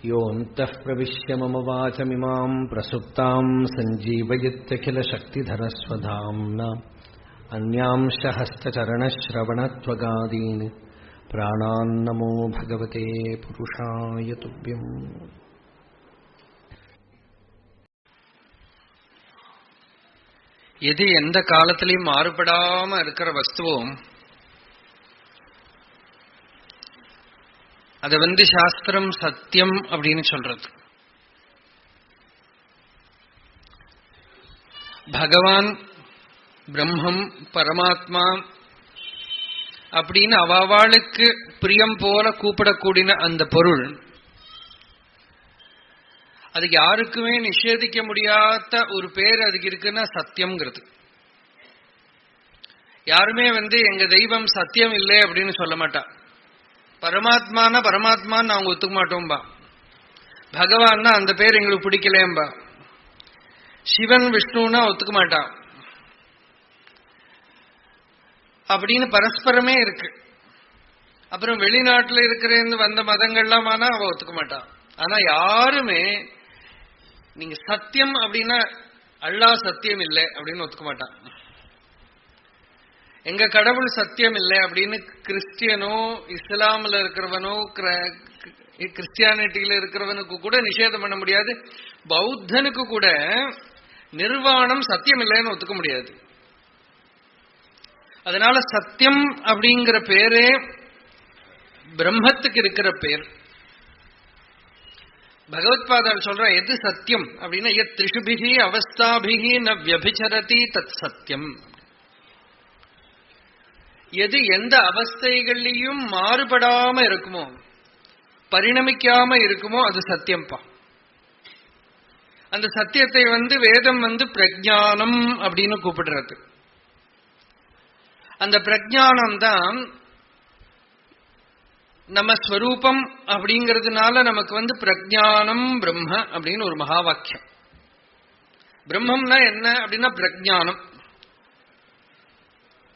योऽन्तः प्रविश्य मम वाचमिमां प्रसुप्तां सञ्जीवयत्यखिलशक्तिधरस्वधाम्ना अन्यांश हस्तचरणश्रवणत्वगादीन् प्राणान्नमो भगवते पुरुषाय तुभ्यम्. எது எந்த காலத்திலையும் மாறுபடாம இருக்கிற வஸ்துவும் அத சாஸ்திரம் சத்தியம் அப்படின்னு சொல்றது. பகவான், பிரம்மம், பரமாத்மா அப்படின்னு அவாளுக்கு பிரியம் போல கூப்பிடக்கூடிய அந்த பொருள், அது யாருக்குமே நிஷேதிக்க முடியாத ஒரு பேர் அதுக்கு இருக்குன்னா சத்தியம்ங்கிறது. யாருமே எங்க தெய்வம் சத்தியம் இல்லை அப்படின்னு சொல்ல மாட்டா. பரமாத்மான பரமாத்மான்னு அவங்க ஒத்துக்க மாட்டோம்பா. பகவான்னா அந்த பேர் எங்களுக்கு பிடிக்கலேம்பா. சிவன் விஷ்ணுன்னா ஒத்துக்க மாட்டா. அப்படின்னு பரஸ்பரமே இருக்கு. அப்புறம் வெளிநாட்டுல இருக்கிற வந்த மதங்கள்லாம் ஆனா அவ ஒத்துக்க மாட்டான். ஆனா யாருமே நீங்க சத்தியம் அப்படின்னா அல்லாஹ் சத்தியம் இல்லை அப்படின்னு ஒத்துக்க மாட்டான். எங்க கடவுள் சத்தியம் இல்லை அப்படின்னு கிறிஸ்டியனோ இஸ்லாம்ல இருக்கிறவனோ கிறிஸ்டியானிட்டியில இருக்கிறவனுக்கு கூட நிஷேதம் பண்ண முடியாது. பௌத்தனுக்கு கூட நிர்வாணம் சத்தியம் இல்லைன்னு ஒத்துக்க முடியாது. அதனால சத்தியம் அப்படிங்கிற பேரே பிரம்மத்துக்கு இருக்கிற பேர். பகவத்பாதால் சொல்ற எது சத்தியம் அப்படின்னா எத் திரிஷுபிகி அவஸ்தாபிகி ந வியபிசரதி தத் சத்தியம். எது எந்த அவஸ்தைகள்லையும் மாறுபடாம இருக்குமோ, பரிணமிக்காம இருக்குமோ அது சத்தியம்பா. அந்த சத்தியத்தை வேதம் பிரஜானம் அப்படின்னு கூப்பிடுறது. அந்த பிரஜானம் தான் நம்ம ஸ்வரூபம் அப்படிங்கிறதுனால நமக்கு பிரஜானம் பிரம்ம அப்படின்னு ஒரு மகா வாக்கியம். பிரம்மம்னா என்ன அப்படின்னா பிரஜானம்.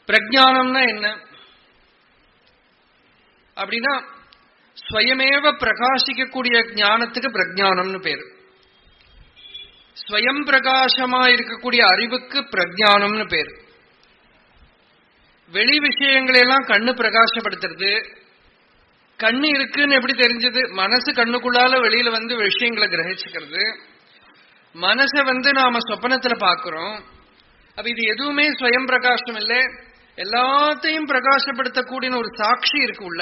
பிரஜானம்னா என்ன அப்படின்னா ஸ்வயமேவ பிரகாசிக்கக்கூடிய ஞானத்துக்கு பிரஜானம்னு பேரு. ஸ்வயம் பிரகாசமா இருக்கக்கூடிய அறிவுக்கு பிரஜானம்னு பேரு. வெளி விஷயங்களெல்லாம் கண்ணு பிரகாசப்படுத்துறது. கண்ணு இருக்குன்னு எப்படி தெரிஞ்சது? மனசு கண்ணுக்குள்ளால வெளியில விஷயங்களை கிரகிச்சுக்கிறது. மனசை நாம சொப்பனத்துல பாக்குறோம். அப்ப இது எதுவுமே ஸ்வயம் பிரகாசம் இல்லை. எல்லாத்தையும் பிரகாசப்படுத்தக்கூடிய ஒரு சாட்சி இருக்கு உள்ள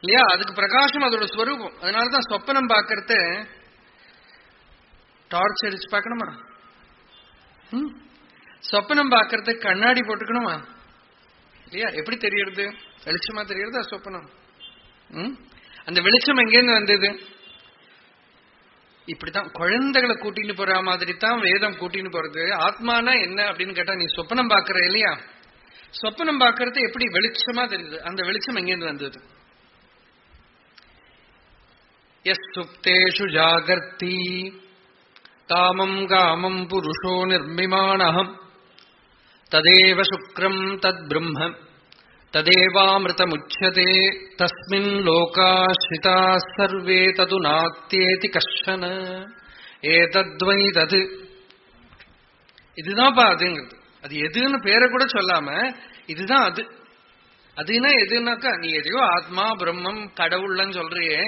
இல்லையா? அதுக்கு பிரகாசம் அதோட ஸ்வரூபம். அதனாலதான் சொப்பனம் பாக்கிறது டார்ச் அடிச்சு பார்க்கணுமா? சொப்பனம் பாக்கிறது கண்ணாடி போட்டுக்கணுமா இல்லையா? எப்படி தெரியறது? வெளிச்சமா தெரியறது சொப்பனம். அந்த வெளிச்சம் எங்கேருந்து வந்தது? இப்படித்தான் குழந்தைகளை கூட்டின்னு போற மாதிரி தான் வேதம் கூட்டின்னு போறது. ஆத்மானா என்ன அப்படின்னு கேட்டா, நீ சொப்பனம் பாக்குற இல்லையா? சொப்பனம் பாக்குறது எப்படி வெளிச்சமா தெரியுது? அந்த வெளிச்சம் எங்கேருந்து வந்தது? எஸ் சுப்தேஷு ஜாகர்த்தி காமம் காமம் புருஷோ நிர்மிமாணஹம் ததேவ சுக்ரம் தத் பிரம்ம ததேவாமிருதமுச்யதே தஸ்மின் லோகாஸ்ரிதா சர்வே தது நாத்யேதி கஷ்டன ஏதத்வை தது. இதுதான்ப்பா அதுங்கிறது. அது எதுன்னு பேரை கூட சொல்லாம இதுதான் அது. அதுனா எதுனாக்கா, நீ எதையோ ஆத்மா பிரம்மம் கடவுள்னு சொல்றியே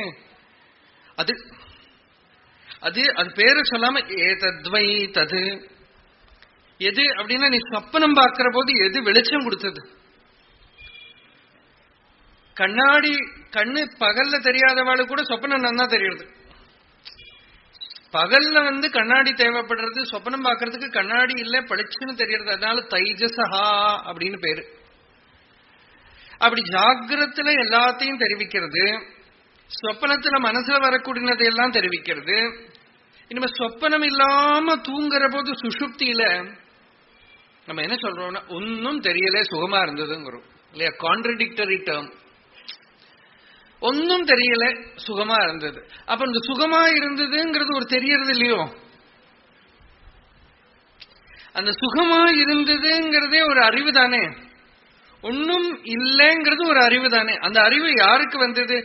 அது. அது அது பேரை சொல்லாம ஏதத்வை தது. எது அப்படின்னா, நீ சொப்பனம் பார்க்கிற போது எது வெளிச்சம் கொடுத்தது? கண்ணாடி கண்ணு பகல்ல தெரியாதவாளு கூட சொப்பனம் நன்னா தெரியுது. பகல்ல கண்ணாடி தேவைப்படுறது, சொப்பனம் பார்க்கறதுக்கு கண்ணாடி இல்ல, பளிச்சுன்னு தெரியறது. அதனால தைஜசஹா அப்படின்னு பேரு. அப்படி ஜாகிரத்துல எல்லாத்தையும் தெரிவிக்கிறது, சொப்பனத்துல மனசுல வரக்கூடியதை எல்லாம் தெரிவிக்கிறது. இனிமே சொப்பனம் இல்லாம தூங்குற போது சுஷுப்தியில நம்ம என்ன சொல்றோம்னா, ஒன்னும் தெரியல சுகமா இருந்ததுங்கிறோம் இல்லையா? Contradictory term. ஒன்னும் தெரியல சுகமா இருந்தது. அப்ப இந்த சுகமா இருந்ததுங்கிறது ஒரு தெரியறது இல்லையோ? அந்த சுகமா இருந்ததுங்கிறதே ஒரு அறிவு தானே. ஒன்னும் இல்லைங்கிறது ஒரு அறிவு தானே. அந்த அறிவு யாருக்கு வந்தது?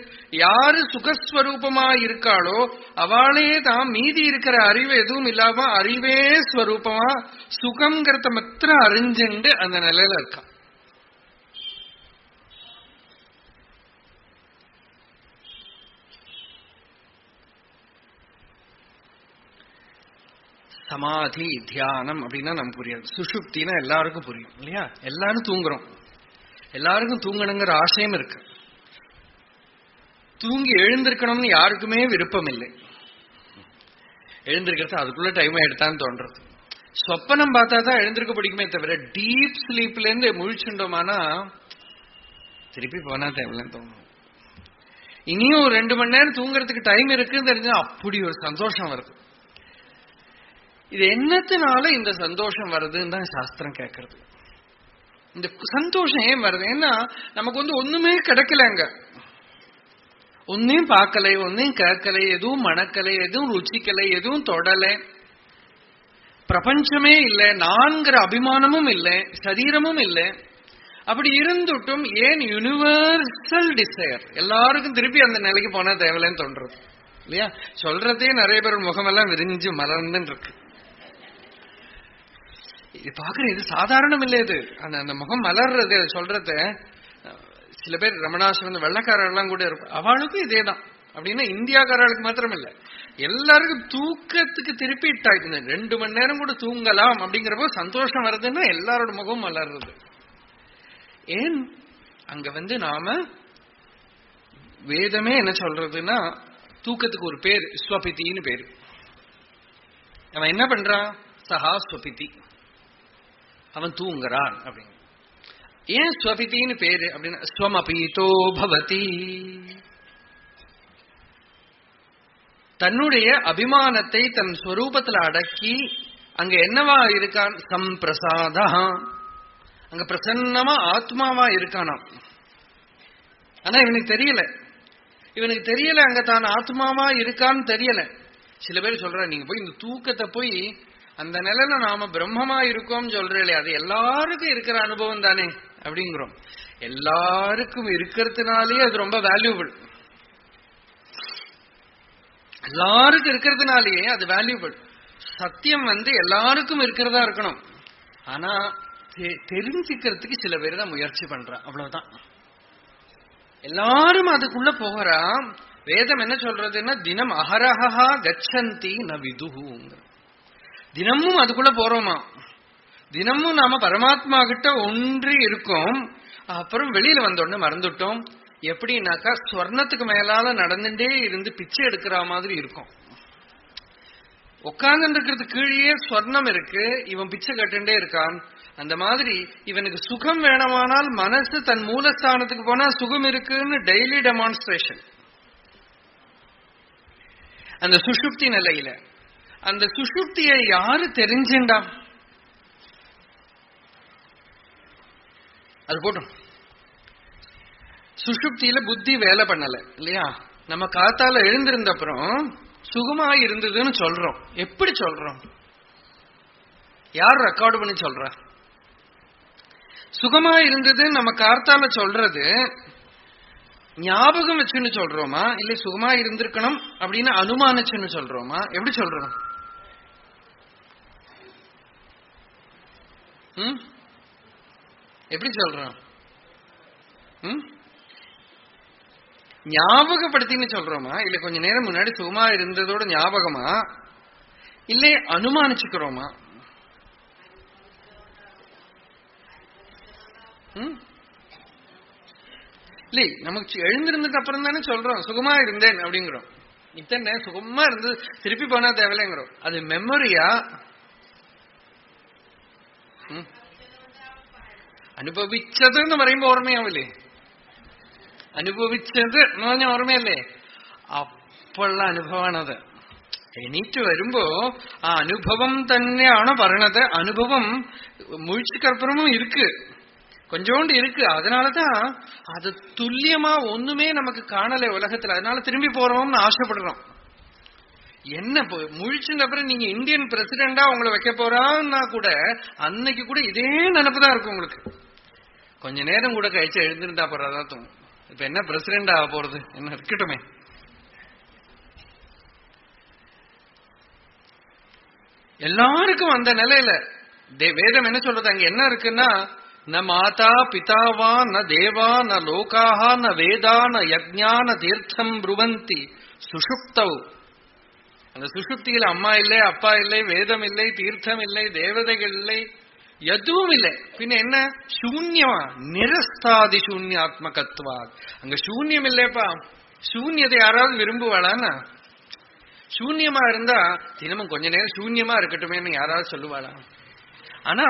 யாரு சுகஸ்வரூபமா இருக்காளோ அவளே தான் மீதி இருக்கிற அறிவு எதுவும் இல்லாம அறிவே ஸ்வரூபமா சுகம்ங்கிறத மாத்திரம் அறிஞ்சுண்டு அந்த நிலையில இருக்கா. சமாதி தியானம் அப்படின்னா நமக்கு புரியாது. சுஷுப்தினா எல்லாருக்கும் புரியும் இல்லையா? எல்லாரும் தூங்குறோம், எல்லாருக்கும் தூங்கணுங்கிற ஆசையும் இருக்கு. தூங்கி எழுந்திருக்கணும்னு யாருக்குமே விருப்பம் இல்லை. எழுந்திருக்கிறது அதுக்குள்ள டைம் எடுத்தான்னு தோன்றது. சொப்பனம் பார்த்தா தான் எழுந்திருக்க பிடிக்குமே தவிர டீப் ஸ்லீப்ல இருந்து முழிச்சுட்டோமானா திருப்பி போனா தேவையில்லைன்னு தோணும். இனியும் ஒரு 2 மணி நேரம் தூங்குறதுக்கு டைம் இருக்குன்னு தெரிஞ்சா அப்படி ஒரு சந்தோஷம் வருது. இது என்னத்தினால இந்த சந்தோஷம் வருதுன்னு தான் சாஸ்திரம் கேட்கறது. இந்த சந்தோஷம் ஏன் வருது? ஏன்னா நமக்கு ஒண்ணுமே கிடைக்கலங்க, ஒன்னையும் பார்க்கலை, ஒன்னையும் கேட்கலை, எதுவும் மணக்கலை, எதுவும் ருச்சிக்கலை, எதுவும் தொடலை, பிரபஞ்சமே இல்லை, நான்கிற அபிமானமும் இல்லை, சரீரமும் இல்லை. அப்படி இருந்துட்டும் ஏன் யூனிவர்சல் டிசையர் எல்லாருக்கும் திருப்பி அந்த நிலைக்கு போனா தேவையில்லைன்னு தோன்றது இல்லையா? சொல்றதே நிறைய பேர் முகமெல்லாம் விரிஞ்சு மலர்ந்துன்னு இருக்கு. இது பாக்குற இது சாதாரணம் இல்லை. இது அந்த முகம் மலர்றது சொல்றத சில பேர் ரமணாசிரம் வெள்ளக்காரெல்லாம் கூட இருக்கும், அவளுக்கும் இதேதான். அப்படின்னா இந்தியாக்காரர்களுக்கு மாத்திரம் இல்ல, எல்லாருக்கும் தூக்கத்துக்கு திருப்பி இட்டாயிட்டு 2 மணி நேரம் கூட தூங்கலாம் அப்படிங்கிறப்போ சந்தோஷம் வருதுன்னா எல்லாரோட முகம் மலர்றது. ஏன் அங்க நாம வேதமே என்ன சொல்றதுன்னா தூக்கத்துக்கு ஒரு பேர் ஸ்வபித்தின்னு பேரு. அவன் என்ன பண்றான்? சஹா ஸ்வபித்தி, அவன் தூங்குறான் அப்படின்னு. ஏன் ஸ்வபித்தின்னு பேரு அப்படின்னா ஸ்வமபீதோ பவதி, தன்னுடைய அபிமானத்தை தன் ஸ்வரூபத்துல அடக்கி அங்க என்னவா இருக்கான்? சம்பிரசாதா, அங்க பிரசன்னமா ஆத்மாவா இருக்கானாம். ஆனா இவனுக்கு தெரியல அங்க தான் ஆத்மாவா இருக்கான்னு தெரியல. சில பேர் சொல்ற, நீங்க போய் இந்த தூக்கத்தை போய் அந்த நிலையில நாம பிரம்மமா இருக்கோம் சொல்றே, அது எல்லாருக்கும் இருக்கிற அனுபவம் தானே அப்படிங்கிறோம். எல்லாருக்கும் இருக்கிறதுனாலே அது ரொம்ப வேல்யூபிள். எல்லாருக்கும் இருக்கிறதுனாலேயே அது வேல்யூபிள். சத்தியம் எல்லாருக்கும் இருக்கிறதா இருக்கணும். ஆனா தெரிஞ்சுக்கிறதுக்கு சில பேர் தான் முயற்சி பண்றான், அவ்வளவுதான். எல்லாரும் அதுக்குள்ள போகிறா. வேதம் என்ன சொல்றதுன்னா தினம் அஹரஹா கச்சந்தி ந விதுஹுங்க. தினமும் அதுக்குள்ள போறோமா, தினமும் நாம பரமாத்மா கிட்ட ஒன்றி இருக்கோம். அப்புறம் வெளியில வந்தோடனே மறந்துட்டோம். எப்படின்னாக்கா ஸ்வர்ணத்துக்கு மேலால நடந்துட்டே இருந்து பிச்சை எடுக்கிற மாதிரி இருக்கும். உட்கார்ந்து இருக்கிறது கீழே ஸ்வர்ணம் இருக்கு, இவன் பிச்சை கட்டுண்டே இருக்கான். அந்த மாதிரி இவனுக்கு சுகம் வேணுமானால் மனசு தன் மூலஸ்தானத்துக்கு போனா சுகம் இருக்குன்னு டெய்லி டெமான்ஸ்ட்ரேஷன். அந்த சுஷுப்தி நிலையில அந்த சுஷுப்தியை யாரு தெரிஞ்சுண்டா? அது போட்டும். சுஷுப்தியில புத்தி வேலை பண்ணல இல்லையா? நம்ம காத்தால எழுந்திருந்த அப்புறம் சுகமா இருந்ததுன்னு சொல்றோம். எப்படி சொல்றோம்? யார் ரெக்கார்டு பண்ணி சொல்ற? சுகமா இருந்தது நம்ம காத்தால சொல்றது ஞாபகம் வச்சுன்னு சொல்றோமா, இல்ல சுகமா இருந்திருக்கணும் அப்படின்னு அனுமானிச்சுன்னு சொல்றோமா? எப்படி சொல்றோம்? எப்படி சொல்றோம்? ஞாபகப்படுத்தின்னு சொல்றோமா, இல்ல கொஞ்ச நேரம் முன்னாடி சுகமா இருந்ததோட ஞாபகமா, இல்ல அனுமானிச்சுக்கிறோமா? இல்ல நமக்கு எழுந்திருந்ததுக்கு அப்புறம் தானே சொல்றோம் சுகமா இருந்தேன் அப்படிங்கிறோம். இத்தனை சுகமா இருந்து திருப்பி போனா தேவையில்லைங்கிறோம். அது மெமரியா? അനുഭവിച്ചതെന്ന് പറയുമ്പോ ഓർമ്മയാവില്ലേ? അനുഭവിച്ചത് എന്ന് പറഞ്ഞ ഓർമ്മയല്ലേ? അപ്പോഴുള്ള അനുഭവമാണത്. എണീറ്റ് വരുമ്പോ ആ അനുഭവം തന്നെയാണ് പറയണത്. അനുഭവം മുഴിച്ചുക്കപ്പുറமும் இருக்கு, கொஞ்சோண்டு இருக்கு. அதனாலதான் அது துல்லியமா ஒண்ணுமே நமக்கு காணல உலகத்துல. அதனால திரும்பி போறோம்னு ஆசைப்படுறோம். என்ன முழிச்சுட்ட அப்புறம் நீங்க இந்தியன் பிரசிடெண்டா உங்களை வைக்க போறான்னா கூட அன்னைக்கு கூட இதே நினைப்புதான் இருக்கும் உங்களுக்கு. கொஞ்ச நேரம் கூட கழிச்சு எழுந்திருந்தா போறதா தோணும். இப்ப என்ன பிரசிடென்ட் ஆக போறது, என்ன இருக்கட்டுமே. எல்லாருக்கும் அந்த நிலையில வேதம் என்ன சொல்றது, அங்க என்ன இருக்குன்னா, ந மாதா பிதாவா ந தேவா ந லோகாஹ ந வேதா ந யஜ்ஞா ந தீர்த்தம் ப்ருவந்தி சுஷுப்தௌ. அந்த சுஷுப்தியில் அம்மா இல்லை, அப்பா இல்லை, வேதம் இல்லை, தீர்த்தம் இல்லை, தேவதைகள் இல்லை, எதுவும் இல்லை. பின்ன என்ன, சூன்யமா, நிரஸ்தாதி சூன்யாத்மகத்வா. அங்க சூன்யம் இல்லைப்பா. சூன்யத்தை யாராவது விரும்புவாளான்னா? சூன்யமா இருந்தா தினமும் கொஞ்ச நேரம் சூன்யமா இருக்கட்டுமே யாராவது சொல்லுவாளா? ஆனா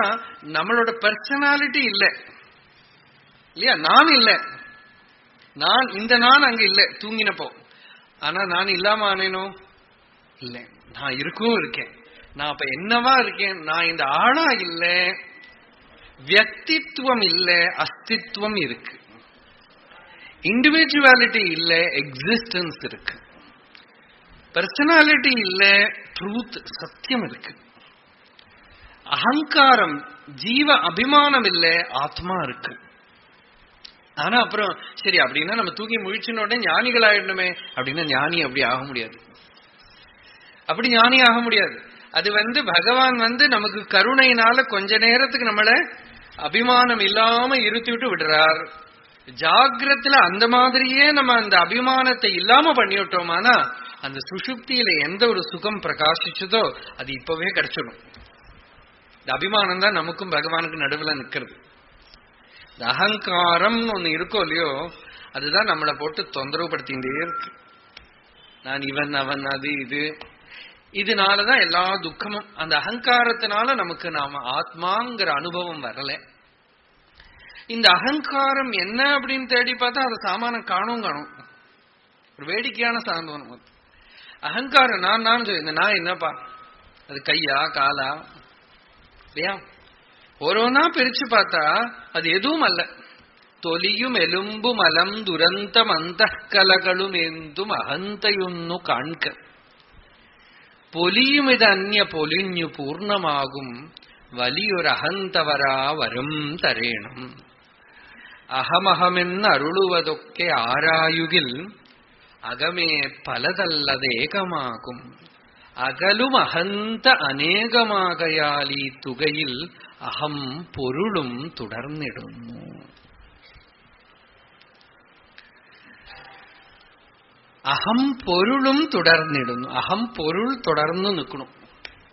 நம்மளோட பர்சனாலிட்டி இல்ல இல்லையா, நான் இல்ல, நான் இந்த நான் அங்க இல்ல தூங்கினப்போ. ஆனா நான் இல்லாம ஆனேனோ இல்ல, நான் இருக்கும் இருக்கேன். நான் அப்ப என்னவா இருக்கேன், நான் இந்த ஆளா இல்ல, வியக்தித்துவம் இல்ல, அஸ்தித்வம் இருக்கு. இண்டிவிஜுவாலிட்டி இல்ல, எக்ஸிஸ்டன்ஸ் இருக்கு. பர்சனாலிட்டி இல்ல, ட்ரூத் சத்தியம் இருக்கு. அகங்காரம் ஜீவ அபிமானம் இல்ல, ஆத்மா இருக்கு. ஆனா அப்புறம் சரி அப்படின்னா நம்ம தூங்கி முழிச்சுன உடனே ஞானிகள் ஆயிடணுமே அப்படின்னா ஞானி அப்படி ஆக முடியாது. அப்படி ஞானி ஆக முடியாது. அது பகவான் நமக்கு கருணையினால கொஞ்ச நேரத்துக்கு நம்மள அபிமானம் இல்லாம இருத்தி விட்டு விடுறார். ஜாகிரத்துல அந்த மாதிரியே நம்ம அந்த அபிமானத்தை இல்லாம பண்ணிவிட்டோமானா அந்த சுஷுப்தியில எந்த ஒரு சுகம் பிரகாசிச்சதோ அது இப்பவே கிடைச்சிடும். இந்த அபிமானம் தான் நமக்கும் பகவானுக்கு நடுவுல நிக்கிறது. இந்த அகங்காரம் ஒண்ணு இருக்கோ இல்லையோ, அதுதான் நம்மளை போட்டு தொந்தரவு படுத்திகிட்டே இருக்கு. நான் இவன் அவன் அது இது, இதனாலதான் எல்லா துக்கமும். அந்த அகங்காரத்தினால நமக்கு நாம ஆத்மாங்கிற அனுபவம் வரல. இந்த அகங்காரம் என்ன அப்படின்னு தேடி பார்த்தா அது சாமானம் காணும். ஒரு வேடிக்கையான சாந்தவனம் அகங்காரம். நான் இந்த நான் என்னப்பா, அது கையா காலா இல்லையா? ஒருவனா பிரிச்சு பார்த்தா அது எதுவும் அல்ல. தொலியும் எலும்பும் அலம் துரந்தம் அந்த கலகளும் ஏந்தும் அகந்தையொன்னு காண்க. பொலியும் இது அந்நிய பொலிഞ്ഞു பூர்ணமாகும் വലിയൊരു അഹന്തവരാ വരും തരേണം. അഹമഹമെന്ന് അരുളുവതൊക്കെ ആരായുകിൽ അകമേ പലതല്ലതേകമാകും. അകലും അഹന്ത അനേകമാകയാൽ ഈ തുകയിൽ അഹം പൊരുളും തുടർന്നിടുന്നു. അഹം പൊരുളും തുടർന്നിടുന്നു. അഹം പൊരുൾ തുടർന്നു നിൽക്കണം.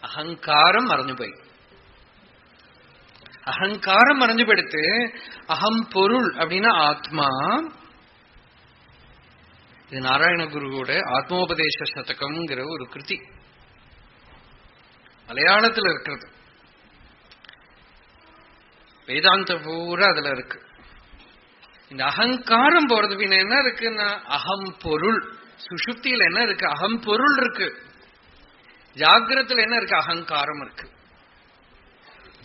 അഹങ്കാരം മറഞ്ഞുപോയി. அகங்காரம் மறைஞ்சு போயிடுத்து. அகம் பொருள் அப்படின்னா ஆத்மா. இது நாராயண குருவோட ஆத்மோபதேச சதகம்ங்கிற ஒரு கிருதி மலையாளத்தில் இருக்கிறது. வேதாந்த பூரா அதுல இருக்கு. இந்த அகங்காரம் போறது பின்ன என்ன இருக்குன்னா அகம் பொருள். சுஷுப்தியில என்ன இருக்கு, அகம் பொருள் இருக்கு. ஜாகிரத்துல என்ன இருக்கு, அகங்காரம் இருக்கு.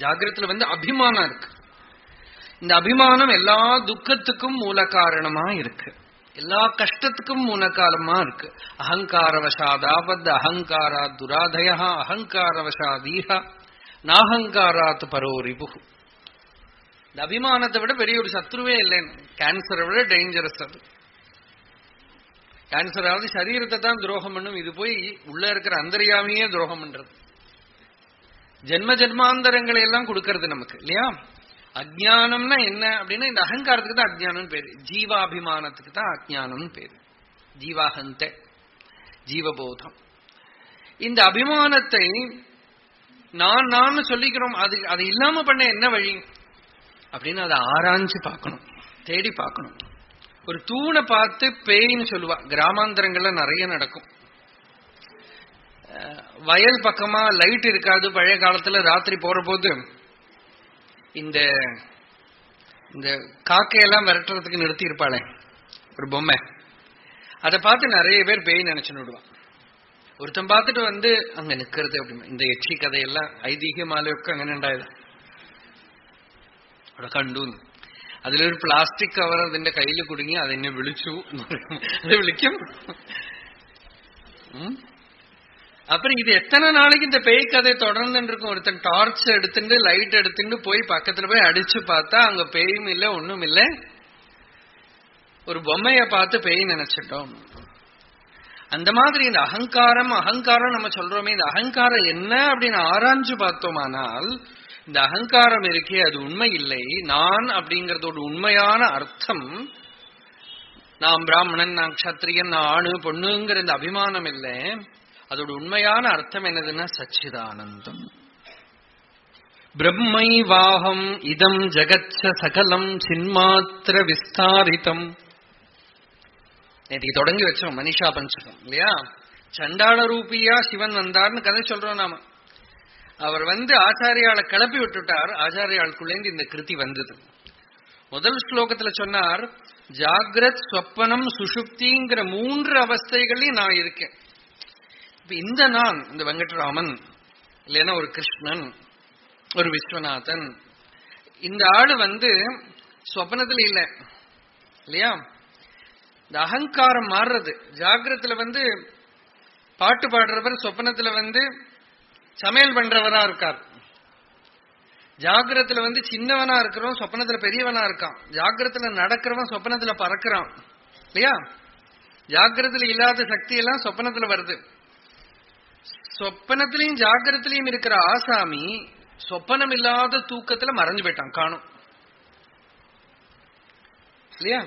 ஜாகிரத்துல அபிமானம் இருக்கு. இந்த அபிமானம் எல்லா துக்கத்துக்கும் மூல காரணமா இருக்கு, எல்லா கஷ்டத்துக்கும் மூல காரணமா இருக்கு. அகங்காரவசாதாபத் அகங்காரா துராதய அகங்காரவசாதீஹ நாஹங்காராத் பரோரிபு. இந்த அபிமானத்தை விட பெரிய ஒரு சத்ருவே இல்லைன்னு. கேன்சரை விட டேஞ்சரஸ் அது. கேன்சராவது சரீரத்தை தான் துரோகம் பண்ணும், இது போய் உள்ள இருக்கிற அந்தர்யாமியே துரோகம் பண்றது. ஜென்ம ஜென்மாந்தரங்களை எல்லாம் கொடுக்கறது நமக்கு இல்லையா. அஜ்ஞானம்னா என்ன அப்படின்னா இந்த அகங்காரத்துக்கு தான் அஜ்ஞானம் பேரு, ஜீவாபிமானத்துக்கு தான் அஜ்ஞானம் பேரு. ஜீவாகந்த ஜீவபோதம். இந்த அபிமானத்தை நான் சொல்லிக்கிறோம். அது இல்லாம பண்ண என்ன வழி அப்படின்னு அதை ஆராய்ஞ்சு பார்க்கணும், தேடி பார்க்கணும். ஒரு தூணை பார்த்து பேயின்னு சொல்லுவா. கிராமாந்தரங்கள்ல நிறைய நடக்கும். வயல் பக்கமா லைட் இருக்காது. பழைய காலத்துல ராத்திரி போற போது இந்த காக்கையெல்லாம் விரட்டுறதுக்கு நிறுத்தி இருப்பாளே ஒரு பொம்மை, அதை பார்த்து நிறைய பேர் பேய் நினைச்சுன்னு விடுவான். ஒருத்தன் பார்த்துட்டு அங்க நிக்கிறது அப்படின்னா இந்த எச்சி கதையெல்லாம் ஐதீகமாலொക്കെ അങ്ങനെ ഉണ്ടായത്. അവിടെ കണ്ടു. അതിലൊരു പ്ലാസ്റ്റിക് കവർ അതിന്റെ കയ്യിൽ കുടുങ്ങി അതെന്നെ വിളിച്ചു. അത് വിളിക്കും. அப்புறம் இது எத்தனை நாளைக்கு இந்த பேய் கதை தொடர்ந்து இருக்கும்? ஒருத்தன் டார்ச் எடுத்துட்டு லைட் எடுத்துட்டு போய் பக்கத்துல போய் அடிச்சு பார்த்தா அங்க பேயும் இல்லை, ஒண்ணும் இல்லை. ஒரு பொம்மைய பார்த்து பேய் நினைச்சிட்டோம். அந்த மாதிரி இந்த அகங்காரம் நம்ம சொல்றோமே, இந்த அகங்காரம் என்ன அப்படின்னு ஆராய்ஞ்சு பார்த்தோமானால், இந்த அகங்காரம் இருக்கே அது உண்மை இல்லை. நான் அப்படிங்கறதோட உண்மையான அர்த்தம் நான் பிராமணன், நான் க்ஷத்ரியன், நான் ஆணு பொண்ணுங்கிற இந்த அபிமானம் இல்லை. அதோட உண்மையான அர்த்தம் என்னதுன்னா சச்சிதானந்தம். பிரம்மைவாஹம் இதம் ஜகச்ச சகலம் சின்மாத்திர விஸ்தாரிதம். நேற்று தொடங்கி வச்சோம் மனிஷா பஞ்சகம் இல்லையா? சண்டாள ரூபியா சிவன் வந்தார்னு கதை சொல்றோம் நாம. அவர் ஆச்சாரியாளை கிளப்பி விட்டுட்டார். ஆச்சாரியாளுக்குள்ளேந்து இந்த கிருதி வந்தது. முதல் ஸ்லோகத்துல சொன்னார், ஜாகிரத் ஸ்வப்பனம் சுஷுப்திங்கிற 3 அவஸ்தைகளையும் நான் இருக்கேன். இப்ப இந்த நான், இந்த வெங்கட்ராமன் இல்லைன்னா ஒரு கிருஷ்ணன், ஒரு விஸ்வநாதன், இந்த ஆளு ஸ்வப்னத்துல இல்ல இல்லையா? இந்த அகங்காரம் மாறுறது. ஜாகிரத்துல பாட்டு பாடுறவர் சொப்பனத்துல சமையல் பண்றவரா இருக்கார். ஜாகிரத்துல சின்னவனா இருக்கிறவன் சொப்பனத்துல பெரியவனா இருக்கான். ஜாகிரத்துல நடக்கிறவன் சொப்பனத்துல பறக்கிறான் இல்லையா? ஜாகிரத்துல இல்லாத சக்தி எல்லாம் சொப்பனத்துல வருது. சொப்பனத்திலையும் ஜாகிரத்திலையும் இருக்கிற ஆசாமி சொப்பனம் இல்லாத தூக்கத்துல மறைஞ்சு போயிட்டான், காணும் இல்லையா?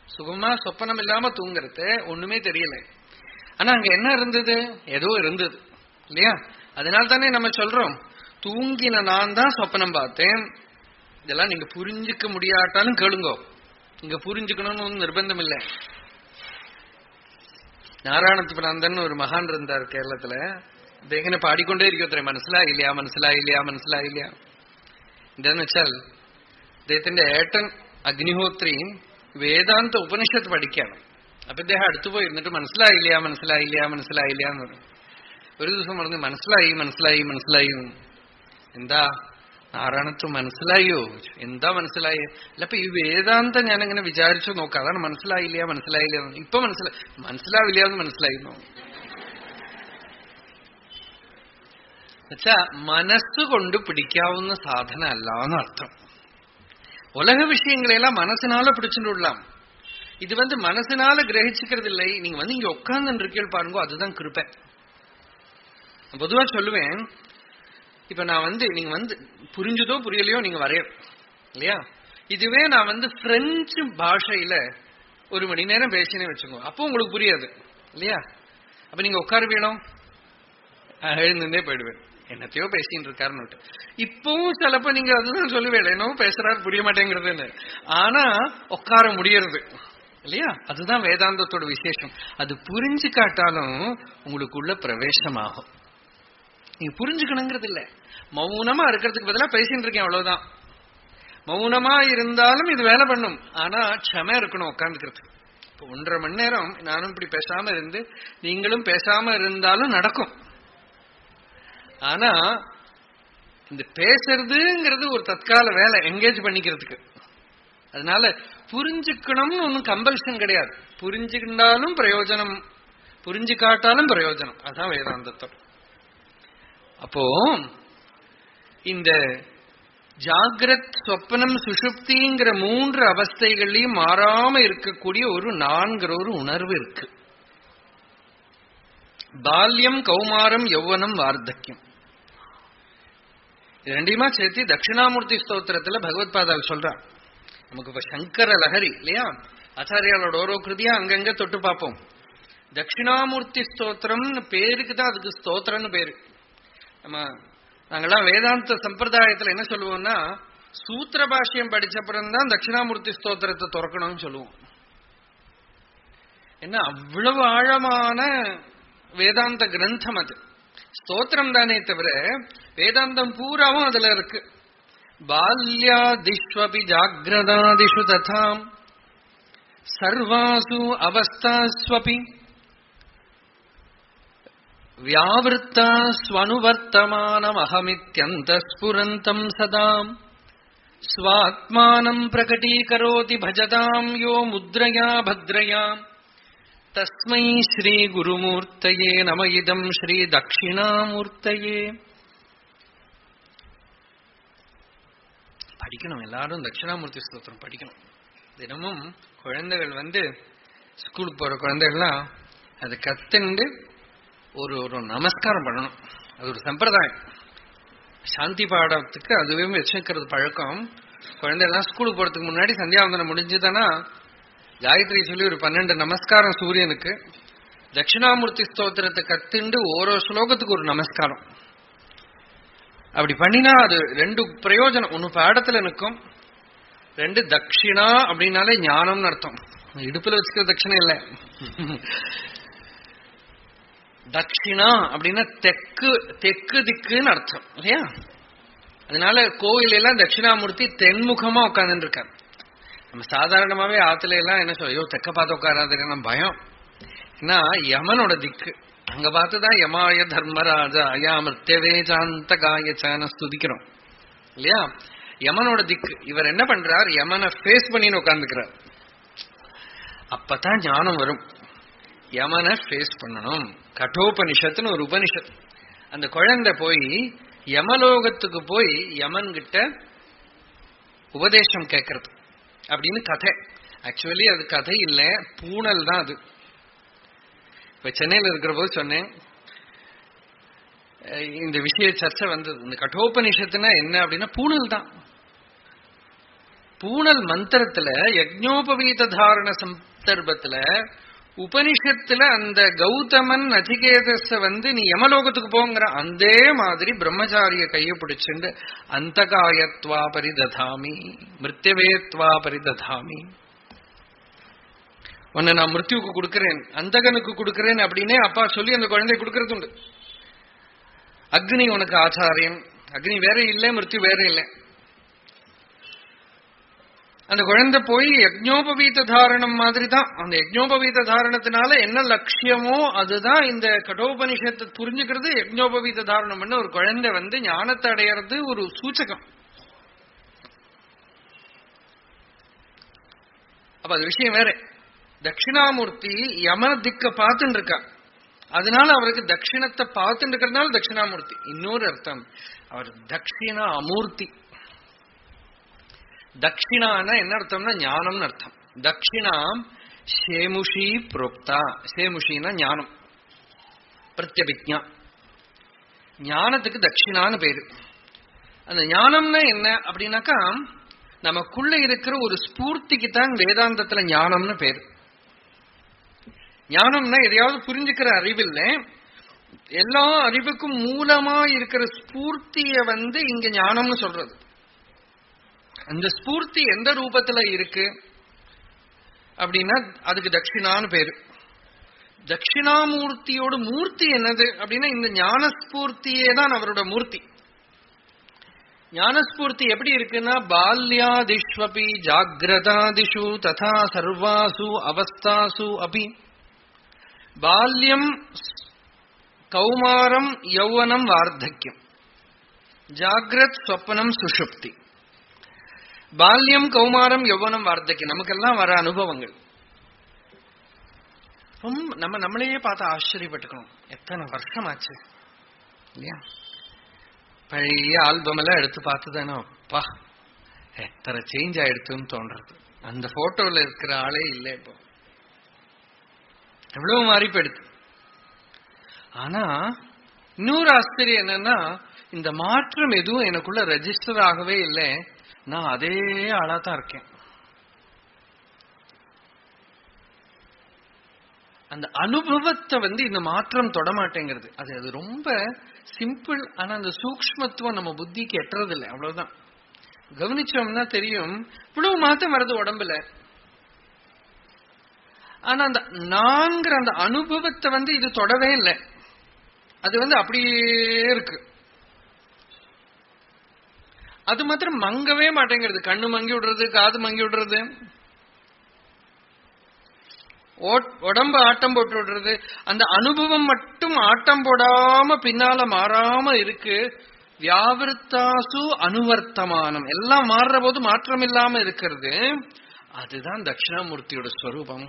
சுகமா சொப்பனம் இல்லாம தூங்குறது ஒண்ணுமே தெரியல. ஆனா அங்க என்ன இருந்தது? ஏதோ இருந்தது இல்லையா? அதனால தானே நம்ம சொல்றோம், தூங்கின நான் தான் சொப்பனம் பார்த்தேன். இதெல்லாம் நீங்க புரிஞ்சுக்க முடியாட்டாலும் கேளுங்கோ, இங்க புரிஞ்சுக்கணும்னு நிர்பந்தம் இல்லை. நாராயணத்துப்பனந்தன் ஒரு மகான் இருந்தார் கேரளத்துல. தேகனை பாடிக்கொண்டே இருக்கிற മനസ്സിലാ இல்லையா മനസ്സിലാ இல்லையா മനസ്സിലാ இல்லையா. എന്താന്ന് വെച്ചാൽ അദ്ദേഹത്തിന്റെ ഏട്ടൻ അഗ്നിഹോത്രി വേദാന്ത ഉപനിഷത്ത് പഠിക്കുകയാണ്. അപ്പൊ ഇദ്ദേഹം അടുത്തു പോയി ഇരുന്നിട്ട് മനസ്സിലായില്ല മനസ്സിലായില്ല മനസ്സിലായില്ല എന്ന് പറഞ്ഞു. ഒരു ദിവസം പറഞ്ഞു മനസ്സിലായി മനസ്സിലായി മനസ്സിലായി. എന്താ നാരായണത്വ മനസ്സിലായോ? എന്താ മനസ്സിലായി? അല്ല അപ്പൊ ഈ വേദാന്തം ഞാനങ്ങനെ വിചാരിച്ചു നോക്കാം, അതാണ് മനസ്സിലായില്ല മനസ്സിലായില്ല. ഇപ്പൊ മനസ്സിലാവില്ല എന്ന് മനസ്സിലായിരുന്നു. എന്നുവെച്ചാ മനസ്സുകൊണ്ട് പിടിക്കാവുന്ന സാധന അല്ല എന്നർത്ഥം. உலக விஷயங்களை எல்லாம் மனசினால பிடிச்சுட்டு விடலாம். இது மனசினால கிரகிச்சுக்கிறது இல்லை. நீங்க இங்க உட்கார்ந்து இருக்கீள் பாருங்க, அதுதான் கிருப்பை. பொதுவா சொல்லுவேன், இப்ப நான் நீங்க புரிஞ்சுதோ புரியலையோ நீங்க வரைய இல்லையா? இதுவே நான் பிரெஞ்சு பாஷையில 1 மணி நேரம் பேசினே வச்சுக்கோ, அப்போ உங்களுக்கு புரியாது இல்லையா? அப்ப நீங்க உட்கார வேணும், எழுந்துட்டே போயிடுவேன், என்னத்தையோ பேசிட்டு இருக்காருன்னு. இப்பவும் சிலப்ப நீங்க அதுதான் சொல்லுவேன், என்னவோ பேசுறாரு புரிய மாட்டேங்கிறதுன்னு. ஆனா உட்கார முடியறது இல்லையா? அதுதான் வேதாந்தத்தோட விசேஷம். அது புரிஞ்சு காட்டாலும் உங்களுக்குள்ள பிரவேசமாகும். நீங்க புரிஞ்சுக்கணுங்கிறது இல்ல, மௌனமா இருக்கிறதுக்கு பதிலா பேசிட்டு இருக்கேன் அவ்வளவுதான். மௌனமா இருந்தாலும் இது வேலை பண்ணும். ஆனா க்ஷமை இருக்கணும் உட்காந்துக்கிறதுக்கு. இப்போ 1.5 மணி நேரம் நானும் இப்படி பேசாம இருந்து நீங்களும் பேசாம இருந்தாலும் நடக்கும். ஆனா இந்த பேசுறதுங்கிறது ஒரு தற்கால வேலை, என்கேஜ் பண்ணிக்கிறதுக்கு. அதனால புரிஞ்சுக்கணும்னு ஒன்னும் கம்பல்ஷன் கிடையாது. புரிஞ்சுக்கிட்டாலும் பிரயோஜனம், புரிஞ்சு காட்டாலும் பிரயோஜனம். அதான் வேதாந்தத்தோட. அப்போ இந்த ஜாகிரத் சொப்பனம் சுஷுப்திங்கிற 3 அவஸ்தைகளையும் மாறாம இருக்கக்கூடிய ஒரு நான்கிற ஒரு உணர்வு இருக்கு. பால்யம், கௌமாரம், யௌவனம், வார்த்தக்கியம். இது ரெண்டையுமா சேர்த்து தட்சிணாமூர்த்தி ஸ்தோத்திரத்துல பகவத் பாதாவை சொல்றார். நமக்கு இப்ப சங்கர லஹரி இல்லையா? ஆச்சாரியாலோட ஓரோ கிருதியா அங்கங்க தொட்டு பார்ப்போம். தட்சிணாமூர்த்தி ஸ்தோத்திரம்னு பேருக்கு தான் அதுக்கு ஸ்தோத்திரம்னு பேரு. நாங்கெல்லாம் வேதாந்த சம்பிரதாயத்துல என்ன சொல்லுவோம்னா, சூத்திர பாஷ்யம் படிச்சப்புறம் தான் தட்சிணாமூர்த்தி ஸ்தோத்திரத்தை திறக்கணும்னு சொல்லுவோம். என்ன அவ்வளவு ஆழமான வேதாந்த கிரந்தம் அது. ஸ்தோத்திரம் தானே தவிர வேதாந்தம் பூராவும் அதுல இருக்கு. பால்யாதிஷ்வபி ஜாக்ரதாதிஷு ததாம் சர்வாசு அவஸ்தாஸ்வபி வியாவிருத்தாஸ்வனுவர்த்தமானம் அஹமித்யந்த ஸ்புரந்தம் சதாம் ஸ்வாத்மானம் பிரகடீகரோதி பஜதாம் யோ முத்ரயா பத்ரயா தஸ்மை ஸ்ரீ குருமூர்த்தயே நம இதம் ஸ்ரீ தட்சிணாமூர்த்தயே. படிக்கணும், எல்லாரும் தட்சிணாமூர்த்தி ஸ்தோத்திரம் படிக்கணும். தினமும் குழந்தைகள் ஸ்கூலுக்கு போற குழந்தைகள்லாம் அதை கத்துண்டு ஒரு ஒரு நமஸ்காரம் பண்ணணும். அது ஒரு சம்பிரதாயம். சாந்தி பாடத்துக்கு அதுவே வச்சுக்கிறது பழக்கம். குழந்தைகள்லாம் ஸ்கூலுக்கு போறதுக்கு முன்னாடி சந்தியாவந்தனம் முடிஞ்சுதானா காயத்ரி சொல்லி ஒரு 12 நமஸ்காரம் சூரியனுக்கு, தட்சிணாமூர்த்தி ஸ்தோத்திரத்தை கத்துண்டு ஓரோ ஸ்லோகத்துக்கு ஒரு நமஸ்காரம். அப்படி பண்ணினா அது 2 பிரயோஜனம். ஒன்னு பாடத்துல நிற்கும், 2 தட்சிணா அப்படின்னாலே ஞானம்னு அர்த்தம். இடுப்புல வச்சுக்கிற தட்சிணை இல்ல. தட்சிணா அப்படின்னா தெற்கு திக்குன்னு அர்த்தம் இல்லையா? அதனால கோவில் எல்லாம் தட்சிணாமூர்த்தி தென்முகமா உட்கார்ந்து இருக்காரு. நம்ம சாதாரணமாவே ஆத்துல எல்லாம் என்ன சொல்ல, ஐயோ தெக்க பார்த்து உட்காராதுன்னா பயம். ஏன்னா யமனோட திக்கு அங்க பார்த்துதான் யமாய தர்மராஜா அயா மிருத்யவே சாந்த காயச்சான ஸ்துதிக்கிறோம் இல்லையா? யமனோட திக்கு. இவர் என்ன பண்றார், யமனை ஃபேஸ் பண்ணின்னு உட்கார்ந்துக்கிறார். அப்பதான் ஞானம் வரும். யமனை ஃபேஸ் பண்ணணும். கட்டோபனிஷத்துன்னு ஒரு உபனிஷத். அந்த குழந்தை போய் யமலோகத்துக்கு போய் யமன் கிட்ட உபதேசம் கேட்கறது அப்படின்னு கதை. ஆக்சுவலி அது கதை இல்ல, பூனல் தான் அது. இப்ப சென்னையில இருக்கிற போது சொன்னேன், இந்த விஷய சர்ச்சை வந்தது. இந்த கட்டோபனிஷத்துனா என்ன அப்படின்னா பூனல் தான். பூனல் மந்திரத்துல யஜ்ஞோபவீத தாரண சந்தர்ப்பத்துல உபனிஷத்துல அந்த கௌதமன் நச்சிகேதஸ நீ யமலோகத்துக்கு போங்கிற அதே மாதிரி பிரம்மச்சாரிய கையை பிடிச்சுண்டு அந்தகாயத்வா பரிததாமி மிருத்யவேத்வா பரிததாமி, உன்னை நான் மிருத்யுக்கு கொடுக்கிறேன், அந்தகனுக்கு கொடுக்கிறேன் அப்படின்னே அப்பா சொல்லி அந்த குழந்தை கொடுக்கறது உண்டு. அக்னி உனக்கு ஆச்சாரியம், அக்னி வேற இல்லை, மிருத்யு வேற இல்லை. அந்த குழந்தை போய் யஜ்ஞோபவீத தாரணம் மாதிரி தான். அந்த யஜ்ஞோபவீத தாரணத்தினால என்ன லட்சியமோ அதுதான் இந்த கடோபனிஷத்தை புரிஞ்சுக்கிறது. யஜ்ஞோபவீத தாரணம் பண்ண ஒரு குழந்தை ஞானத்தை அடையிறது ஒரு சூச்சகம். அப்ப அது விஷயம் வேற. தட்சிணாமூர்த்தி யம திக்க பார்த்துட்டு இருக்கா, அதனால அவருக்கு தட்சிணத்தை பார்த்துட்டு இருக்கிறதுனால தட்சிணாமூர்த்தி. இன்னொரு அர்த்தம், அவர் தட்சிணா அமூர்த்தி. தட்சிணான என்ன அர்த்தம்னா ஞானம்னு அர்த்தம். தட்சிணாம் சேமுஷி புரோக்தா. சேமுஷினா ஞானம், பிரத்யபிக்ஞா. ஞானத்துக்கு தட்சிணான்னு பேரு. அந்த ஞானம்னா என்ன அப்படின்னாக்கா நமக்குள்ள இருக்கிற ஒரு ஸ்பூர்த்திக்கு தான் வேதாந்தத்துல ஞானம்னு பேரு. ஞானம்னா எதையாவது புரிஞ்சுக்கிற அறிவில்லை, எல்லா அறிவுக்கும் மூலமா இருக்கிற ஸ்பூர்த்திய இங்க ஞானம்னு சொல்றது. அந்த ஸ்பூர்த்தி எந்த ரூபத்துல இருக்கு அப்படின்னா அதுக்கு தட்சிணான்னு பேரு. தட்சிணாமூர்த்தியோட மூர்த்தி என்னது அப்படின்னா இந்த ஞானஸ்பூர்த்தியே தான் அவரோட மூர்த்தி. ஞானஸ்பூர்த்தி எப்படி இருக்குன்னா பால்யாதிஷ்வபி ஜாகிரதாதிஷு ததா சர்வாசு அவஸ்தாசு அபி. பால்யம் கௌமாரம் யௌவனம் வார்த்தக்யம், ஜாகிரத் ஸ்வப்னம் சுஷுப்தி. பால்யம் கௌமாரம் யௌவனம் வார்த்தக்யம் நமக்கெல்லாம் வர அனுபவங்கள். நம்ம நம்மளையே பார்த்து ஆச்சரியப்பட்டுக்கணும், எத்தனை வருஷம் ஆச்சு இல்லையா? பழைய ஆல்பம் எல்லாம் எடுத்து பார்த்துதானே அப்பா எத்தனை சேஞ்ச் ஆயிடுச்சுன்னு தோன்றது. அந்த போட்டோல இருக்கிற ஆளே இல்லை, இப்போ எவ்வளவு மாறி போயிடுது. ஆனா இன்னொரு ஆச்சரியம் என்னன்னா இந்த மாற்றம் எதுவும் எனக்குள்ள ரெஜிஸ்டர் ஆகவே இல்லை, நான் அதே ஆளாதான் இருக்கேன். அந்த அனுபவத்தை இந்த மாற்றம் தொடமாட்டேங்கிறது. அது ரொம்ப சிம்பிள். ஆனா அந்த சூக்ஷ்மத்துவம் நம்ம புத்திக்கு எட்டுறதில்லை, அவ்வளவுதான். கவனிச்சோம்னா தெரியும் இவ்வளவு மாற்றம் வருது உடம்புல. ஆனா அந்த நான்கிற அந்த அனுபவத்தை இது தொடவே இல்லை, அது அப்படியே இருக்கு. அது மாத்திரம் மங்கவே மாட்டேங்கிறது. கண்ணு மங்கி விடுறது, காது மங்கி விடுறது, உடம்பு ஆட்டம் போட்டு விடுறது. அந்த அனுபவம் மட்டும் ஆட்டம் போடாம பின்னால மாறாம இருக்கு. வியாவிருத்தாசு அனுவர்த்தமானம், எல்லாம் மாறுற போது மாற்றம் இல்லாம இருக்கிறது. அதுதான் தட்சிணாமூர்த்தியோட ஸ்வரூபம்.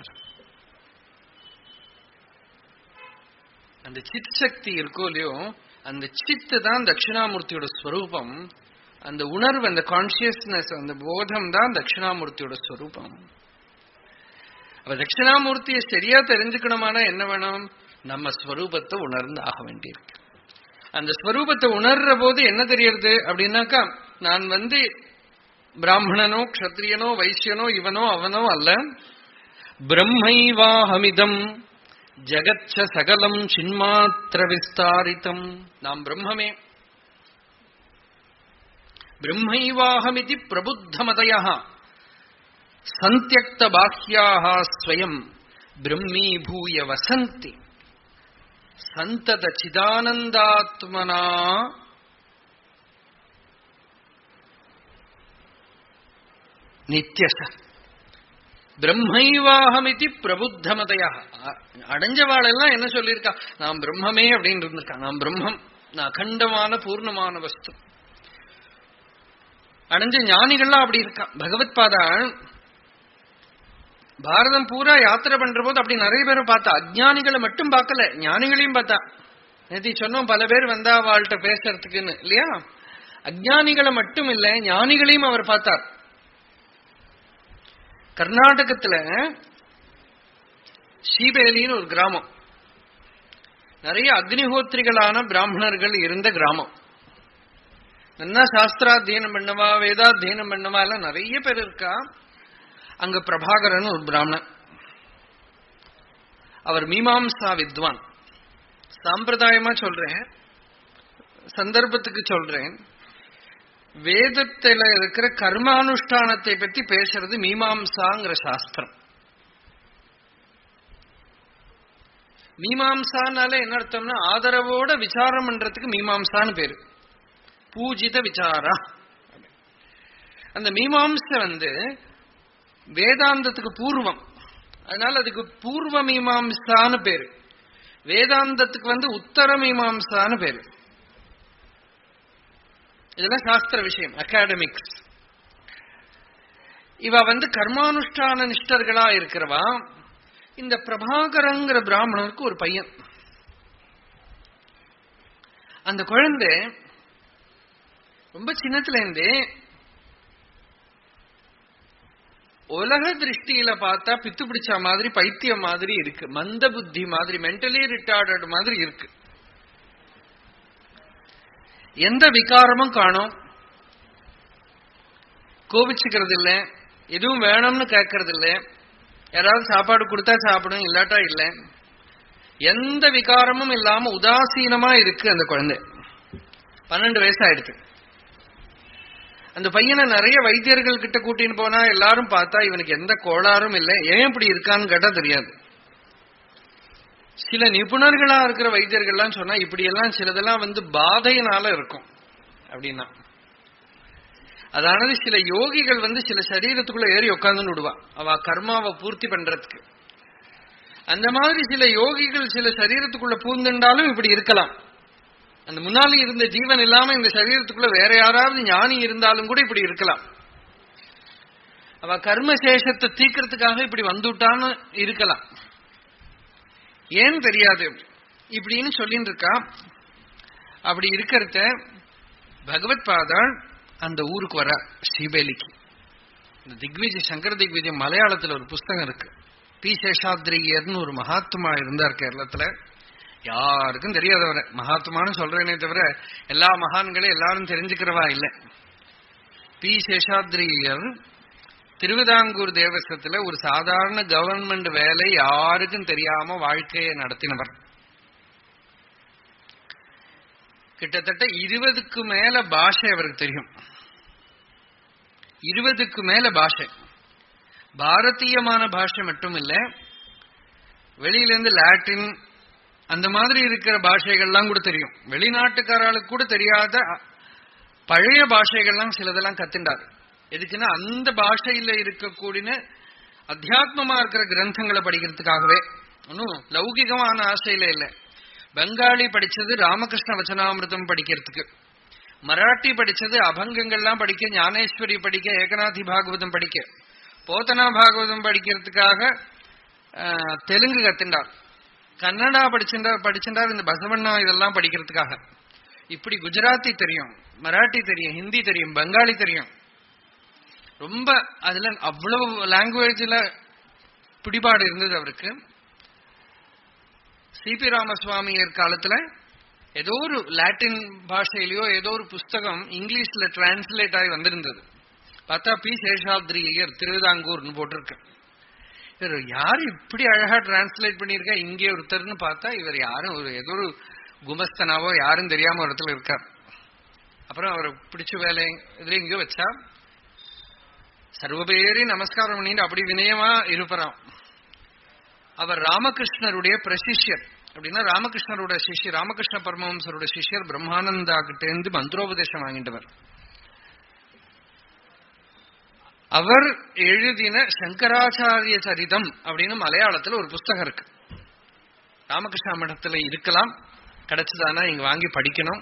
அந்த சித் சக்தி இருக்கோ இல்லையோ, அந்த சித்து தான் தட்சிணாமூர்த்தியோட ஸ்வரூபம். அந்த உணர்வு, அந்த கான்சியஸ்னஸ், அந்த போதம் தான் தட்சிணாமூர்த்தியோட ஸ்வரூபம். அப்ப தட்சிணாமூர்த்தியை சரியா தெரிஞ்சுக்கணுமானா என்ன வேணும்? நம்ம ஸ்வரூபத்தை உணர்ந்து ஆக வேண்டியிருக்கு. அந்த ஸ்வரூபத்தை உணர்ற போது என்ன தெரியறது அப்படின்னாக்கா, நான் பிராமணனோ க்ஷத்ரியனோ வைசியனோ இவனோ அவனோ அல்ல, பிரம்மைவாஹமிதம் ஜகச்ச சகலம் சின்மாத்திர விஸ்தாரிதம். நாம் பிரம்மமே. பிரம்மைவாஹமிதி பிரபுத்தமதயः சந்த்யக்த பாஹ்யாः ஸ்வயம் பிரம்மீபூய வசந்தி சந்தத சிதானந்தாத்மனா நித்யச. பிரம்மைவாஹமிதி பிரபுத்தமதயः. அடைஞ்சவாளெல்லாம் என்ன சொல்லியிருக்கா? நாம் பிரம்மமே அப்படின்னு இருந்திருக்கா. நாம் பிரம்மம், நான் அகண்டமான பூர்ணமான வஸ்து. அடைஞ்ச ஞானிகள்லாம் அப்படி இருக்கா. பகவத் பாதா பாரதம் பூரா யாத்திரை பண்ற போது அப்படி நிறைய பேரை பார்த்தா. அஜ்ஞானிகளை மட்டும் பார்க்கல, ஞானிகளையும் பார்த்தா. நேத்தி சொன்னோம், பல பேர் வந்தா வாழ்கிட்ட பேசுறதுக்குன்னு இல்லையா? அஜ்ஞானிகளை மட்டும் இல்ல, ஞானிகளையும் அவர் பார்த்தார். கர்நாடகத்துல ஸ்ரீபேலின்னு ஒரு கிராமம், நிறைய அக்னிஹோத்திரிகளான பிராமணர்கள் இருந்த கிராமம். நல்லா சாஸ்திராத்தியனம் பண்ணவா, வேதாத்தியனம் பண்ணவா எல்லாம் நிறைய பேர் இருக்கா. அங்க பிரபாகரன் ஒரு பிராமணன். அவர் மீமாம்சா வித்வான். சாம்பிரதாயமா சொல்றேன், சந்தர்ப்பத்துக்கு சொல்றேன். வேதத்துல இருக்கிற கர்மானுஷ்டானத்தை பத்தி பேசுறது மீமாம்சாங்கிற சாஸ்திரம். மீமாம்சானால என்ன அர்த்தம்னா, ஆதரவோட விசாரம் பண்றதுக்கு மீமாம்சான்னு பேரு. பூஜித விசாரா. அந்த மீமாம்ச வேதாந்தத்துக்கு பூர்வம், அதனால அதுக்கு பூர்வ மீமாம்சான்னு பேரு. வேதாந்தத்துக்கு உத்தர மீமாம்சான்னு பேரு. இதெல்லாம் சாஸ்திர விஷயம், அகாடமிக்ஸ். இவ கர்மானுஷ்டான நிஷ்டர்களா இருக்கிறவா. இந்த பிரபாகரங்கிற பிராமணருக்கு ஒரு பையன். அந்த குழந்தை ரொம்ப சின்னத்துல இருந்தே உலக திருஷ்டியில பார்த்தா பித்து பிடிச்ச மாதிரி, பைத்தியம் மாதிரி இருக்கு, மந்த புத்தி மாதிரி, மென்டலி ரிட்டார்டட் மாதிரி இருக்கு. எந்த விகாரமும் காணும், கோபிச்சுக்கிறது இல்ல, எதுவும் வேணும்னு கேட்கறது இல்ல, யாராவது சாப்பாடு கொடுத்தா சாப்பிடும், இல்லாட்டா இல்ல, எந்த விகாரமும் இல்லாம உதாசீனமா இருக்கு அந்த குழந்தை. 12 வயசு ஆயிடுச்சு. அந்த பையனை நிறைய வைத்தியர்கள் கிட்ட கூட்டின்னு போனா எல்லாரும் பார்த்தா இவனுக்கு எந்த கோளாறும் இல்லை, ஏன் இப்படி இருக்கான்னு கேட்டா தெரியாது. சில நிபுணர்களா இருக்கிற வைத்தியர்கள்லாம் சொன்னா இப்படி எல்லாம் சிலதெல்லாம் பாதையினால இருக்கும் அப்படின்னா. அதானது சில யோகிகள் சில சரீரத்துக்குள்ள ஏறி உட்கார்ந்து விடுவா அவ கர்மாவை பூர்த்தி பண்றதுக்கு. அந்த மாதிரி சில யோகிகள் சில சரீரத்துக்குள்ள பூந்துண்டாலும் இப்படி இருக்கலாம். அந்த முன்னாடி இருந்த ஜீவன் இல்லாம இந்த சரீரத்துக்குள்ள வேற யாராவது ஞானி இருந்தாலும் கூட இப்படி இருக்கலாம். அவ கர்மசேஷத்தை தீக்கிறதுக்காக இப்படி வந்துட்டான்னு இருக்கலாம், ஏன் தெரியாது இப்படின்னு சொல்லிட்டு இருக்கா. அப்படி இருக்கிறத பகவத் பாதாள் அந்த ஊருக்கு வர, ஸ்ரீபேலிக்கு. இந்த திக்விஜய், சங்கர திக்விஜய் மலையாளத்துல ஒரு புஸ்தகம் இருக்கு. பி சேஷாத்ரியர்னு ஒரு மகாத்மா இருந்தார் கேரளத்துல. யாருக்கும் தெரியாதவர மகாத்மான்னு சொல்றேனே தவிர எல்லா மகான்களையும் எல்லாரும் தெரிஞ்சுக்கிறவா இல்லை. பி சேஷாத்ரியர் திருவிதாங்கூர் தேவஸ்வத்துல ஒரு சாதாரண கவர்மெண்ட் வேலை யாருக்கும் தெரியாம வாழ்க்கையை நடத்தினவர். கிட்டத்தட்ட 20க்கு மேல பாஷை அவருக்கு தெரியும். 20க்கு மேல பாஷை, பாரதியமான பாஷை மட்டும் இல்ல, வெளியிலிருந்து லாட்டின் அந்த மாதிரி இருக்கிற பாஷைகள்லாம் கூட தெரியும். வெளிநாட்டுக்காரர்களுக்கு கூட தெரியாத பழைய பாஷைகள்லாம் சிலதெல்லாம் கத்துண்டார். எதுக்குன்னா அந்த பாஷையில இருக்கக்கூடிய அத்தியாத்மமா இருக்கிற கிரந்தங்களை படிக்கிறதுக்காகவே. ஒன்னும் லௌகிகமான ஆசையில இல்ல. பெங்காலி படிச்சது ராமகிருஷ்ண வச்சனாமிருதம் படிக்கிறதுக்கு, மராட்டி படிச்சது அபங்கங்கள்லாம் படிக்க, ஞானேஸ்வரி படிக்க, ஏகநாதி பாகவதம் படிக்க, போத்தனா பாகவதம் படிக்கிறதுக்காக தெலுங்கு கத்துண்டார். கன்னடா படிச்சுட்டார் இந்த பசவண்ணா இதெல்லாம் படிக்கிறதுக்காக. இப்படி குஜராத்தி தெரியும், மராட்டி தெரியும், ஹிந்தி தெரியும், பெங்காலி தெரியும். ரொம்ப அதுல அவ்வளவு லாங்குவேஜ்ல பிடிபாடு இருந்தது அவருக்கு. சிபி ராமசுவாமியர் காலத்துல ஏதோ ஒரு லாட்டின் பாஷையிலயோ ஏதோ ஒரு புஸ்தகம் இங்கிலீஷ்ல டிரான்ஸ்லேட் ஆகி வந்திருந்தது. பார்த்தா பி சேஷாத்ரி ஐயர் திருவிதாங்கூர்னு போட்டிருக்கு. இவர் யாரு இப்படி அழகா டிரான்ஸ்லேட் பண்ணிருக்கா இங்கே ஒருத்தர்னு பார்த்தா இவர் யாரும் ஏதோ ஒரு குமஸ்தனாவோ யாரும் தெரியாம ஒரு இடத்துல இருக்கார். அப்புறம் அவரை பிடிச்ச வேலை இதுல எங்கேயோ வச்சா சர்வபேரி நமஸ்காரம் பண்ணிட்டு அப்படி வினயமா இருப்பாராம். அவர் ராமகிருஷ்ணருடைய பிரசிஷ்யர். அப்படின்னா ராமகிருஷ்ணரோட சிஷ்யர், ராமகிருஷ்ண பரமஹம்சரோட சிஷ்யர் பிரம்மானந்தா கிட்ட இருந்து மந்திரோபதேசம் வாங்கிட்டவர். அவர் எழுதின சங்கராச்சாரிய சரிதம் அப்படின்னு மலையாளத்துல ஒரு புஸ்தகம் இருக்கு. ராமகிருஷ்ண மடத்துல இருக்கலாம், கிடைச்சதானா இங்க வாங்கி படிக்கணும்.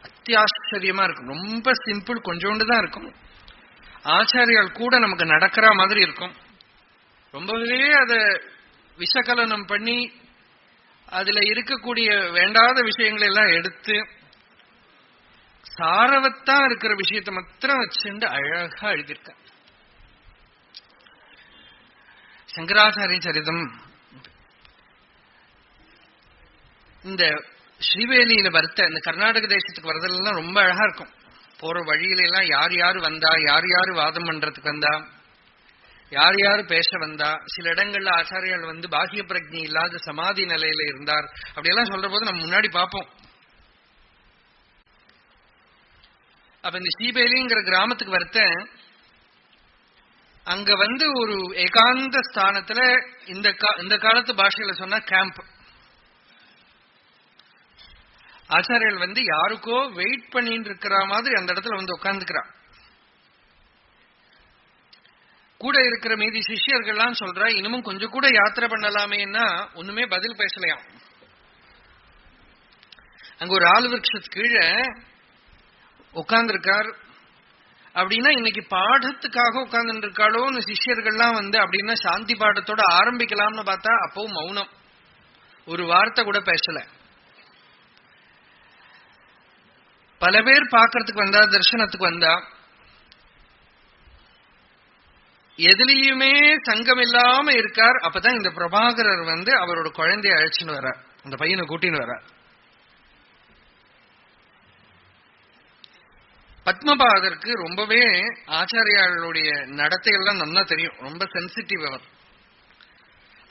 அத்தியாச்சரியமா இருக்கும். ரொம்ப சிம்பிள், கொஞ்சோண்டு தான் இருக்கும். ஆச்சாரியால் கூட நமக்கு நடக்கிற மாதிரி இருக்கும். ரொம்பவே அதை விஷகலனம் பண்ணி அதுல இருக்கக்கூடிய வேண்டாத விஷயங்களை எல்லாம் எடுத்து சாரவத்தா இருக்கிற விஷயத்தை மாத்திரம் வச்சுட்டு அழகா எழுதியிருக்க. சங்கராச்சாரிய சரிதம் இந்த ஸ்ரீவேலியில வருத்த இந்த கர்நாடக தேசத்துக்கு வரதெல்லாம் ரொம்ப அழகா இருக்கும். போற வழியில எல்லாம் யார் யாரு வந்தா, யார் யாரு வாதம் பண்றதுக்கு வந்தா, யார் யாரு பேச வந்தா, சில இடங்கள்ல ஆச்சாரியால் வந்து பாஹ்ய பிரஜை இல்லாத சமாதி நிலையில இருந்தார் அப்படியெல்லாம் சொல்ற போது நம்ம முன்னாடி பார்ப்போம். அப்ப இந்த ஸ்ரீபேலிங்கிற கிராமத்துக்கு வரத்த அங்க வந்து ஒரு ஏகாந்த ஸ்தானத்துல இந்த காலத்து பாஷையில சொன்னா கேம்ப். ஆச்சாரியர்கள் வந்து யாருக்கோ வெயிட் பண்ணிட்டு இருக்கிற மாதிரி அந்த இடத்துல வந்து உட்கார்ந்துக்கிறான். கூட இருக்கிற மீதி சிஷ்யர்கள்லாம் சொல்றா இன்னமும் கொஞ்சம் கூட யாத்திரை பண்ணலாமேன்னா ஒண்ணுமே பதில் பேசலையாம். அங்க ஒரு ஆள் விருட்சத்துக்கு கீழே உட்கார்ந்துருக்கார். அப்படின்னா இன்னைக்கு பாடத்துக்காக உட்கார்ந்து இருக்காளோன்னு சிஷ்யர்கள்லாம் வந்து அப்படின்னா சாந்தி பாடத்தோட ஆரம்பிக்கலாம்னு பார்த்தா அப்பவும் மௌனம், ஒரு வார்த்தை கூட பேசல. பல பேர் பார்க்கறதுக்கு வந்தா, தரிசனத்துக்கு வந்தா, எதுலயுமே சங்கம் இல்லாம இருக்கார். அப்பதான் இந்த பிரபாகரர் வந்து அவரோட குழந்தைய அழைச்சுன்னு வர்றார், அந்த பையனை கூட்டின்னு வர்றார். பத்மபாதருக்கு ரொம்பவே ஆச்சாரியாளுடைய நடத்தைகள்லாம் நல்லா தெரியும், ரொம்ப சென்சிட்டிவ் அவர்.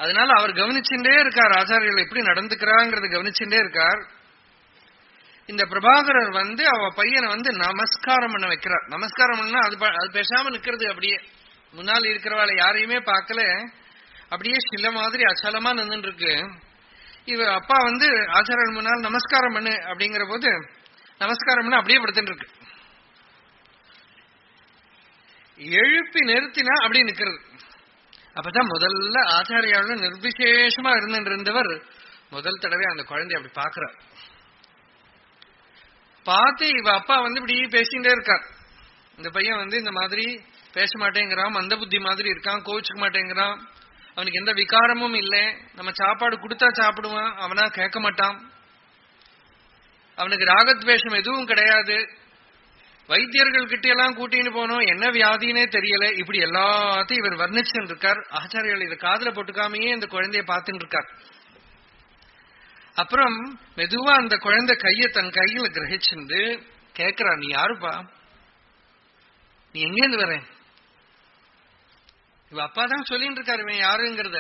அதனால அவர் கவனிச்சுட்டே இருக்கார், ஆச்சாரியர்கள் எப்படி நடந்துக்கிறாங்கிறத கவனிச்சுட்டே இருக்கார். இந்த பிரபாகரர் வந்து அவ பையனை வந்து நமஸ்காரம் பண்ண வைக்கிறார். நமஸ்காரம் பண்ணா அது பேசாம நிக்கிறது, அப்படியே முன்னால் இருக்கிறவாளை யாரையுமே பார்க்கல, அப்படியே சில மாதிரி அச்சலமா நின்று இருக்கு. இவ அப்பா வந்து ஆச்சாரியர் முன்னால் நமஸ்காரம் பண்ணு அப்படிங்கிற போது நமஸ்காரம் பண்ண அப்படியே படுத்துட்டு இருக்கு. எழுப்பி நிறுத்தினா அப்படியே நிக்கிறது. அப்பதான் முதல்ல ஆச்சாரியால நிர்விசேஷமா இருந்தவர் முதல் தடவை அந்த குழந்தைய அப்படி பாக்குறார். பார்த்து இவ அப்பா வந்து இப்படி பேசிட்டே இருக்கார். இந்த பையன் வந்து இந்த மாதிரி பேச மாட்டேங்கிறான், மந்த புத்தி மாதிரி இருக்கான், கோவிச்சுக்க மாட்டேங்கிறான், அவனுக்கு எந்த விகாரமும் இல்லை, நம்ம சாப்பாடு கொடுத்தா சாப்பிடுவான், அவனா கேட்க மாட்டான், அவனுக்கு ராகத்வேஷம் எதுவும் கிடையாது, வைத்தியர்கள் கிட்ட எல்லாம் கூட்டின்னு போனோம், என்ன வியாதினே தெரியல, இப்படி எல்லாத்தையும் இவர் வர்ணிச்சுட்டு இருக்கார். ஆச்சாரியர்கள் இதை காதுல போட்டுக்காமையே இந்த குழந்தைய பார்த்துட்டு இருக்கார். அப்புறம் மெதுவா அந்த குழந்தை கைய தன் கையில கிரகிச்சுண்டு கேட்கிறா, நீ யாருப்பா, நீ எங்கேருந்து வர? இவ அப்பா தான் சொல்லிட்டு இருக்காரு இவன் யாருங்கிறத.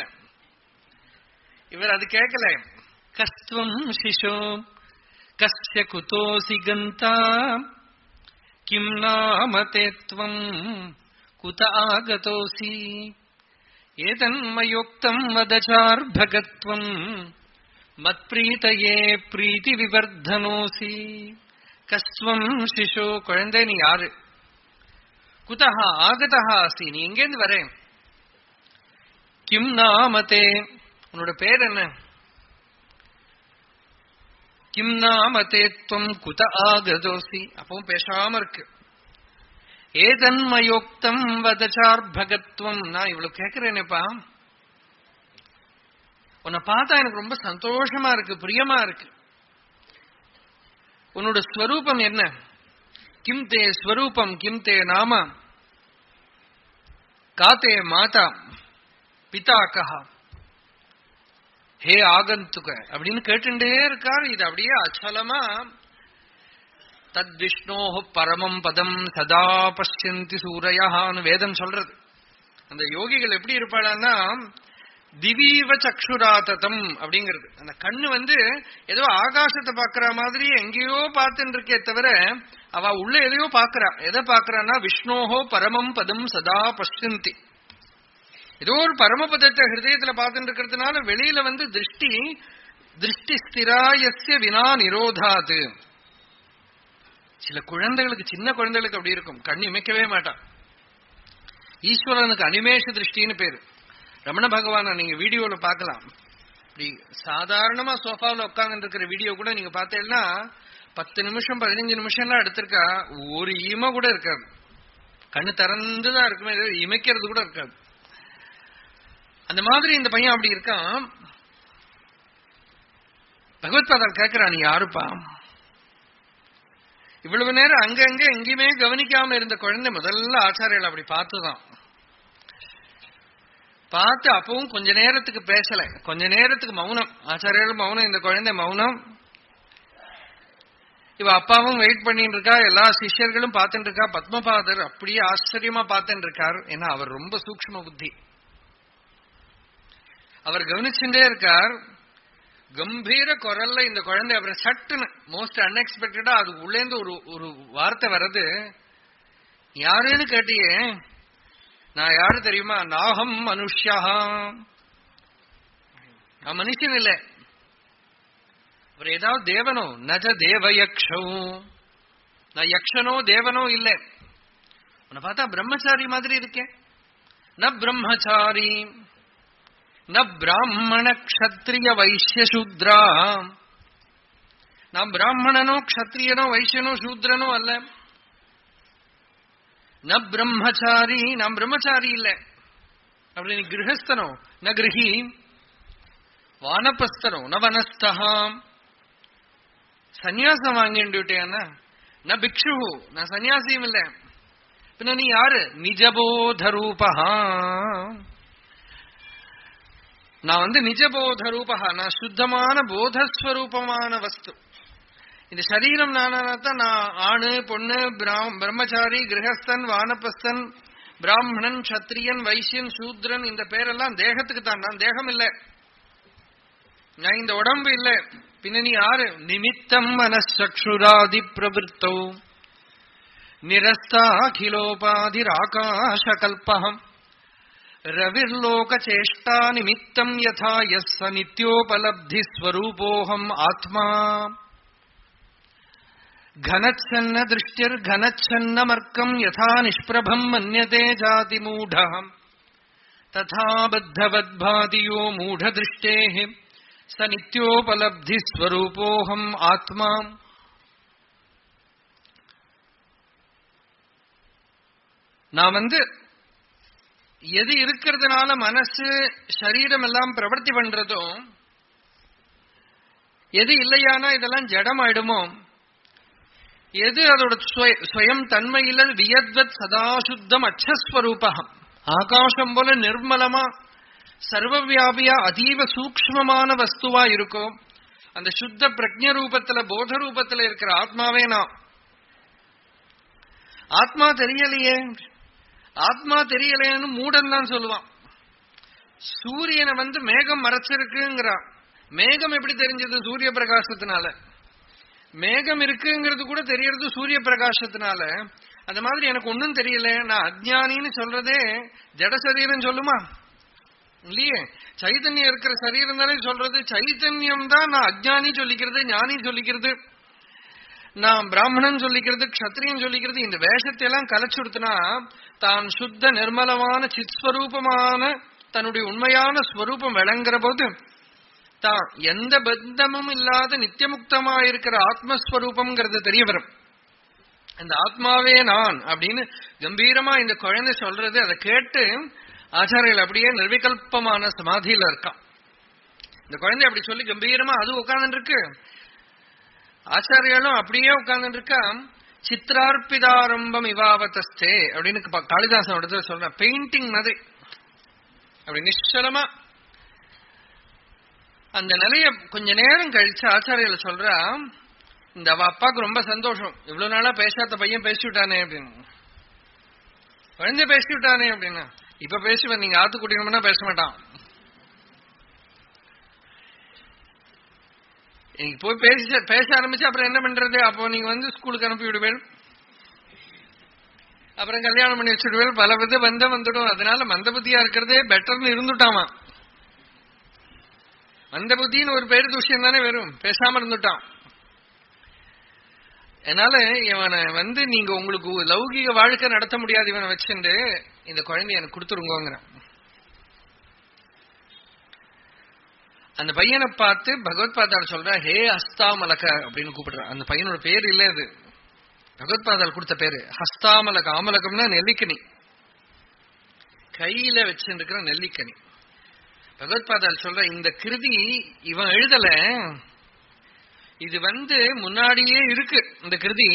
இவர் அது கேட்கல. கஸ்துவம் சிசோ கஸ்ய குதோசி கந்தா கிம் நாமதேத்வம் குத ஆகதோசி ஏதன்மயோக்தம் வதசார்பகத்வம் மத்ப்ரீதயே பிரீதி விவர்தனோசி. கஸ்வம் சிசோ, குழந்தை நீ யாரு? குதஹா ஆகதஹா அஸ்தி, நீ எங்கேருந்து வர? கிம் நாமதே, உன்னோட பேர் என்ன? கிம் நாமதே த்வம் குத ஆகதோசி, அப்பவும் பேசாம இருக்கு. ஏதன்மயோக்தம் வதசார்பகத்வம், நான் இவ்வளவு கேட்கிறேனேப்பா, உன்னை பார்த்தா எனக்கு ரொம்ப சந்தோஷமா இருக்கு, பிரியமா இருக்கு. உன்னோட ஸ்வரூபம் என்ன? கிம் தே ஸ்வரூபம் கிம் தே நாம காத்தே மாதா பிதா கஹா ஹே ஆகந்துக அப்படின்னு கேட்டுட்டே இருக்காரு. இது அப்படியே அச்சலமா தத் விஷ்ணோ பரமம் பதம் சதா பஷ்யந்தி சூரையான்னு வேதம் சொல்றது. அந்த யோகிகள் எப்படி இருப்பாளான்னா திவீவ சக்ஷுராததம் அப்படிங்கிறது. அந்த கண்ணு ஏதோ ஆகாசத்தை பாக்குற மாதிரி எங்கேயோ பார்த்துட்டு இருக்கே தவிர அவ உள்ள எதையோ பாக்குறா. எதை பாக்குறான்னா விஷ்ணோஹோ பரமம் பதம் சதா பஷ்யந்தி. ஏதோ ஒரு பரமபதத்தை ஹிருதயத்துல பார்த்துட்டு இருக்கிறதுனால வெளியில திருஷ்டி ஸ்திராயஸ்ய வினா நிரோதாது. சில குழந்தைகளுக்கு, சின்ன குழந்தைகளுக்கு அப்படி இருக்கும், கண் இமைக்கவே மாட்டான். ஈஸ்வரனுக்கு அனிமேஷ திருஷ்டின்னு பேரு. ரமண பகவான நீங்க வீடியோல பார்க்கலாம். இப்படி சாதாரணமா சோஃபாவில் உட்கார்ந்து இருக்கிற வீடியோ கூட நீங்க பார்த்தீங்கன்னா 10 நிமிஷம் 15 நிமிஷம்லாம் எடுத்திருக்கா, ஒரு இமை கூட இருக்காது. கண்ணு திறந்துதான் இருக்குமே, இமைக்கிறது கூட இருக்காது. அந்த மாதிரி இந்த பையன் அப்படி இருக்கான். பகவத்பாதர் கேட்கிறா, நீ யாருப்பா? இவ்வளவு நேரம் அங்கங்க எங்கேயுமே கவனிக்காம இருந்த குழந்தை முதல்ல ஆச்சாரியர்கள் அப்படி பார்த்துதான் பார்த்து அப்பவும் கொஞ்ச நேரத்துக்கு பேசல, கொஞ்ச நேரத்துக்கு மௌனம். ஆச்சாரியர்கள் மௌனம், இந்த குழந்தை மௌனம். இவ அப்பாவும் வெயிட் பண்ணிட்டு இருக்கா, எல்லா சிஷ்யர்களும் பார்த்துட்டு இருக்கா. பத்மபாதர் அப்படியே ஆச்சரியமா பார்த்துட்டு இருக்கார். ஏன்னா அவர் ரொம்ப சூக்ஷ்ம புத்தி. அவர் கவனிச்சுட்டே இருக்கார். கம்பீர குரல்ல இந்த குழந்தை அவரை சட்டுன்னு மோஸ்ட் அன்எக்ஸ்பெக்டடா அது உள்ளேந்து ஒரு வார்த்தை வர்றது. யாருன்னு கேட்டியே, நான் யாரு தெரியுமா? நாகம் மனுஷ்யா, நான் மனுஷன் இல்லை. அவர் ஏதாவது தேவனோ? நஜ தேவயக்ஷோ, நான் யக்ஷனோ தேவனோ இல்லை. உன்னை பார்த்தா பிரம்மச்சாரி மாதிரி இருக்கேன். ந பிரம்மச்சாரி ந பிராமண க்ஷத்ரிய வைசிய சூத்ரா, நான் பிராமணனோ க்ஷத்ரியனோ வைசியனோ சூத்ரனோ அல்ல. ந பிரம்மச்சாரி, நான் பிரம்மச்சாரி இல்ல. அப்படி நீ கிரகஸ்தனோ ந கிரகி, வானபஸ்தனோ ந வனஸ்தா, சன்னியாசம் வாங்கிட்டுட்டேன்னா ந பிக்ஷு, நான் சன்னியாசியும் இல்ல. பின்ன நீ யாரு? நிஜபோத ரூபா, நான் நிஜபோத ரூபா, நான் சுத்தமான போதஸ்வரூபமான வஸ்து. இந்த சரீரம் நானாத்தான் நான் ஆணு பொண்ணு பிரம்மச்சாரி கிரகஸ்தன் வானபஸ்தன் பிராமணன் சத்திரியன் வைசியன் சூத்ரன் இந்த பேரெல்லாம் தேகத்துக்கு தான். நான் தேகம் இல்லை, நான் இந்த உடம்பு இல்லை. பின்ன நீ யாரு? நிமித்தம் மனசக்ஷுராதி பிரவருத்தோ நிரஸ்தாகிலோபாதிராகாச கல்பகம் ரவிர்லோக சேஷ்டா நிமித்தம் யதா யஸ்ஸ நித்யோபலப்தி ஸ்வரூபோஹம் ஆத்மா घनच्छन्न दृष्टिर्घनच्छन्नमर्कम् यथा निष्प्रभम् मन्यते जाति मूढः तथा बद्धवद्भाति यो मूढदृष्टेः स नित्योपलब्धि स्वरूपोऽहम् आत्मा. நான் எது இருக்கிறதுனால மனசு சரீரம் எல்லாம் பிரவர்த்தி பண்றதோ, எது இல்லையானா இதெல்லாம் ஜடம் ஆயிடுமோ, எது அதோட ஸ்வயம் தன்மையில் வியத்வத் சதாசுத்தம் அச்சஸ்வரூபம் ஆகாசம் போல நிர்மலமா சர்வவியாபியா அதீவ சூக்ஷ்மமான வஸ்துவா இருக்கும். அந்த சுத்த பிரஜ்ஞ ரூபத்துல போத ரூபத்துல இருக்கிற ஆத்மாவே நான். ஆத்மா தெரியலையே, ஆத்மா தெரியலையேன்னு மூடன் தான் சொல்லுவான். சூரியனை மேகம் மறைச்சிருக்குங்கிறான். மேகம் எப்படி தெரிஞ்சது? சூரிய பிரகாசத்தினால. மேகம் இருக்குங்கிறது கூட தெரியறது சூரிய பிரகாசத்தினால. அந்த மாதிரி எனக்கு ஒன்னும் தெரியல, நான் அஜ்ஞானின்னு சொல்றதே ஜட சரீரம் சொல்லுமா? இல்லையே. சைதன்யம் இருக்கிற சரீரம் தானே சொல்றது. சைதன்யம் தான் நான் அஜ்ஞானி சொல்லிக்கிறது, ஞானி சொல்லிக்கிறது, நான் பிராமணன் சொல்லிக்கிறது, க்ஷத்ரியன் சொல்லிக்கிறது. இந்த வேஷத்தை எல்லாம் கலைச்சுடுத்துனா தான் சுத்த நிர்மலமான சித்ஸ்வரூபமான தன்னுடைய உண்மையான ஸ்வரூபம் விளங்குற போது தான் எந்த பந்தமும் இல்லாத நித்தியமுக்தமா இருக்கிற ஆத்மஸ்வரூபம்ங்கிறது தெரிய வரும். அந்த ஆத்மாவே நான் அப்படின்னு கம்பீரமா இந்த குழந்தை சொல்றது, அதை கேட்டு ஆச்சாரியர்கள் அப்படியே நிர்விகல்பமான சமாதியில இருக்கான். இந்த குழந்தை அப்படி சொல்லி கம்பீரமா அது உட்கார்ந்து இருக்கு. ஆச்சாரியாலும் அப்படியே உட்கார்ந்து இருக்கா. சித்ரார்பிதாரம்பம் இவாவதஸ்தே அப்படின்னு காளிதாசன் இடத்துல சொல்ற, பெயிண்டிங் மாதிரி அப்படி நிச்சலமா அந்த நிலைய கொஞ்ச நேரம் கழிச்சு ஆச்சாரியில சொல்றா, இந்த அவ அப்பாவுக்கு ரொம்ப சந்தோஷம், இவ்வளவு நாளா பேசாத பையன் பேசி விட்டானே அப்படின்னு, குழந்தை பேசி விட்டானே அப்படின்னா. இப்ப பேசுவேன், நீங்க ஆத்து கூட்டினோம்னா பேச மாட்டான். நீங்க போய் பேச ஆரம்பிச்சு அப்புறம் என்ன பண்றது? அப்போ நீங்க ஸ்கூலுக்கு அனுப்பி விடுவேன், அப்புறம் கல்யாணம் பண்ணி வச்சுடுவேன், பல வித பந்தம் வந்துடும். அதனால மந்த புத்தியா இருக்கிறதே பெட்டர்னு இருந்துட்டாமா. மந்த புத்தின்னு ஒரு பேரு தூஷியம் தானே வெறும், பேசாம இருந்துட்டான். அதனால இவனை நீங்க உங்களுக்கு லௌகிக வாழ்க்கை நடத்த முடியாது இவனை வச்சுட்டு, இந்த குழந்தைய எனக்கு கொடுத்துருங்கோங்கிறான். அந்த பையனை பார்த்து பகவத்பாதால் சொல்ற, ஹே ஹஸ்தாமலக அப்படின்னு கூப்பிடுறான். அந்த பையனோட பேர் இல்ல அது, பகவத்பாதால் கொடுத்த பேரு ஹஸ்தாமலக. ஆமலகம்னா நெல்லிக்கனி, கையில வச்சிருக்கிற நெல்லிக்கனி. பகவத்பாதால் சொல்ற, இந்த கிருதி இவன் எழுதல, இது முன்னாடியே இருக்கு. இந்த கிருதி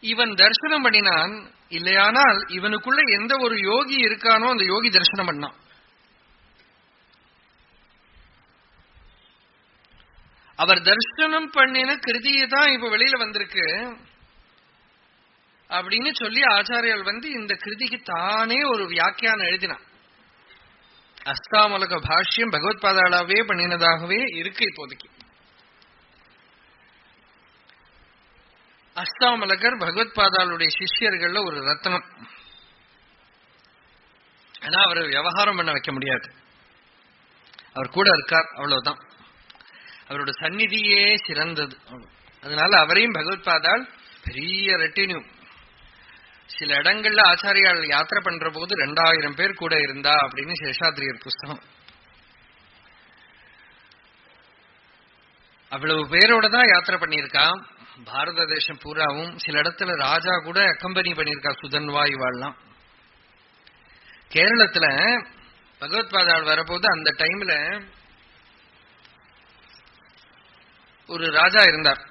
இவன் தரிசனம் பண்ணினான், இல்லையானால் இவனுக்குள்ள எந்த ஒரு யோகி இருக்கானோ அந்த யோகி தரிசனம் பண்ணான். அவர் தரிசனம் பண்ணின கிருதியை தான் இப்ப வெளியில வந்திருக்கு அப்படின்னு சொல்லி ஆச்சாரியர்கள் இந்த கிருதிக்கு தானே ஒரு வியாக்கியானம் எழுதினான். அஸ்தாமலக பாஷ்யம் பகவத்பாதாளாவே பண்ணினதாகவே இருக்கு இப்போதைக்கு. அஸ்தாமலகர் பகவத்பாதாளுடைய சிஷ்யர்கள்ல ஒரு ரத்னம். ஆனா அவர் விவகாரம் பண்ண வைக்க முடியாது, அவர் கூட இருக்கார் அவ்வளவுதான். அவரோட சந்நிதியே சிறந்தது. அதனால அவரையும் பகவத்பாதால் பெரிய ரெட்டினியூ. சில இடங்கள்ல ஆச்சாரியால் யாத்திரை பண்ற போது 2000 பேர் கூட இருந்தா அப்படின்னு சேஷாத்ரியர் புஸ்தகம். அவ்வளவு பேரோட தான் யாத்திரை பண்ணியிருக்கான் பாரத தேசம் பூராவும். சில இடத்துல ராஜா கூட அக்கம்பெனி பண்ணியிருக்கா, சுதன்வா இவாள்லாம். கேரளத்துல பகவத்பாதால் வரபோது அந்த டைம்ல ஒரு ராஜா இருந்தார்.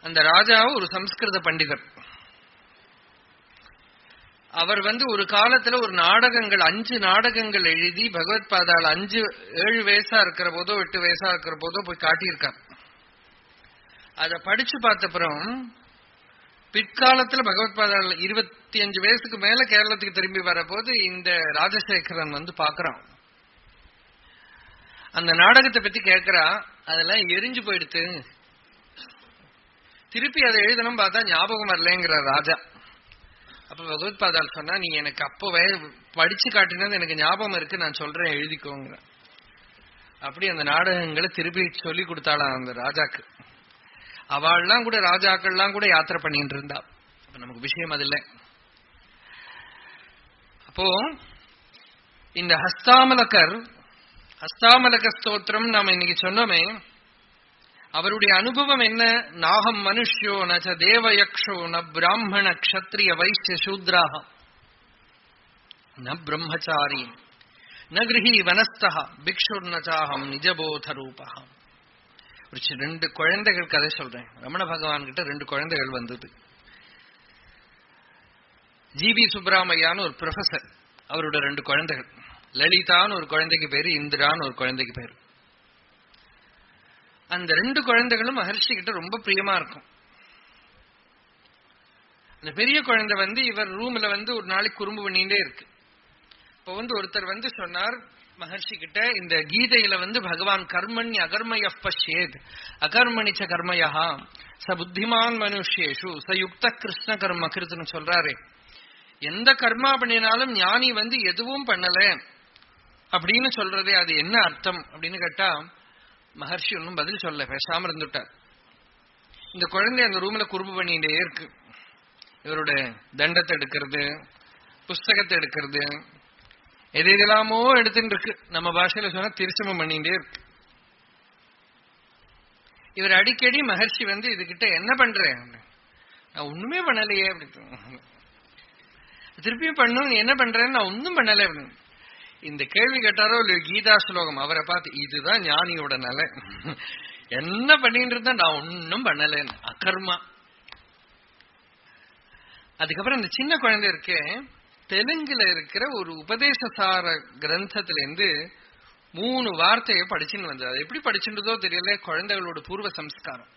அந்த ராஜா ஒரு சம்ஸ்கிருத பண்டிதர். அவர் ஒரு காலத்துல ஒரு நாடகங்கள் 5 நாடகங்கள் எழுதி பகவத்பாதால் 7 வயசா இருக்கிற போதோ 8 வயசா இருக்கிற போதோ போய் காட்டியிருக்கார். அத படிச்சு பார்த்தப்புறம் பிற்காலத்துல பகவத்பாதால் 25 வயசுக்கு மேல கேரளத்துக்கு திரும்பி வரபோது இந்த ராஜசேகரன் பாக்குறான். அந்த நாடகத்தை பத்தி கேட்கிறா, அதெல்லாம் எரிஞ்சு போயிடுத்து, திருப்பி அதை எழுதணும் பார்த்தா ஞாபகம் வரலங்கிற ராஜா. அப்ப பகவத்பாதால் சொன்னா, நீ எனக்கு அப்போ படிச்சு காட்டினது எனக்கு ஞாபகம் இருக்கு, நான் சொல்றேன் எழுதிக்கோங்க. அப்படி அந்த நாடகங்களை திருப்பி சொல்லி கொடுத்தாளாம் அந்த ராஜாக்கு. அவள்லாம் கூட ராஜாக்கள்லாம் கூட யாத்திரை பண்ணிட்டு இருந்தா. நமக்கு விஷயம் அது இல்லை. அப்போ இந்த ஹஸ்தாமலக ஸ்தோத்திரம் நாம இன்னைக்கு சொன்னோமே, அவருடைய அனுபவம் என்ன? நாகம் மனுஷ்யோ நச்ச தேவயக்ஷோ ந பிராமண க்ஷத்ரிய வைசிய சூத்ராஹ ந பிரம்மச்சாரி ந கிருஹி வனஸ்தஹ பிக்ஷுர்னச்சாஹம் நிஜபோத ரூபஹ. ஒரு 2 குழந்தைகள் கதை சொல்றேன். ரமண பகவான் கிட்ட 2 குழந்தைகள் வந்தது. ஜிபி சுப்ராமையான்னு ஒரு ப்ரொஃபசர், அவரோட 2 குழந்தைகள். லலிதான்னு ஒரு குழந்தைக்கு பேரு, இந்திரான்னு ஒரு குழந்தைக்கு பேரு. அந்த 2 குழந்தைகளும் மகர்ஷி கிட்ட ரொம்ப பிரியமா இருக்கும். அந்த பெரிய குழந்தை இவர் ரூம்ல ஒரு நாளைக்கு குறும்பு பண்ணிட்டே இருக்கு. இப்ப ஒருத்தர் சொன்னார் மகர்ஷி கிட்ட, இந்த கீதையில பகவான் கர்மண்ய அகர்மய பஷ்யேத் அகர்மணிச்ச கர்மயா ச புத்திமான் மனுஷேஷு ச யுக்த கிருஷ்ண கர்ம கிருத்துன்னு சொல்றாரு. எந்த கர்மா பண்ணினாலும் ஞானி எதுவும் பண்ணல அப்படின்னு சொல்றதே அது என்ன அர்த்தம் அப்படின்னு கேட்டா, மகர்ஷி ஒன்னும் பதில் சொல்ல, பேசாம இருந்துட்டார். இந்த குழந்தை அந்த ரூம்ல குறும்பு பண்ணிட்டே இருக்கு. இவரோட தண்டத்தை எடுக்கிறது, புஸ்தகத்தை எடுக்கிறது, எதெல்லாமோ எடுத்துட்டு இருக்கு. நம்ம பாஷையில சொன்னா திருச்சமம் பண்ணிட்டே இருக்கு. இவர் அடிக்கடி மகர்ஷி இதுகிட்ட என்ன பண்றேன், நான் ஒண்ணுமே பண்ணலையே அப்படி, திருப்பியும் பண்ணும் என்ன பண்றேன்னு, நான் ஒன்னும் பண்ணல அப்படின்னு. இந்த கேள்வி கேட்டாரோ இல்ல கீதா ஸ்லோகம் அவரை பார்த்து இதுதான் ஞானியோட நிலை, என்ன பண்ணிட்டு இருந்தா நான் ஒன்னும் பண்ணலன்னு அகர்மா. அதுக்கப்புறம் இந்த சின்ன குழந்தை இருக்கே, தெலுங்குல இருக்கிற ஒரு உபதேசசார கிரந்தத்துல இருந்து 3 வார்த்தையை படிச்சுன்னு வந்தது. அது எப்படி படிச்சுட்டதோ தெரியல, குழந்தைகளோட பூர்வ சம்ஸ்காரம்.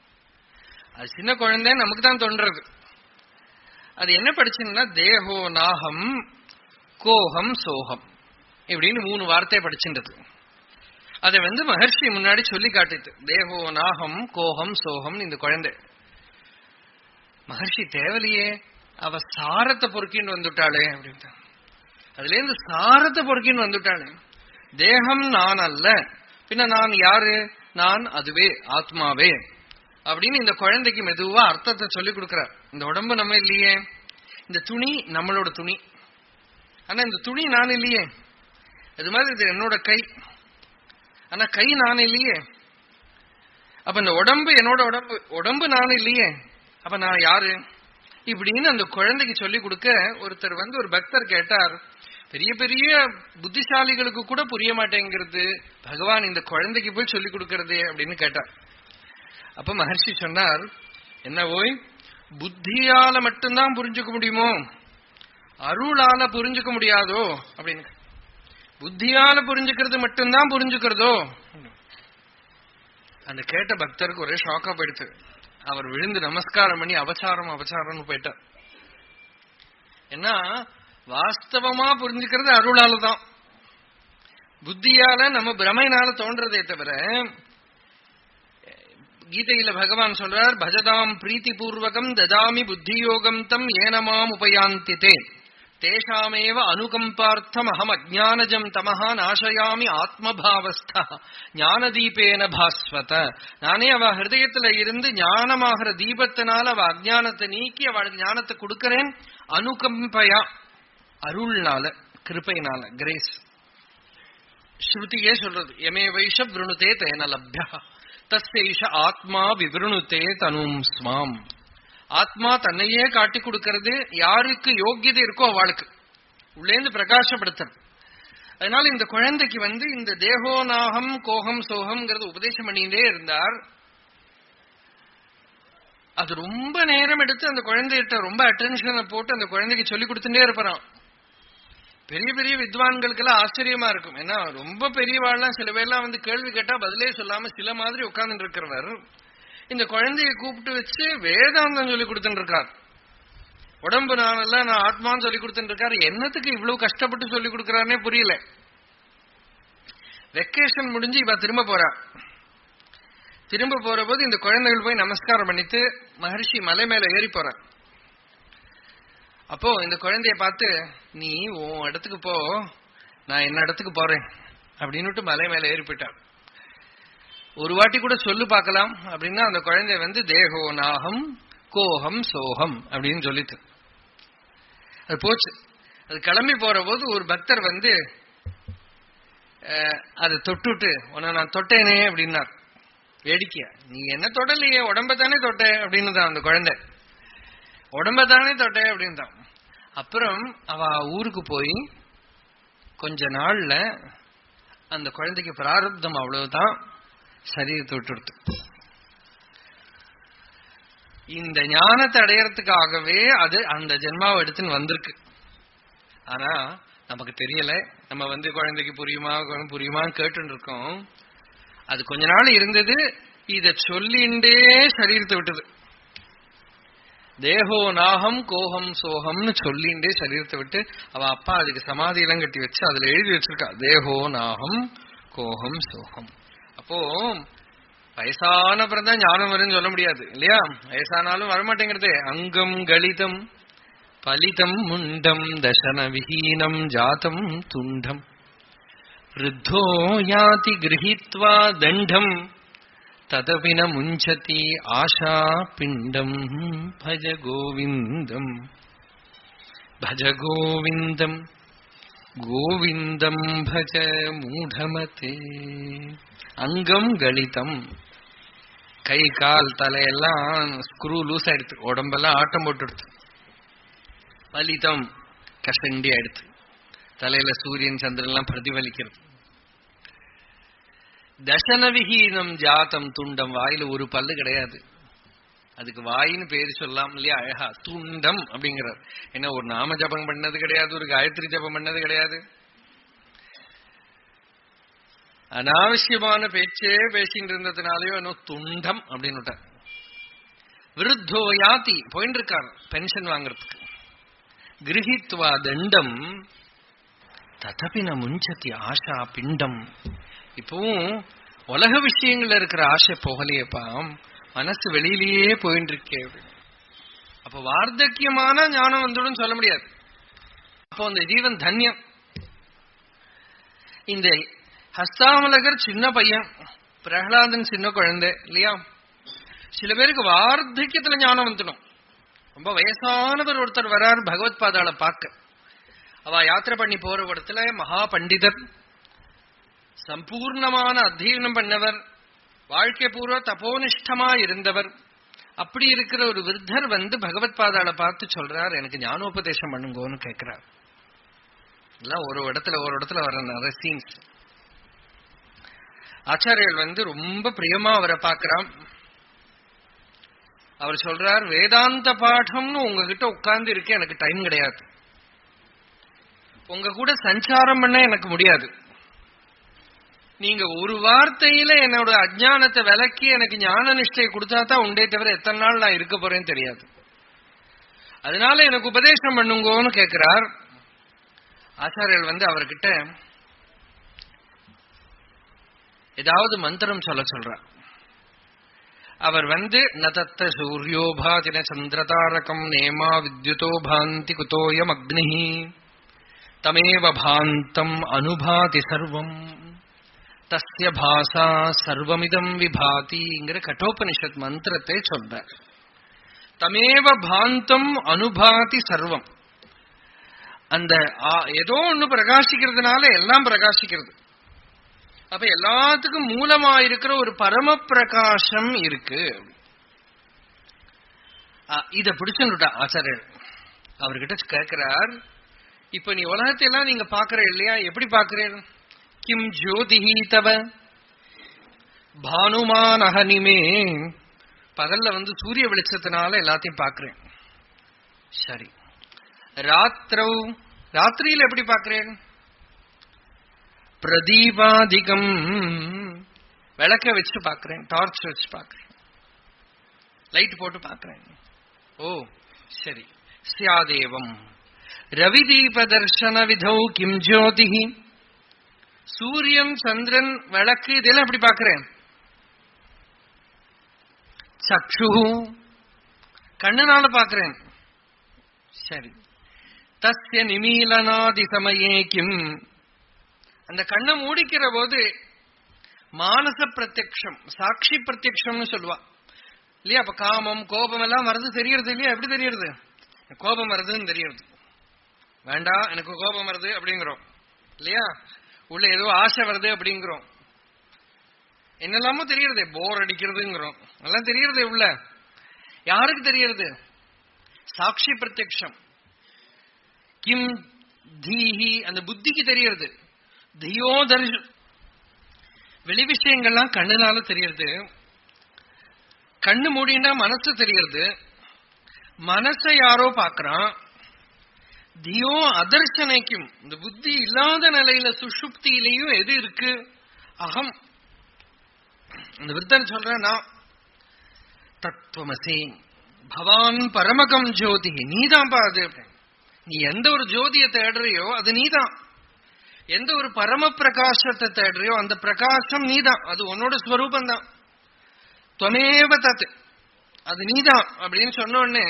அது சின்ன குழந்தை நமக்கு தான் தோன்றது. அது என்ன படிச்சுன்னா, தேகோ நாகம் கோஹம் சோகம் இப்படின்னு 3 வார்த்தையை படிச்சுன்றது. அதை மகர்ஷி முன்னாடி சொல்லி காட்டிட்டு, தேகோ நாகம் கோஹம் சோகம். இந்த குழந்தை மகர்ஷி தேவலையே, அவ சாரத்தை பொறுக்கின்னு வந்துட்டாளே அப்படின்ட்டு, அதுல இருந்து சாரத்தை பொறுக்கின்னு வந்துட்டாளே. தேகம் நான் அல்ல, பின்ன நான் யாரு? நான் அதுவே, ஆத்மாவே அப்படின்னு இந்த குழந்தைக்கு மெதுவா அர்த்தத்தை சொல்லிக் கொடுக்கிறார். இந்த உடம்பு நம்ம இல்லையே, இந்த துணி நம்மளோட துணி, ஆனா இந்த துணி நான் இல்லையே. அது மாதிரி இது என்னோட கை, ஆனா கை நான் இல்லையே. அப்ப இந்த உடம்பு என்னோட உடம்பு, உடம்பு நான் இல்லையே, அப்ப நான் யாரு? இப்படின்னு அந்த குழந்தைக்கு சொல்லி கொடுக்க ஒருத்தர் ஒரு பக்தர் கேட்டார், பெரிய பெரிய புத்திசாலிகளுக்கு கூட புரிய மாட்டேங்கிறது பகவான் இந்த குழந்தைக்கு போய் சொல்லி கொடுக்கறதே அப்படின்னு கேட்டார். அப்ப மகர்ஷி சொன்னார், என்ன ஓய், புத்தியால மட்டும்தான் புரிஞ்சுக்க முடியுமோ, அருளால புரிஞ்சுக்க முடியாதோ அப்படின்னு. புத்தியால புரிஞ்சுக்கிறது மட்டும்தான் புரிஞ்சுக்கிறதோ? அந்த கேட்ட பக்தருக்கு ஒரே ஷாக்கா போயிடுச்சு. அவர் விழுந்து நமஸ்காரம் பண்ணி அபச்சாரம்னு போயிட்டார். ஏன்னா வாஸ்தவமா புரிஞ்சுக்கிறது அருளாலதான், புத்தியால நம்ம பிரமையினால தோன்றதே தவிர. கீதையில பகவான் சொல்றார், பஜதாம் பிரீத்தி பூர்வகம் ததாமி புத்தியோகம் தம் ஏனமாம் உபயாந்திதே தேஷாமேவ அனுகம்பார்த்தம் அகம் அஜ்ஞானஜம் தமஹா நாசயாமி ஆத்மபாவஸ்தா ஞானதீபேன பாஸ்வத. நானே அவ ஹிருதயத்துல இருந்து ஞானமாகிற தீபத்தினால அவ அஜ்ஞானத்தை நீக்கி அவளுக்கு ஞானத்தை கொடுக்கிறேன். அனுகம்பயா, அருள்னால, கிருபையினால, கிரேஸ். ஸ்ருதியே சொல்றது, எமே வைஷ விருணுதே தேன லப்யா தஸ்யைஷ ஆத்மா விவருணுதே தனும் ஸ்மாம். ஆத்மா தன்னையே காட்டி கொடுக்கிறது, யாருக்கு யோகியதை இருக்கோ அவளுக்கு உள்ளேந்து பிரகாசப்படுத்துறது. அதனால இந்த குழந்தைக்கு இந்த தேகோநாகம் கோகம் சோகம்ங்கிறது உபதேசம் பண்ணிட்டே இருந்தார். அது ரொம்ப நேரம் எடுத்து அந்த குழந்தைகிட்ட ரொம்ப அட்டென்ஷனை போட்டு அந்த குழந்தைக்கு சொல்லி கொடுத்துட்டே இருப்பான். பெரிய பெரிய வித்வான்களுக்கெல்லாம் ஆச்சரியமா இருக்கும். ஏன்னா ரொம்ப பெரியவாள்லாம் சில பேர்லாம் கேள்வி கேட்டா பதிலே சொல்லாம சில மாதிரி உட்கார்ந்து இருக்கிறவர் இந்த குழந்தைய கூப்பிட்டு வச்சு வேதாந்தம் சொல்லி கொடுத்துட்டு இருக்கார். உடம்பு நான் ஆத்மான்னு சொல்லி கொடுத்துட்டு இருக்காரு. என்னத்துக்கு இவ்வளவு கஷ்டப்பட்டு சொல்லி கொடுக்கறாருன்னே புரியல. வெக்கேஷன் முடிஞ்சு இவ திரும்ப போறா. திரும்ப போற போது இந்த குழந்தைகள் போய் நமஸ்காரம் பண்ணிட்டு மகர்ஷி மலை மேல ஏறி போற. அப்போ இந்த குழந்தைய பார்த்து, நீ உன் இடத்துக்கு போ, நான் என்ன இடத்துக்கு போறேன் அப்படின்னு மலை மேல ஏறி போயிட்டார். ஒரு வாட்டி கூட சொல்லு பார்க்கலாம் அப்படின்னா அந்த குழந்தை தேகோ நாகம் கோஹம் சோகம் அப்படின்னு சொல்லிட்டு அது போச்சு. அது கிளம்பி போற போது ஒரு பக்தர் அதை தொட்டுட்டு, உன்னை நான் தொட்டேனே அப்படின்னார். வேடிக்கையா, நீ என்ன தொடலையே, உடம்பத்தானே தொட்ட அப்படின்னு தான் அந்த குழந்தை. உடம்பத்தானே தொட்ட அப்படின்னு தான். அப்புறம் அவ ஊருக்கு போய் கொஞ்ச நாள்ல அந்த குழந்தைக்கு பிராரப்தம் அவ்வளவுதான், சரீரத்தை விட்டுடுத்து. இந்த ஞானத்தை அடையறதுக்காகவே அது அந்த ஜென்மாவை எடுத்துன்னு வந்திருக்கு. ஆனா நமக்கு தெரியல. நம்ம குழந்தைக்கு புரியுமான்னு கேட்டு இருக்கோம். அது கொஞ்ச நாள் இருந்தது, இத சொல்லிண்டே சரீரத்தை விட்டது. தேகோ நாகம் கோகம் சோகம்னு சொல்லிண்டே சரீரத்தை விட்டு அவ அப்பா அதுக்கு சமாதி எல்லாம் கட்டி வச்சு அதுல எழுதி வச்சிருக்கா, தேகோ நாகம் கோகம் சோகம். அப்போ வயசானப்புறம் தான் ஞானம் வரும்னு சொல்ல முடியாது இல்லையா? வயசானாலும் வரமாட்டேங்கிறது. அங்கம் கலிதம் பலிதம் முண்டம் தசன விஹீனம் ஜாதம் துண்டம் ருத்தோ யாதி கிரஹித்வா தண்டம் ததபின முஞ்சதி ஆஷா பிண்டம் பஜ கோவிந்தம் பஜ கோவிந்தம் கோவிந்தம் பஜ மூடமதே. அங்கம் கலிதம், கை கால் தலையெல்லாம் ஸ்க்ரூ லூஸ் ஆயிடுத்து, உடம்பெல்லாம் ஆட்டம் போட்டு. பலிதம் கசண்டி ஆயிடுத்து. தலையில சூரியன் சந்திரன் எல்லாம் பிரதிபலிக்கிறது. தசனவிஹீனம் ஜாத்தம் துண்டம், வாயில ஒரு பல்லு கிடையாது. அதுக்கு வாயின்னு பேரு சொல்லலாம் இல்லையா, அழகா துண்டம் அப்படிங்கிறார். ஏன்னா ஒரு நாம ஜபம் பண்ணது கிடையாது, ஒரு காயத்ரி ஜபம் பண்ணது கிடையாது, அனாவசியமான பேச்சே பேசிட்டு இருந்ததுனாலயோ இன்னும் துண்டம் அப்படின்னு. விருத்தோ யாத்தி போயிட்டு இருக்கார் பென்ஷன் வாங்கறதுக்கு. கிரகித்வா தண்டம் ததபின முஞ்சத்தி ஆஷா பிண்டம். இப்பவும் உலக விஷயங்கள்ல இருக்கிற ஆசை போகலையேப்பா, மனசு வெளியிலேயே போயிட்டு இருக்கே. அப்ப வார்த்தக்கியமான ஞானம் வந்துடும் சொல்ல முடியாது. அப்போ அந்த ஜீவன் தன்யம். இந்த ஹஸ்தாமலகர் சின்ன பையன், பிரகலாதன் சின்ன குழந்தை இல்லையா. சில பேருக்கு வார்த்தக்கியத்துல ஞானம் வந்துடும். ரொம்ப வயசானவர் ஒருத்தர் வரார் பகவத் பாதாள பார்க்க. அவ யாத்திரை பண்ணி போற இடத்துல மகா பண்டிதர், சம்பூர்ணமான அத்தியனம் பண்ணவர், வாழ்க்கை பூர்வ தபோனிஷ்டமா இருந்தவர். அப்படி இருக்கிற ஒரு விருத்தர் வந்து பகவத் பாதாள பார்த்து சொல்றார், எனக்கு ஞானோபதேசம் பண்ணுங்கோன்னு கேட்கிறார். எல்லாம் ஒரு இடத்துல வர நிறைய சீன்ஸ். ஆச்சாரியர்கள் வந்து ரொம்ப பிரியமா அவரை பார்க்கிறான். அவர் சொல்றார், வேதாந்த பாடம்னு உங்ககிட்ட உட்கார்ந்து இருக்க எனக்கு டைம் கிடையாது, உங்க கூட சஞ்சாரம் பண்ண எனக்கு முடியாது. நீங்க ஒரு வார்த்தையில என்னோட அஜ்ஞானத்தை விலக்கி எனக்கு ஞான நிஷ்டை கொடுத்தாதான் உண்டே தவிர எத்தனை நாள் நான் இருக்க போறேன்னு தெரியாது. அதனால எனக்கு உபதேசம் பண்ணுங்கோன்னு கேட்கிறார். ஆச்சாரியர்கள் வந்து அவர்கிட்ட ஏதாவது மந்திரம் சொல்றார். அவர் வந்து நதத்த சூரியோபாதின சந்திரதாரகம் நேமா வித்யுதோ பாந்தி குதோயம் அக்னி தமேவ பாந்தம் அனுபாதி சர்வம் தஸ்ய பாசா சர்வமிதம் விபாதிங்கிற கட்டோபனிஷத் மந்திரத்தை சொல்றார். தமேவ பாந்தம் அனுபாதி சர்வம். அந்த ஏதோ ஒண்ணு பிரகாசிக்கிறதுனால எல்லாம் பிரகாசிக்கிறது. அப்ப எல்லாத்துக்கும் மூலமா இருக்கிற ஒரு பரம பிரகாசம் இருக்கு. இத பிடிச்சுட்டா ஆச்சாரியர். அவர்கிட்ட கேட்கிறார், இப்ப நீ உலகத்தை எல்லாம் நீங்க பாக்குற இல்லையா, எப்படி பாக்குறேன்? கிம் ஜோதிஹி தவ பானுமான் அகனிமே. பகல்ல வந்து சூரிய வெளிச்சத்தினால எல்லாத்தையும் பாக்குறேன். சரி, ராத்திரியில எப்படி பாக்குறேன்? பிரதீபாதிகம், விளக்க வச்சு பாக்குறேன், டார்ச் வச்சு பாக்குறேன், லைட் போட்டு பாக்குறேன். ஓ சரி. சியாதேவம் ரவிதீப தர்ஷன விதௌ கிம் ஜோதிஹி. சூரியன் சந்திரன் விளக்கு இதெல்லாம் எப்படி பாக்குறேன்? சக்ஷு, கண்ணுனால பாக்குறேன். சரி. தஸ்ய நிமீலனாதி சமயே கிம். அந்த கண்ணை மூடிக்கிற போது மானச பிரத்யக்ஷம், சாட்சி பிரத்யக்ஷம்னு சொல்லுவா இல்லையா. அப்ப காமம் கோபம் எல்லாம் வருது தெரியறது இல்லையா. எப்படி தெரியறது? கோபம் வருதுன்னு தெரியறது. வேண்டாம் எனக்கு கோபம் வருது அப்படிங்கிறோம் இல்லையா. உள்ள ஏதோ ஆசை வருது அப்படிங்கிறோம். என்னெல்லாமோ தெரியறது. போர் அடிக்கிறதுங்கிறோம், எல்லாம் தெரியறது. உள்ள யாருக்கு தெரியறது? சாட்சி பிரத்யக்ஷம். கிம் தீஹி, அந்த புத்திக்கு தெரியறது. தியோ வெளி விஷயங்கள்லாம் கண்ணுனால தெரியறது. கண்ணு மூடினா மனசு தெரியறது. மனசை யாரோ பாக்குறான். தியோ அதர்சனைக்கும், இந்த புத்தி இல்லாத நிலையில சுஷுப்தியிலையும் எது இருக்கு? அகம். இந்த விருத்தன் சொல்ற, நான் தத்துவமசி பவான் பரமகம் ஜோதி. நீதான் பாது. நீ எந்த ஒரு ஜோதியை தேடுறியோ அது நீதான். எந்த ஒரு பரம பிரகாசத்தை தேடுறியோ அந்த பிரகாசம் நீதான். அது உன்னோட ஸ்வரூபம் தான். துவமேவ தத், அது நீதான் அப்படின்னு சொன்ன உடனே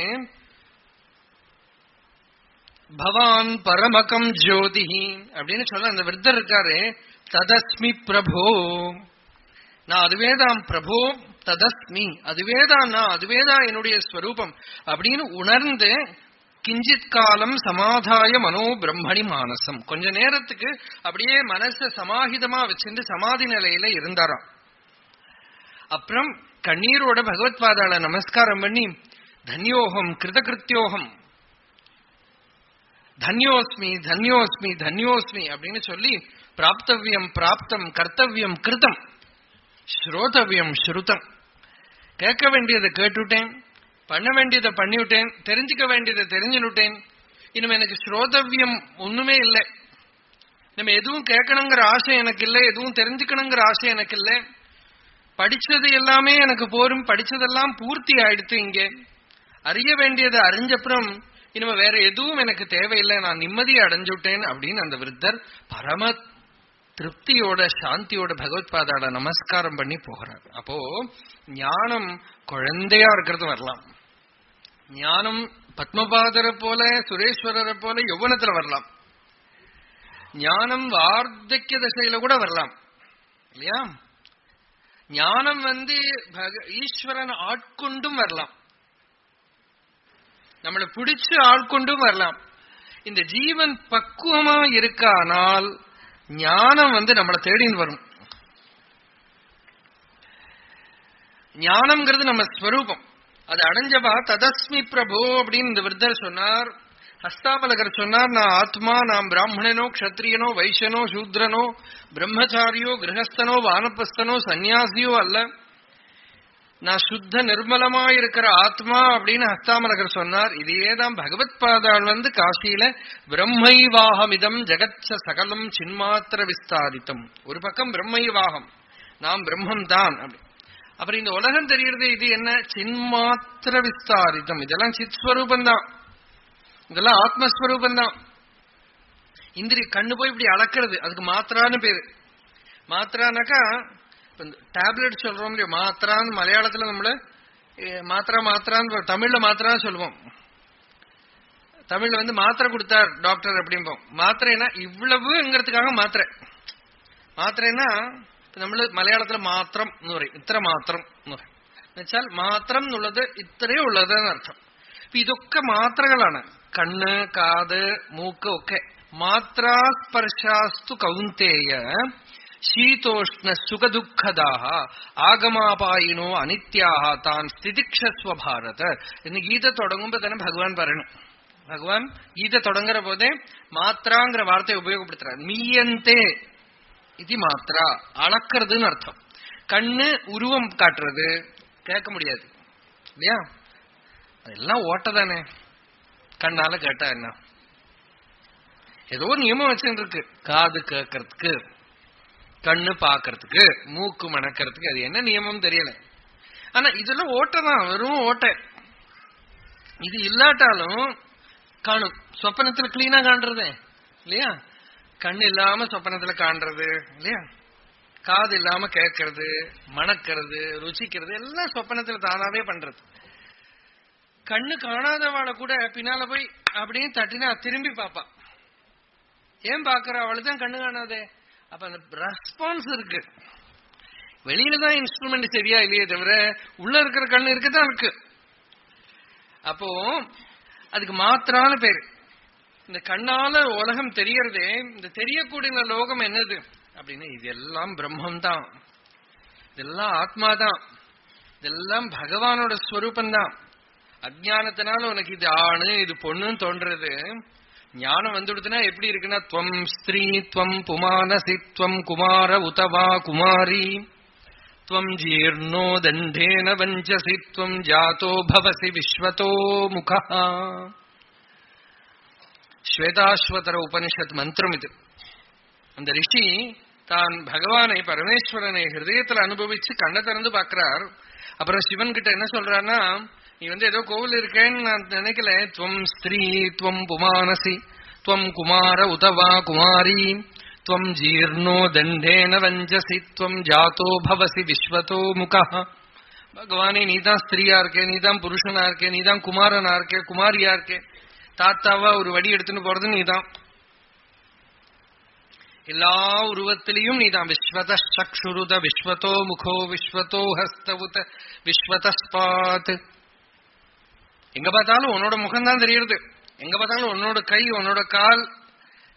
பவான் பரமகம் ஜோதிஹி அப்படின்னு சொல்ல அந்த விருத்தர் இருக்காரு. ததஸ்மி பிரபோ, நான் அதுவேதான். பிரபோ ததஸ்மி, அதுவேதான் நான், அதுவேதான் என்னுடைய ஸ்வரூபம் அப்படின்னு உணர்ந்து கிஞ்சித் காலம் சமாதாய மனோ பிரம்மணி மானசம், கொஞ்ச நேரத்துக்கு அப்படியே மனச சமாஹிதமா வச்சிருந்து சமாதி நிலையில இருந்தாராம். அப்புறம் கண்ணீரோட பகவத் பாதாள நமஸ்காரம் பண்ணி தன்யோகம் கிருதகிருத்தியோகம் தன்யோஸ்மி தன்யோஸ்மி தன்யோஸ்மி அப்படின்னு சொல்லி பிராப்தவியம் பிராப்தம், கர்த்தவியம் கிருதம், ஸ்ரோதவியம் ஸ்ருதம். கேட்க வேண்டியதை கேட்டுட்டேன், பண்ண வேண்டியதை பண்ணிவிட்டேன், தெரிஞ்சுக்க வேண்டியதை தெரிஞ்சுனுட்டேன். இனிமே எனக்கு ஸ்ரோதவியம் ஒண்ணுமே இல்லை. நம்ம எதுவும் கேட்கணுங்கிற ஆசை எனக்கு இல்லை, எதுவும் தெரிஞ்சுக்கணுங்கிற ஆசை எனக்கு இல்லை. படிச்சது எல்லாமே எனக்கு போரும், படிச்சதெல்லாம் பூர்த்தி ஆயிடுத்து. இங்கே அறிய வேண்டியதை அறிஞ்சப்புறம் இனிமே வேற எதுவும் எனக்கு தேவையில்லை, நான் நிம்மதியை அடைஞ்சுட்டேன் அப்படின்னு அந்த விருத்தர் பரம திருப்தியோட சாந்தியோட பகவத்பாதாட நமஸ்காரம் பண்ணி போகிறார். அப்போ ஞானம் குழந்தையா இருக்கிறது வரலாம், ஞானம் பத்மபாதரை போல சுரேஸ்வரரை போல யௌவனத்துல வரலாம், ஞானம் வார்த்தக்கிய தசையில கூட வரலாம் இல்லையா. ஞானம் ஈஸ்வரன் ஆட்கொண்டும் வரலாம், நம்மளை பிடிச்சு ஆட்கொண்டும் வரலாம். இந்த ஜீவன் பக்குவமா இருக்கானால் ஞானம் நம்மளை தேடின்னு வரும். ஞானம்ங்கிறது நம்ம ஸ்வரூபம். அது அடைஞ்சவா ததஸ்மி பிரபோ அப்படின்னு இந்த விருத்தர் சொன்னார். ஹஸ்தாபலகர் சொன்னார், நான் ஆத்மா, நான் பிராமணனோ க்ஷத்ரியனோ வைஷ்யனோ சூத்ரனோ பிரம்மச்சாரியோ கிரகஸ்தனோ வானப்பஸ்தனோ சன்னியாசியோ அல்ல, நான் சுத்த நிர்மலமா இருக்கிற ஆத்மா அப்படின்னு ஹஸ்தாமலகர் சொன்னார். இதேதான் பகவத் பாதாள் காசியில பிரம்மைவாகமிதம் ஜெகச்ச சகலம் சின்மாத்திர விஸ்தாரித்தம். ஒரு பக்கம் பிரம்மைவாகம், நாம் பிரம்மம் தான். அப்புறம் இந்த உலகம் தெரியறது இது என்ன, சின்மாத்திர விஸ்தாரித்தம். இதெல்லாம் சித் ஸ்வரூபந்தான், இதெல்லாம் ஆத்மஸ்வரூபந்தான். இந்திரி கண்ணு போய் இப்படி அளக்கிறது, அதுக்கு மாத்திரான்னு பேரு. மாத்திரானாக்கா டேப்லெட் சொல்றோம் இல்லையா, மாத்திரான்னு மலையாளத்துல நம்மள மாத்திரா மாத்திரான்னு, தமிழ்ல மாத்திரான்னு சொல்லுவோம். தமிழ்ல மாத்திரை கொடுத்தார் டாக்டர் அப்படிம்போம். மாத்திரைனா இவ்வளவுங்கிறதுக்காக மாத்திரை. மாத்திரைனா நம்மள மலையாளத்துல மாத்திரம் இത്ര മാത്രം എന്നുവെച്ചാൽ മാത്രം എന്നുള്ളത് ഇത്രയേ ഉള്ളതെന്ന് അർത്ഥം. ഇതൊക്കെ മാത്രകളാണ്. കണ്ണ്, കാത്, മൂക്ക് ഒക്കെ. മാത്രാസ്പർശാസ്തു കൗന്തേയ ശീതോഷ്ണ സുഖദുഃഖദാഹ ആഗമാപായിനോ അനിത്യാഹ താൻ സ്ഥിതിക്ഷസ്വ ഭാരത് എന്ന് ഗീത തുടങ്ങുമ്പോ തന്നെ ഭഗവാൻ പറയണം. ഭഗവാൻ ഗീത തുടങ്ങുற போதே மாத்திராங்கிற வார்த்தையை உபயோகப்படுத்துறார். மீயந்தே இது மாத்திரா, அளக்கிறதுன்னு அர்த்தம். கண்ணு உருவம் காட்டுறது, கேட்க முடியாது இல்லையா, அதெல்லாம் ஓட்டதானே. கண்ணால கேட்டா என்ன, ஏதோ நியமம் வச்சுட்டு இருக்கு. காது கேட்கறதுக்கு, கண்ணு பாக்கிறதுக்கு, மூக்கு மணக்கிறதுக்கு, அது என்ன நியமம் தெரியல. ஆனா இதெல்லாம் ஓட்டதான், வெறும் ஓட்ட. இது இல்லாட்டாலும் காணும். சொப்பனத்துல கிளீனா காண்றதே இல்லையா, கண் இல்லாம சொப்பனத்துல காண்றது இல்லையா, காது இல்லாம கேட்கறது, மணக்கிறது, ருச்சிக்கிறது எல்லாம் சொப்பனத்துல தானாவே பண்றது. கண்ணு காணாதவாளை கூட பின்னால போய் அப்படின்னு தட்டினா திரும்பி பாப்பா. ஏன் பாக்குற, அவளுதான் கண்ணு காணாதே. அப்ப அந்த ரெஸ்பான்ஸ் இருக்கு. வெளியில தான் இன்ஸ்ட்ருமெண்ட் சரியா இல்லையே தவிர உள்ள இருக்கிற கண்ணு இருக்குதான் இருக்கு. அப்போ அதுக்கு மாத்திரான பேரு. இந்த கண்ணால உலகம் தெரியறதே, இந்த தெரியக்கூடிய லோகம் என்னது அப்படின்னு, இதெல்லாம் பிரம்மம் தான், இதெல்லாம் ஆத்மாதான், இதெல்லாம் பகவானோட ஸ்வரூபந்தான். அஜ்ஞானத்தினால உனக்கு இது ஆணு இது பொண்ணுன்னு தோன்றது. ஞானம் வந்துடுதுன்னா எப்படி இருக்குன்னா, துவம் ஸ்திரீ துவம் புமானசி துவம் குமார உதவா குமாரி துவம் ஜீர்ணோ தண்டேன வஞ்சசி துவம் ஜாதோ பவசி விஸ்வதோ முகா. ஸ்வேதாஸ்வதர உபனிஷத் மந்திரம் இது. அந்த ரிஷி தான் பகவானை பரமேஸ்வரனை ஹிருதயத்துல அனுபவிச்சு கண்ணை திறந்து பாக்குறார். அப்புறம் சிவன் கிட்ட என்ன சொல்றாருன்னா, நீ ஏதோ கோவில் இருக்கேன்னு நான் நினைக்கல. துவம் ஸ்திரீ துவம் புமானசி துவம் குமார உதவா குமாரி துவம் ஜீர்ணோ தண்டேன வஞ்சசி துவம் ஜாதோ பவசி விஸ்வதோ முகா. பகவானே, நீதான் ஸ்திரீயா இருக்கே, நீதான் புருஷனா இருக்கே, நீதான் குமாரனா இருக்கே, குமாரியா இருக்கே, தாத்தாவா ஒரு வடி எடுத்துன்னு போறது நீதான், எல்லா உருவத்திலையும் நீதான். விஸ்வத சக்ஷுருத விஸ்வதோ முகோ விஸ்வதோ ஹஸ்தவுத விஸ்வதஸ்பாத். எங்க பார்த்தாலும் உன்னோட முகம்தான் தெரியுது, எங்க பார்த்தாலும் உன்னோட கை, உன்னோட கால்.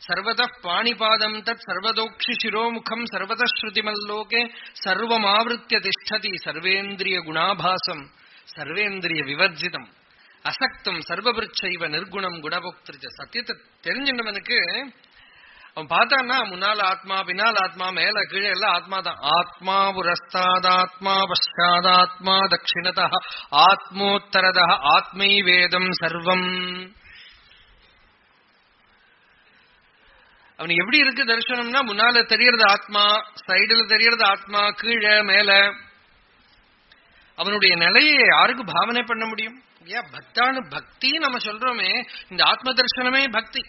சர்வத பாணிபாதம் தத் சர்வதோக்ஷி சிரோமுகம் சர்வத ஸ்ருதிமல்லோகே சர்வமாவிருத்திய திஷ்டதி சர்வேந்திரிய குணாபாசம் சர்வேந்திரிய விவர்ஜிதம். அசக்தம் சர்வபிருச்சைவ நிர்குணம் குணபோக்திருச்ச. சத்தியத்தை தெரிஞ்சின்றவனுக்கு அவன் பார்த்தான்னா முன்னால் ஆத்மா பின்னால் ஆத்மா மேல கீழே எல்லாம் ஆத்மா தான். ஆத்மா புரஸ்தாதாத்மா பஷ்டாதாத்மா தட்சிணதா ஆத்மோத்தரதா ஆத்மை வேதம் சர்வம். அவனுக்கு எப்படி இருக்கு தரிசனம்னா, முன்னால தெரியறது ஆத்மா, சைடுல தெரியறது ஆத்மா, கீழே மேல. அவனுடைய நிலையை யாருக்கு பாவனை பண்ண முடியும்? ஏன் பக்தானு பக்தி நம்ம சொல்றோமே, இந்த ஆத்ம தரிசனமே பக்தி.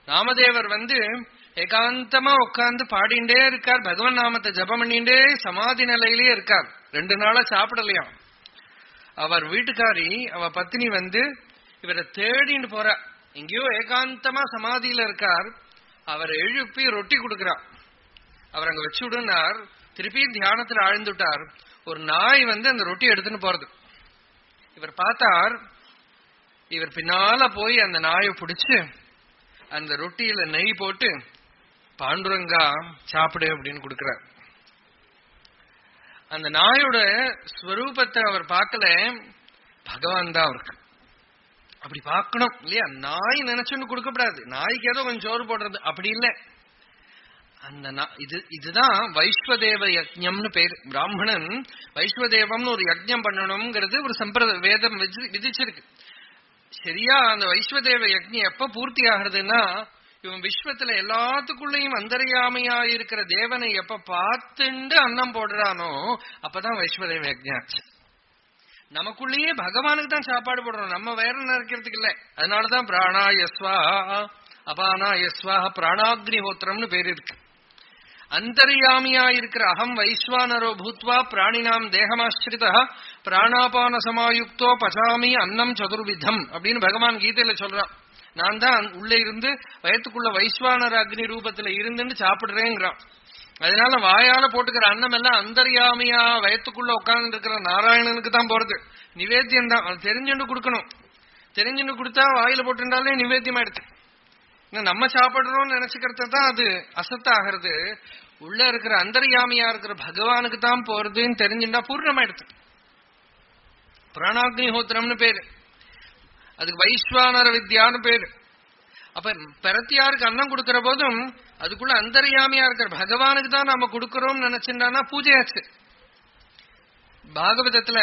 ராமதேவர் ஏகாந்தமா உட்கார்ந்து பாடிண்டே இருக்கார், பகவன் நாமத்தை ஜபம் பண்ணிண்டே சமாதி நிலையிலேயே இருக்கார். 2 நாளா சாப்பிடலையாம். அவர் வீட்டுக்காரி அவ பத்னி இவரை தேடின்னு போற. எங்கேயோ ஏகாந்தமா சமாதியில இருக்கார். அவர் எழுப்பி ரொட்டி கொடுக்கிறார். அவர் அங்க வச்சு விடுனார். திருப்பி தியானத்துல ஆழ்ந்துட்டார். ஒரு நாய் அந்த ரொட்டி எடுத்துன்னு போறது. இவர் பார்த்தார். இவர் பின்னால போய் அந்த நாயை பிடிச்சு அந்த ரொட்டியில நெய் போட்டு பாண்டுரங்கா சாப்பிடு அப்படின்னு கொடுக்கிறார். அந்த நாயோட ஸ்வரூபத்தை அவர் பார்க்கல, பகவான் தான் அவருக்கு. அப்படி பார்க்கணும் இல்லையா? நாய் நினைச்சுன்னு கொடுக்கப்படாது. நாய்க்கு ஏதோ கொஞ்சம் சோறு போடுறது அப்படி இல்லை. அந்த இதுதான் வைஸ்வதேவ யஜ்ஞம்னு பேரு. பிராமணன் வைஸ்வதேவம்னு ஒரு யஜ்ஞம் பண்ணணும்ங்கிறது ஒரு சம்பிரதாய வேதம் விதிச்சிருக்கு. சரியா? அந்த வைஸ்வதேவ யஜ்ஞம் எப்ப பூர்த்தி ஆகுறதுன்னா, இவன் விஸ்வத்துல எல்லாத்துக்குள்ளேயும் அந்தர்யாமையா இருக்கிற தேவனை எப்ப பார்த்துண்டு அன்னம் போடுறானோ அப்பதான் வைஸ்வதேவ யஜ்ஞம். நமக்குள்ளேயே பகவானுக்கு தான் சாப்பாடு போடுறோம், நம்ம வேற நினைக்கிறதுக்கு இல்லை. அதனாலதான் பிராணாயஸ்வா அபானாயஸ்வா பிராணாக்னிஹோத்திரம்னு பேர் இருக்கு. அந்தர்யாமியா இருக்கிற அகம் வைஸ்வானரோ பூத்வா பிராணினாம் தேகமாஸ்ரிதா பிராணாபான சமாயுக்தோ பசாமி அன்னம் சதுர்விதம் அப்படின்னு பகவான் கீதையில சொல்றான். நான் தான் உள்ளே இருந்து வயத்துக்குள்ள வைஸ்வானர அக்னி ரூபத்துல இருந்துன்னு சாப்பிடுறேங்கிறான். அதனால வாயால போட்டுக்கிற அன்னம் எல்லாம் அந்தர்யாமியா வயத்துக்குள்ள உட்கார்ந்து இருக்கிற நாராயணனுக்கு தான் போறது. நிவேத்தியம் தான். அது தெரிஞ்சுட்டு கொடுக்கணும். தெரிஞ்சுட்டு கொடுத்தா வாயில போட்டுட்டாலே நிவேத்தியம் ஆயிடுச்சு. நம்ம சாப்பிடுறோம்னு நினைச்சுக்கிறது தான் அது அசத்தாகிறது. உள்ள இருக்கிற அந்தர்யாமியா இருக்கிற பகவானுக்கு தான் போறதுன்னு தெரிஞ்சுட்டா பூர்ணமாயிடுச்சு. பிராணாக்னிஹோத்திரம்னு பேரு. அதுக்கு வைஸ்வானர வித்யான்னு பேரு. அப்ப பிரத்தியாருக்கு அன்னம் கொடுக்கிற போதும் அதுக்குள்ள அந்தர்யாமியா இருக்கிற பகவானுக்கு தான் நாம கொடுக்கிறோம் நினைச்சுட்டானா பூஜையாச்சு. பாகவதத்துல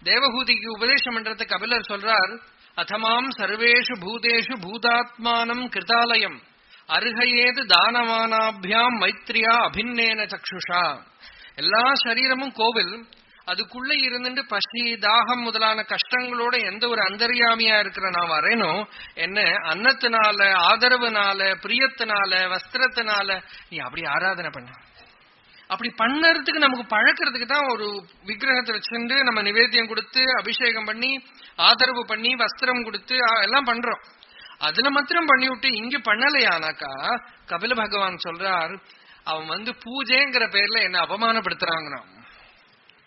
தேவஹூதிக்கு உபதேசம் பண்றது கபிலர் சொல்றார், அதமாம் சர்வேஷு பூதேஷு பூதாத்மானம் கிருதாலயம் அருகையேது தானமானாபியாம் மைத்ரியா அபிநேன சக்ஷுஷா. எல்லா சரீரமும் கோவில். அதுக்குள்ள இருந்துட்டு பசி தாகம் முதலான கஷ்டங்களோட எந்த ஒரு அந்தர்யாமியா இருக்கிற நான் வரேனோ, என்ன அன்னத்தினால ஆதரவுனால பிரியத்தினால வஸ்திரத்தினால நீ அப்படி ஆராதனை பண்ண. அப்படி பண்ணறதுக்கு நமக்கு பழக்கிறதுக்கு தான் ஒரு விக்கிரகத்தை வச்சுட்டு நம்ம நிவேத்தியம் கொடுத்து அபிஷேகம் பண்ணி ஆதரவு பண்ணி வஸ்திரம் கொடுத்து எல்லாம் பண்றோம். அதுல மாத்திரம் பண்ணிவிட்டு இங்க பண்ணலையானாக்கா கபில பகவான் சொல்றார், அவன் பூஜைங்கிற பேர்ல என்ன அவமானப்படுத்துறாங்க.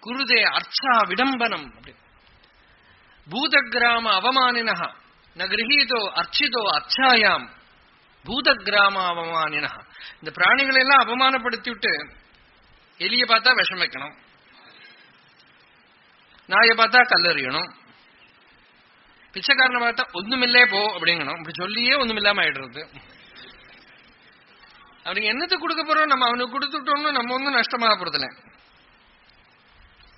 குருதே அர்ச்சா விடம்பனம். பூதகிராம அவமானினஹ ந கிரஹீதோ அர்ச்சிதோ அர்ச்சாயாம் பூதகிராம அவமானினஹ. இந்த பிராணிகளை எல்லாம் அவமானப்படுத்தி விட்டு எலிய பார்த்தா விஷம் வைக்கணும், நாயை பார்த்தா கல்லறியணும், பிச்சைக்காரனை பார்த்தா ஒண்ணுமில்லே போ அப்படிங்கணும். இப்படி சொல்லியே ஒண்ணுமில்லாம ஆயிடுறது. அவனுக்கு என்னத்தை கொடுக்க போறோம்? நம்ம அவனுக்கு கொடுத்துட்டோம்னு நம்ம ஒன்னும் நஷ்டமாக போறதில்ல.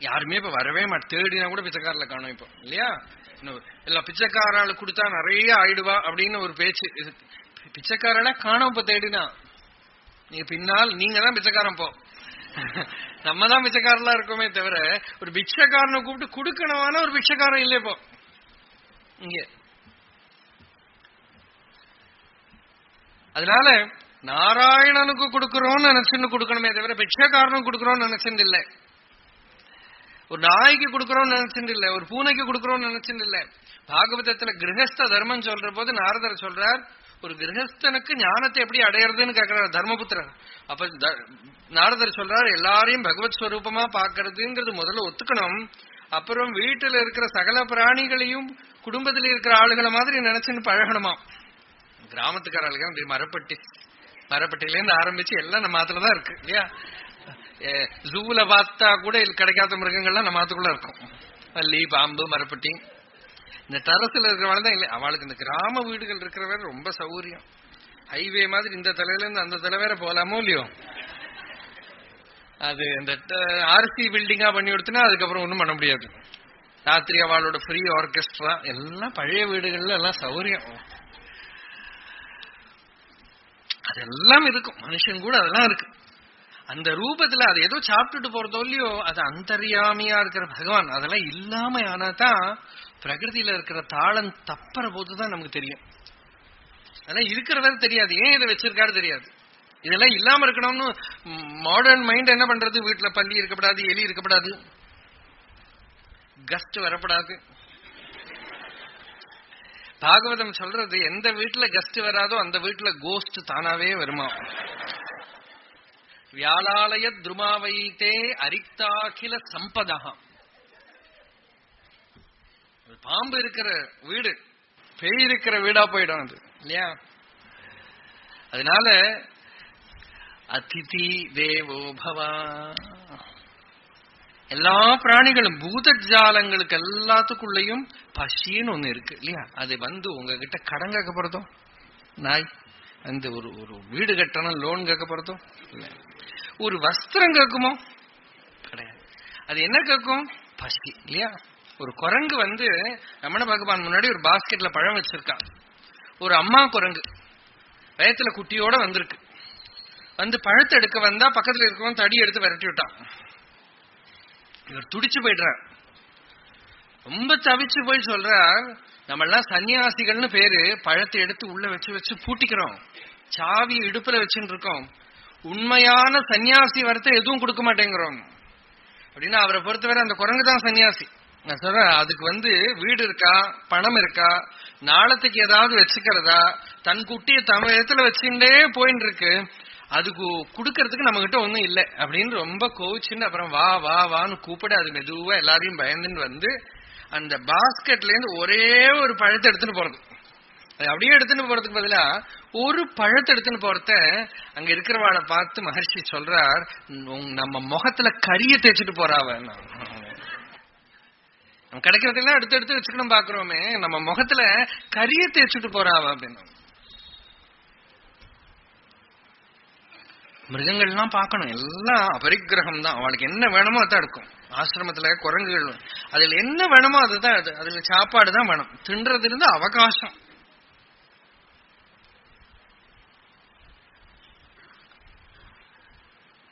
யாருமே இப்ப வரவே மாட்டேன். தேடினா கூட பிச்சைக்காரில காணும் இப்போ இல்லையா? எல்லா பிச்சைக்காரால கொடுத்தா நிறைய ஆயிடுவா அப்படின்னு ஒரு பேச்சு. பிச்சைக்காரால காணும். இப்ப தேடினா நீங்க பின்னால் நீங்க தான் பிச்சைக்காரன். போ, நம்ம தான் பிச்சைக்காரலா இருக்கோமே தவிர ஒரு பிச்சைக்காரனை கூப்பிட்டு கொடுக்கணுமான ஒரு பிச்சைக்காரன் இல்லையே போ இங்க. அதனால நாராயணனுக்கு கொடுக்கறோம்னு நினைச்சுன்னு கொடுக்கணுமே தவிர பிச்சைக்காரனுக்கு கொடுக்கறோம்னு நினைச்சுட்டு இல்லை. ஒரு நாய்க்கு கொடுக்கறோம்னு நினைச்சுட்டு இல்ல, ஒரு பூனைக்கு கொடுக்கறோம்னு நினைச்சுட்டு இல்ல. பாகவதத்துல கிரகஸ்த தர்மம் சொல்ற போது நாரதர் சொல்றார், ஒரு கிரகஸ்தனுக்கு ஞானத்தை எப்படி அடையறதுன்னு கேட்கிறார் தர்மபுத்திரர். அப்ப நாரதர் சொல்றார், எல்லாரையும் பகவத் ஸ்வரூபமா பாக்குறதுங்கிறது முதல்ல ஒத்துக்கணும். அப்புறம் வீட்டுல இருக்கிற சகல பிராணிகளையும் குடும்பத்தில் இருக்கிற ஆளுகளை மாதிரி நினைச்சுன்னு பழகணுமா. கிராமத்துக்கார ஆளுங்க மரப்பட்டியில இருந்து ஆரம்பிச்சு எல்லாம் நம்ம மாத்துலதான் இருக்கு இல்லையா? ஜூல பார்த்தா கூட கிடைக்காத மிருகங்கள்லாம் நம்ம மாத்துக்குள்ள இருக்கும். பல்லி, பாம்பு, மரப்பட்டி. இந்த டெரஸ்ல இருக்கிறவங்க தான் இல்லை. அவளுக்கு இந்த கிராம வீடுகள் இருக்கிறவரை ரொம்ப சௌகரியம். ஹைவே மாதிரி இந்த தலையில இருந்து அந்த தலை வேற போலாமோ இல்லையோ. அது இந்த ஆர்சி பில்டிங்கா பண்ணி கொடுத்தனா அதுக்கப்புறம் ஒண்ணும் பண்ண முடியாது. ராத்திரி அவளோட ஃப்ரீ ஆர்கெஸ்ட்ரா எல்லாம் பழைய வீடுகள்ல எல்லாம் சௌகரியம். அதெல்லாம் இருக்கும். மனுஷன் கூட அதெல்லாம் இருக்கு. அந்த ரூபத்துல அது ஏதோ சாப்பிட்டுட்டு போறதோ இல்லையோ, அது அந்தர்யாமியா இருக்கிற பகவான் அதெல்லாம் இல்லாம ஆனாதான் பிரகிருதியில இருக்கிற தாளம் தப்புற போதுதான் நமக்கு தெரியும். அதெல்லாம் இருக்கிறதா தெரியாது. ஏன் இதை வச்சிருக்காரு தெரியாது. இதெல்லாம் இல்லாம இருக்கணும்னு மாடர்ன் மைண்ட் என்ன பண்றது? வீட்டுல பல்லி இருக்கப்படாது, எலி இருக்கப்படாது, கஸ்ட் வரப்படாது. பாகவதம் சொல்றது எந்த வீட்டுல கஸ்ட் வராதோ அந்த வீட்டுல கோஸ்ட் தானாவே வருமா. வியாழாலய துருமாவைத்தே அரிக்தாகில சம்பதா. பாம்பு இருக்கிற வீடு பேய் இருக்கிற வீடா போயிடும் அது இல்லையா. அதனால அதிதி தேவோ பவா. எல்லா பிராணிகளும் பூத ஜாலங்களுக்கு எல்லாத்துக்குள்ளயும் பசின்னு ஒண்ணு இருக்கு இல்லையா. அது வந்து உங்ககிட்ட கடன் கேட்க போறதோ, நாய் அந்த ஒரு வீடு கட்டணும் லோன் கேட்க போறதோ இல்ல, ஒரு வஸ்திரம் கேட்குமோ கிடையாது. அது என்ன கேட்கும்? பசி இல்லையா. ஒரு குரங்கு வந்து ரமண பகவான் முன்னாடி ஒரு பாஸ்கெட்ல பழம் வச்சிருக்கான். ஒரு அம்மா குரங்கு வயத்துல குட்டியோட வந்திருக்கு. வந்து பழத்தை எடுக்க வந்தா பக்கத்துல இருக்கவன் தடி எடுத்து விரட்டி விட்டான். இவர் துடிச்சு போயிடுறார். ரொம்ப தவிச்சு போய் சொல்றார், நம்ம எல்லாம் சன்னியாசிகள்னு பேரு, பழத்தை எடுத்து உள்ள வச்சு வச்சு பூட்டிக்கிறோம், சாவி இடுப்புல வச்சுட்டு இருக்கோம், உண்மையான சன்னியாசி வரத்தை எதுவும் கொடுக்க மாட்டேங்கிறோம் அப்படின்னா அவரை பொறுத்தவரை அந்த குரங்கு தான் சன்னியாசி. நான் சொல்றேன், அதுக்கு வந்து வீடு இருக்கா, பணம் இருக்கா, நாளத்துக்கு ஏதாவது வச்சுக்கிறதா, தன் குட்டியை தமிழத்துல வச்சுட்டே போயின்னு இருக்கு, அதுக்கு கொடுக்கறதுக்கு நம்ம கிட்ட ஒண்ணும் இல்லை அப்படின்னு ரொம்ப கோவிச்சுன்னு அப்புறம் வா வா வான்னு கூப்பிட அது மெதுவா எல்லாரையும் பயந்துன்னு வந்து அந்த பாஸ்கெட்ல இருந்து ஒரே ஒரு பழத்தை எடுத்துன்னு போறது. அது அப்படியே எடுத்துன்னு போறதுக்கு பதிலா ஒரு பழத்தை எடுத்துன்னு போறத அங்க இருக்கிறவாளை பார்த்து மகர்ஷி சொல்றார், நம்ம முகத்துல கரிய தேய்ச்சிட்டு போறாவ. நம்ம கிடைக்கிறதெல்லாம் எடுத்து எடுத்து வச்சுக்கணும் பாக்குறோமே, நம்ம முகத்துல கரிய தேய்ச்சிட்டு போறாவ அப்படின்னு. மிருகங்கள்லாம் பார்க்கணும், எல்லாம் அபரிக்கிரகம் தான். அவளுக்கு என்ன வேணுமோ அதான் எடுக்கும். ஆசிரமத்துல குரங்குகள் அதுல என்ன வேணுமோ அதுதான், அதுல சாப்பாடு தான் வேணும், தின்றது இருந்து அவகாசம்.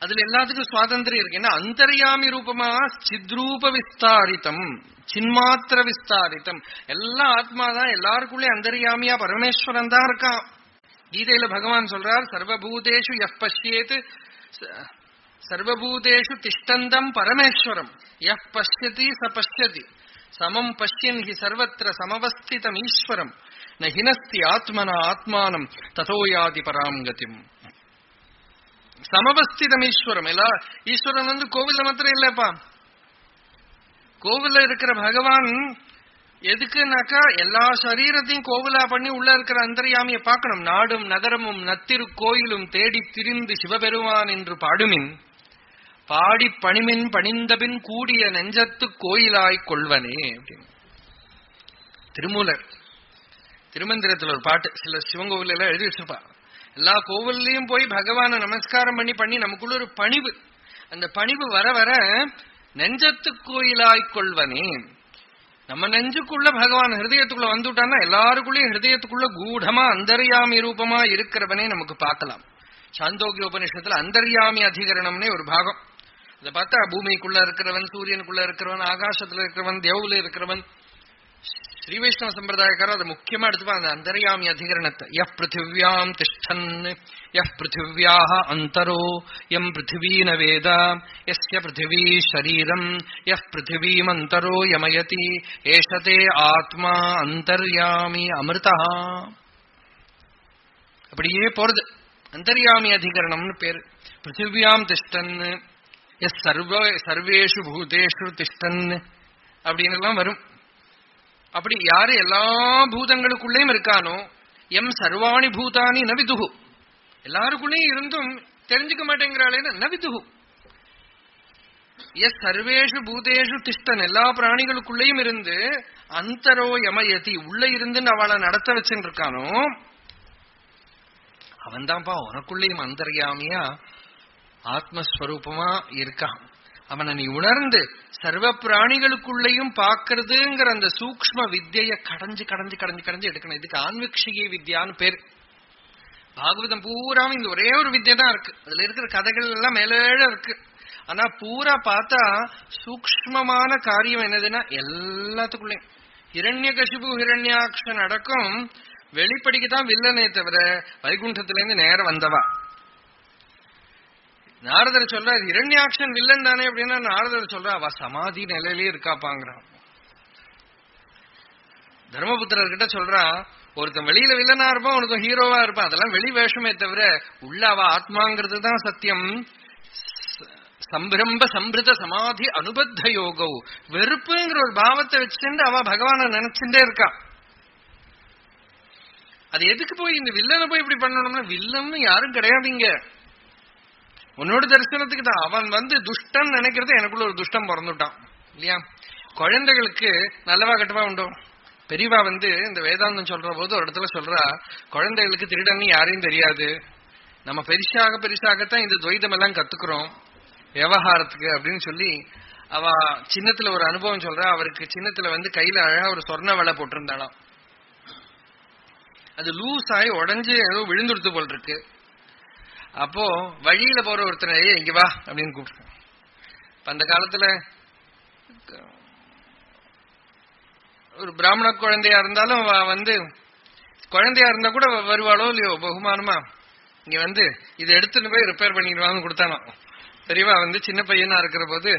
அதுல எல்லாத்துக்கும் சுவாதந்திரம் இருக்கு. ஏன்னா அந்தர்யாமி ரூபமா சித்ரூப விஸ்தாரித்தம், சின்மாத்திர விஸ்தாரித்தம், எல்லாம் ஆத்மாதான், எல்லாருக்குள்ளே அந்தர்யாமியா பரமேஸ்வரன் தான் இருக்கான். கீதையில பகவான் சொல்றார், சர்வபூதேஷு யஹ் பஷ்யேத் சர்வபூதேஷு திஷ்டந்தம் பரமேஸ்வரம் யஹ் பஷ்யதி ச பஷ்யதி சமம் பஷ்யன் ஹி சர்வத்திர சமவஸ்திதம் ஈஸ்வரம் ந ஹினஸ்தி ஆத்மனா ஆத்மானம் ததோ யாதி பராம் கதிம். சமவஸ்திதம் ஈஸ்வரம். எல்லா ஈஸ்வரன் வந்து கோவில்ல மாத்திரம் இல்லப்பா. கோவில்ல இருக்கிற பகவான் எதுக்குனாக்கா எல்லா சரீரத்தையும் கோவிலா பண்ணி உள்ள இருக்கிற அந்தர்யாமியை பார்க்கணும். நாடும் நகரமும் நத்திரு கோயிலும் தேடி திரிந்து சிவபெருமான் என்று பாடுமின் பாடி பணிமின் பணிந்தபின் கூடிய நெஞ்சத்து கோயிலாய் கொள்வனே அப்படின்னு திருமூலர் திருமந்திரத்துல ஒரு பாட்டு சில சிவன் கோவில் எல்லாம் எழுதி வச்சிருப்பா. எல்லா கோவில்லையும் போய் பகவானை நமஸ்காரம் பண்ணி பண்ணி நமக்குள்ள ஒரு பணிவு, அந்த பணிவு வர வர நெஞ்சத்து கோயிலாய் கொள்வனே. நம்ம நெஞ்சுக்குள்ள பகவான் ஹிருதயத்துக்குள்ள வந்துட்டான்னா எல்லாருக்குள்ளயும் ஹிருதயத்துக்குள்ள கூடமா அந்தர்யாமி ரூபமா இருக்கிறவனே நமக்கு பார்க்கலாம். சாந்தோக்கிய உபநிஷத்துல அந்தர்யாமி அதிகரணம்னே ஒரு பாகம். அதை பார்த்தா பூமிக்குள்ள இருக்கிறவன், சூரியனுக்குள்ள இருக்கிறவன், ஆகாசத்துல இருக்கிறவன், தேவுல இருக்கிறவன், ஸ்ரீ வைஷ்ணவ சம்பிரதாயக்காரர் அதை முக்கியமா எடுத்துப்பாங்க அந்த அந்தர்யாமி அதிகரணத்தை. யஹ் பிருத்திவ்யாம் திஷ்டன் யஹ் பிருத்திவ்யாஹ அந்தரோ யம் பிருத்திவீன வேத யஸ்ய பிருத்திவி ஷரீரம் யஹ் பிருத்திவீம் அந்தரோ யமயதி ஏஷதே ஆத்மா அந்தர்யாமி அமிர்தா. அப்படியே போறது அந்தர்யாமி அதிகரணம்னு பேரு. பிருத்திவ்யாம் திஷ்டன் எஸ் சர்வேஷு பூதேஷு திஷ்டன் அப்படின்னு எல்லாம் வரும். அப்படி யாரு எல்லா பூதங்களுக்குள்ளேயும் இருக்கானோ எம் சர்வாணி பூதானி நவிதுகு, எல்லாருக்குள்ளேயும் இருந்தும் தெரிஞ்சுக்க மாட்டேங்கிறாளேன்னு நவிதுகு. எஸ் சர்வேஷு பூதேஷு திஷ்டன், எல்லா பிராணிகளுக்குள்ளேயும் இருந்து அந்தரோ யமயதி, உள்ள இருந்து அவளை நடத்த வச்சுட்டு இருக்கானோ அவன் தான்ப்பா உனக்குள்ளேயும் அந்தர்யாமியா ஆத்மஸ்வரூபமா இருக்கான். அவனை நீ உணர்ந்து சர்வ பிராணிகளுக்குள்ளேயும் பாக்குறதுங்கிற அந்த சூக்ஷ்ம வித்தியை கடைஞ்சு கடைஞ்சு கடைஞ்சு கடைஞ்சு எடுக்கணும். இதுக்கு ஆன்வீக்ஷிகி வித்யான்னு பேரு. பாகவதம் பூராவும் இந்த ஒரே ஒரு வித்தியை தான் இருக்கு. அதுல இருக்கிற கதைகள் எல்லாம் மேலேட இருக்கு. ஆனா பூரா பார்த்தா சூக்ஷ்மமான காரியம் என்னதுன்னா எல்லாத்துக்குள்ளேயும் ஹிரண்யகசிபு ஹிரண்யாக்ஷன் அடக்கம் வெளிப்படிக்குதான் வில்லனே தவிர வைகுண்டத்திலேருந்து நேரம் வந்தவா. நாரதர் சொல்றாரு ஹிரண்யாக்ஷன் வில்லன் தானே அப்படின்னா நாரதர் சொல்றா அவ சமாதி நிலையிலேயே இருக்காப்பாங்கிறான். தர்மபுத்திரர்கிட்ட சொல்றா ஒருத்தன் வெளியில வில்லனா இருப்பான், ஒருத்தன் ஹீரோவா இருப்பான், அதெல்லாம் வெளி வேஷமே தவிர உள்ள அவ ஆத்மாங்கிறது தான் சத்தியம். சம்பிரம்ப சம்பிருத சமாதி அனுபத்த யோகோ, வெறுப்புங்கிற ஒரு பாவத்தை வச்சுட்டு அவ பகவான நினைச்சுட்டே இருக்கா. அது எதுக்கு போய் இந்த வில்லனை போய் இப்படி பண்ணணும்னா வில்லன்னு யாரும் கிடையாதுங்க. உன்னோட தரிசனத்துக்கு தான் அவன் துஷ்டன் நினைக்கிறது எனக்குள்ள ஒரு துஷ்டம் பிறந்துட்டான் இல்லையா. குழந்தைகளுக்கு நல்லவா கட்டவா உண்டோ. பெரியவா இந்த வேதாந்தம் சொல்ற போது ஒரு இடத்துல சொல்றா குழந்தைகளுக்கு திருடன்னு யாரையும் தெரியாது, நம்ம பெரிசாகத்தான் இந்த துவைதம் எல்லாம் கத்துக்கிறோம் விவகாரத்துக்கு அப்படின்னு சொல்லி அவ சின்னத்துல ஒரு அனுபவம் சொல்றா. அவருக்கு சின்னத்துல கையில அழகா ஒரு சொர்ண வலை போட்டிருந்தாளாம். அது லூஸ் ஆகி உடஞ்சு ஏதோ விழுந்துடுத்து போல் இருக்கு. அப்போ வழியில போற ஒருத்தனை இங்க வா அப்படின்னு கூப்பிட்டு, அந்த காலத்துல ஒரு பிராமண குழந்தையா இருந்தாலும் குழந்தையா இருந்தா கூட வருவாளோ இல்லையோ பகுமானமா இங்க இதை எடுத்துட்டு போய் ரிப்பேர் பண்ணிடுவான்னு கொடுத்தானோ. பெரியவா சின்ன பையனா இருக்கிற போது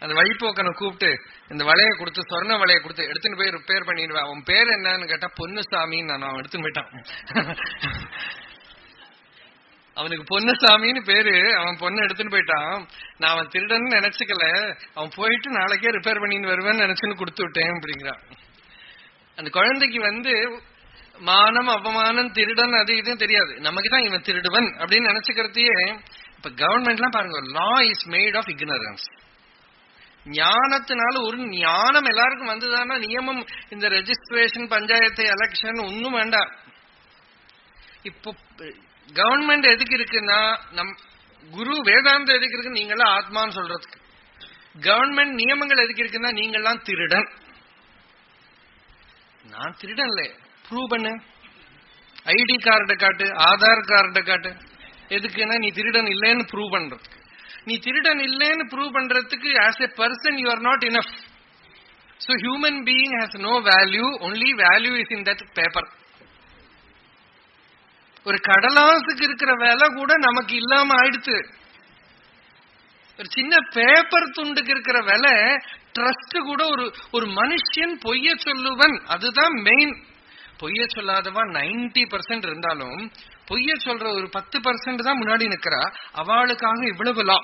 அந்த வழிபோக்கனை கூப்பிட்டு இந்த வளைய கொடுத்து சொர்ண வளைய கொடுத்து எடுத்துட்டு போய் ரிப்பேர் பண்ணிடுவா. அவன் பேர் என்னன்னு கேட்டா பொன்னுசாமின்னு அவன் எடுத்துன்னு போயிட்டான். அவனுக்கு பொன்னுசாமின்னு பேரு. அவன் பொண்ணு எடுத்துன்னு போயிட்டான். நான் அவன் திருடன்னு நினைச்சுக்கல, அவன் போயிட்டு நாளைக்கே ரிப்பேர் பண்ணின்னு வருவேன்னு நினைச்சுன்னு கொடுத்து விட்டேன் அப்படிங்கிறான். அந்த குழந்தைக்கு மானம் அவமானம் திருடன் அது இதுவும் தெரியாது. நமக்குதான் இவன் திருடுவன் அப்படின்னு நினைச்சுக்கிறதையே. இப்ப கவர்மெண்ட் எல்லாம் பாருங்க, law is made of ignorance. ஞானத்தினால ஒரு ஞானம் எல்லாருக்கும் வந்துதானா நியமம். இந்த ரெஜிஸ்ட்ரேஷன் பஞ்சாயத்து எலெக்ஷன் ஒன்னும் வேண்டாம். இப்போ கவர்மெண்ட் எதுக்கு இருக்குன்னா நம் குரு வேதாந்தம் எதுக்கு இருக்கு நீங்களாம் ஆத்மான்னு சொல்றதுக்கு. கவர்மெண்ட் நியமங்கள் எதுக்கு இருக்குன்னா நீங்களாம் திருடன். நான் திருடன்ல ப்ரூவ் பண்ணு, ஐடி கார்டை காட்டு, ஆதார் கார்டை காட்டு. எதுக்குன்னா நீ திருடன் இல்லைன்னு ப்ரூவ் பண்றதுக்கு. நீ திருடன் இல்லைன்னு ப்ரூவ் பண்றதுக்கு as a person you are not enough. So human being has no value, only value is in that paper. ஒரு கடலாசுக்கு இருக்கிற வேலை கூட நமக்கு இல்லாம ஆயிடுச்சு. ஒரு சின்ன பேப்பர் துண்டுக்கு இருக்கிற வேலை ட்ரஸ்ட் கூட ஒரு மனுஷன் பொய்ய சொல்லுவன் அதுதான் மெயின். பொய்ய சொல்லாதவா 90% இருந்தாலும் பொய்ய சொல்ற ஒரு 10% தான் முன்னாடி நிக்கிறா. அவளுக்காக இவ்வளவு லா.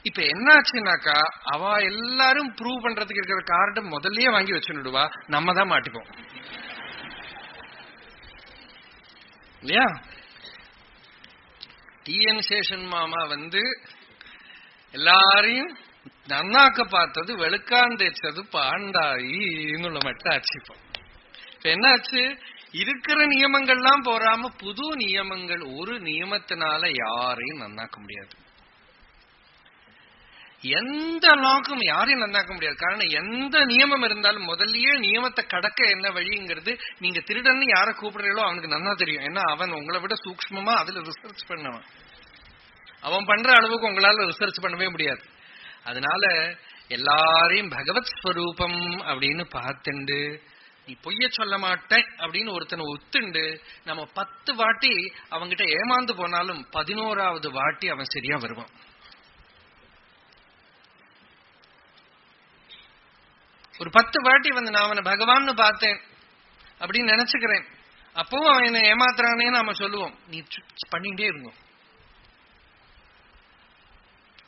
இப்ப என்ன ஆச்சுனாக்கா அவ எல்லாரும் ப்ரூவ் பண்றதுக்கு இருக்கிற கார்டு முதல்லயே வாங்கி வச்சுடுவா, நம்ம தான் மாட்டிப்போம் இல்லையா. டிஎன் சேஷன் மாமா எல்லாரையும் நன்னாக்க பார்த்தது வெளுக்கான் தேய்ச்சது பாண்டாயின்னு மட்டும் ஆச்சுப்போம். இப்ப என்னாச்சு, இருக்கிற நியமங்கள்லாம் போறாம புது நியமங்கள். ஒரு நியமத்தினால யாரையும் நன்னாக்க முடியாது. எந்த லாக்கும் யாரையும் நன்னாக்க முடியாது. காரணம் எந்த நியமம் இருந்தாலும் முதல்லயே நியமத்தை கடக்க என்ன வழிங்கிறது நீங்க திருடன்னு யாரை கூப்பிடுறீங்களோ அவனுக்கு நன்னா தெரியும். ஏன்னா அவன் உங்களை விட சூக்ஷ்மமா அதுல ரிசர்ச் பண்ணவன். அவன் பண்ற அளவுக்கு உங்களால ரிசர்ச் பண்ணவே முடியாது. அதனால எல்லாரையும் பகவத் ஸ்வரூபம் அப்படின்னு பார்த்துண்டு நீ பொய்ய சொல்ல மாட்டேன் அப்படின்னு ஒருத்தனை ஒத்துண்டு நம்ம 10 வாட்டி அவங்கிட்ட ஏமாந்து போனாலும் 11வது வாட்டி அவன் சரியா வருவான். ஒரு 10 வாட்டி நான் அவனை பகவான்னு பார்த்தேன் அப்படின்னு நினைச்சுக்கிறேன், அப்பவும் அவன் என்ன ஏமாத்துறானேன்னு நாம சொல்லுவோம். நீ பண்ணிட்டே இருந்தோம்.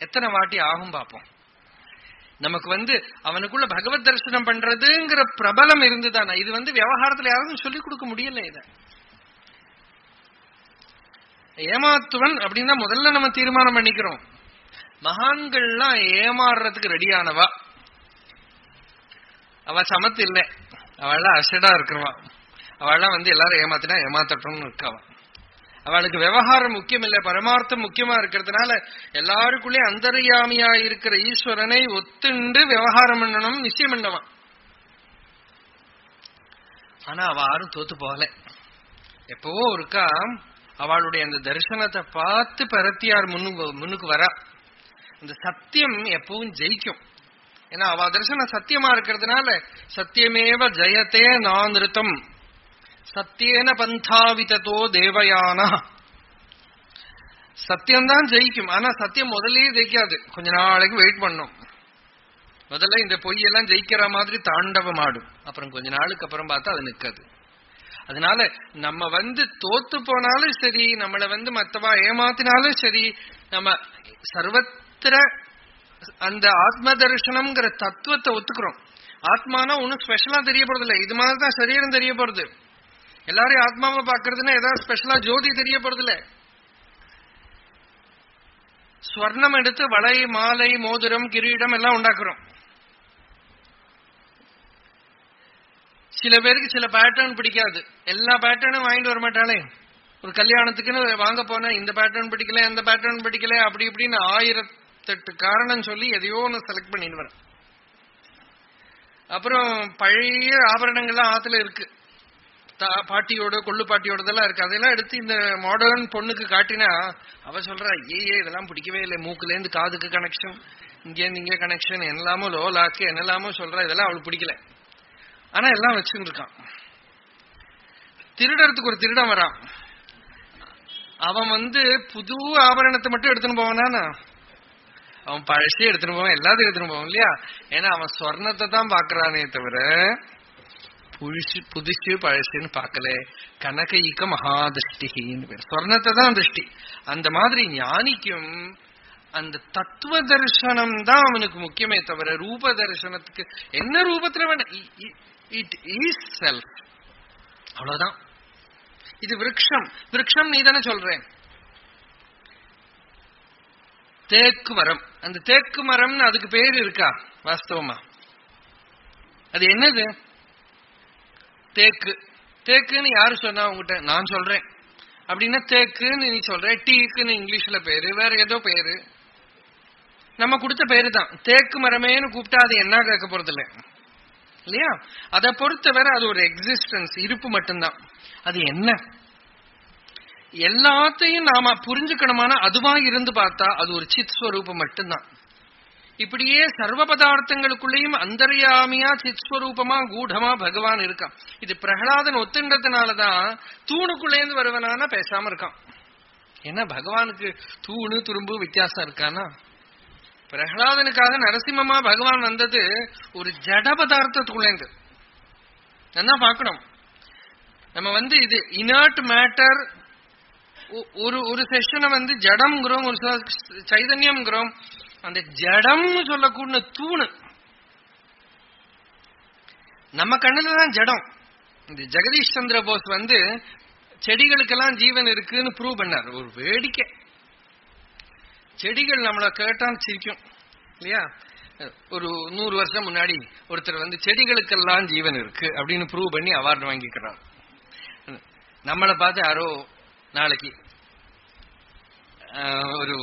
எத்தனை வாட்டி ஆகும் பார்ப்போம். நமக்கு அவனுக்குள்ள பகவத் தரிசனம் பண்றதுங்கிற பிரபலம் இருந்துதானா. இது விவகாரத்துல யாரும் சொல்லிக் கொடுக்க முடியல. இத ஏமாத்துவன் அப்படின்னா முதல்ல நம்ம தீர்மானம் பண்ணிக்கிறோம். மகான்கள்லாம் ஏமாறுறதுக்கு ரெடியானவா. அவ சமத்து இல்லை, அவள்லாம் அசடா இருக்கிறவா. அவள்லாம் எல்லாரும் ஏமாத்தினா ஏமாத்தட்டும்னு இருக்கவா. அவளுக்கு விவகாரம் முக்கியம் இல்லை, பரமார்த்தம் முக்கியமா இருக்கிறதுனால எல்லாருக்குள்ளேயும் அந்தர்யாமியா இருக்கிற ஈஸ்வரனை ஒத்துண்டு விவகாரம் பண்ணணும் நிச்சயம் பண்ணவன். ஆனா அவ யாரும் தோத்து போகல. எப்பவோ இருக்கா அவளுடைய அந்த தரிசனத்தை பார்த்து பரத்தியார் முன்னுக்கு வரா. அந்த சத்தியம் எப்பவும் ஜெயிக்கும். ஏன்னா அவ தரிசனம் சத்தியமா இருக்கிறதுனால சத்தியமேவ ஜெயத்தே நானிருத்தம் சத்தியேன பந்தாவிதோ தேவயானா. சத்தியம்தான் ஜெயிக்கும். ஆனா சத்தியம் முதல்லயே ஜெயிக்காது, கொஞ்ச நாளைக்கு வெயிட் பண்ணும். முதல்ல இந்த பொய்யெல்லாம் ஜெயிக்கிற மாதிரி தாண்டவம் ஆடும், அப்புறம் கொஞ்ச நாளுக்கு அப்புறம் பார்த்தா அது நிற்காது. அதனால நம்ம தோத்து போனாலும் சரி, நம்மளை மத்தவா ஏமாத்தினாலும் சரி, நம்ம சர்வத்திர அந்த ஆத்ம தரிசனம்ங்கிற தத்துவத்தை ஒத்துக்கிறோம். ஆத்மானா ஒன்னும் ஸ்பெஷலா தெரிய போறது இல்லை, இது மாதிரிதான் சரீரம் தெரிய போறது. எல்லாரும் ஆத்மாவை பாக்குறதுன்னா ஏதாவது ஸ்பெஷலா ஜோதி தெரிய போறது இல்லை. ஸ்வர்ணம் எடுத்து வளை மாலை மோதிரம் கிரீடம் எல்லாம் உண்டாக்குறோம். சில பேருக்கு சில பேட்டர்ன் பிடிக்காது, எல்லா பேட்டர்னும் வாங்கிட்டு வர மாட்டாளே. ஒரு கல்யாணத்துக்குன்னு வாங்க போன இந்த பேட்டர்ன் பிடிக்கல, அந்த பேட்டர்ன் பிடிக்கல, அப்படி இப்படின்னு 1008 காரணம் சொல்லி எதையோ ஒன்று செலக்ட் பண்ணிட்டு வரேன். அப்புறம் பழைய ஆபரணங்கள்லாம் ஆத்துல இருக்கு, பாட்டியோட கொள்ளு பாட்டியோடதெல்லாம் இருக்கு. அதெல்லாம் எடுத்து இந்த மாடர்ன் பொண்ணுக்கு காட்டினா அவ சொல்றா, இதெல்லாம் பிடிக்கவே இல்லை, மூக்குல இருந்து காதுக்கு கனெக்ஷன், இங்கேருந்து இங்கே கனெக்ஷன், என்னெல்லாமோ லோலாக்கு என்னெல்லாமோ சொல்றா. இதெல்லாம் அவளுக்கு பிடிக்கல. ஆனா எல்லாம் வச்சுட்டு இருக்கான். திருடறதுக்கு ஒரு திருடன் வரான். அவன் புது ஆபரணத்தை மட்டும் எடுத்துன்னு போவானா, அவன் பழசே எடுத்துன்னு போவான், எல்லாத்தையும் எடுத்துன்னு போவான் இல்லையா. ஏன்னா அவன் சொர்ணத்தை தான் பாக்குறானே தவிர புதுசு பழசுன்னு பார்க்கல. கனகைக்க மகாதிருஷ்டின்னு பேர், சொர்ணத்தை தான் திருஷ்டி. அந்த மாதிரி ஞானிக்கும் அந்த தத்துவ தரிசனம் தான் அவனுக்கு முக்கியமே தவிர ரூப தரிசனத்துக்கு என்ன ரூபத்துல வேணும், இட் இஸ் செல்ஃப், அவ்வளவுதான். இது விருட்சம், விருட்சம் நீ தானே சொல்றேன். தேக்கு மரம், அந்த தேக்கு மரம்னு அதுக்கு பேர் இருக்கா வாஸ்தவமா? அது என்னது? தேக்கு. தேக்குன்னு யாரு சொன்னா உங்ககிட்ட? நான் சொல்றேன். அப்படின்னா தேக்குன்னு நீ சொல்ற, டீக்குன்னு இங்கிலீஷ்ல பேரு, வேற ஏதோ பேரு, நம்ம கொடுத்த பேரு தான். தேக்கு மரமேன்னு கூப்பிட்டா அது என்ன கேட்க போறது இல்லை இல்லையா. அதை பொறுத்தவரை அது ஒரு எக்ஸிஸ்டன்ஸ், இருப்பு மட்டும்தான். அது என்ன எல்லாத்தையும் நாம புரிஞ்சுக்கணுமான அதுவா இருந்து பார்த்தா அது ஒரு சித் ஸ்வரூபம் மட்டும்தான். இப்படியே சர்வ பதார்த்தங்களுக்குள்ளேயும் அந்தர்யாமியா சித் ஸ்வரூபமா கூடமா பகவான் இருக்கான். இது பிரகலாதன் ஒத்துன்றதுனாலதான் தூணுக்குள்ளேந்து வருவனானா பேசாம இருக்கான். ஏன்னா பகவானுக்கு தூணு துரும்பு வித்தியாசம் இருக்கானா? பிரகலாதனுக்காக நரசிம்மமா பகவான் வந்தது ஒரு ஜட பதார்த்தத்துக்குள்ளேந்து. என்ன பார்க்கணும் நம்ம இது இனர்ட் மேட்டர். ஒரு செஷனை ஜடம்ங்கிறோம், ஒரு சைதன்யம்ங்கிறோம். அந்த ஜடம் சொல்லக்கூடிய தூணு நம்ம கண்ணுலதான் ஜடம். இந்த ஜெகதீஷ் சந்திர போஸ் செடிகளுக்கெல்லாம் ஜீவன் இருக்குன்னு ப்ரூவ் பண்ணார். ஒரு வேடிக்கை. செடிகள் நம்மளை கேட்டான் சிரிக்கும் இல்லையா. ஒரு 100 வருஷம் முன்னாடி ஒருத்தர் செடிகளுக்கெல்லாம் ஜீவன் இருக்கு அப்படின்னு ப்ரூவ் பண்ணி அவார்டு வாங்கிக்கிறார். நம்மளை பார்த்து யாரோ நாளைக்கு ஒரு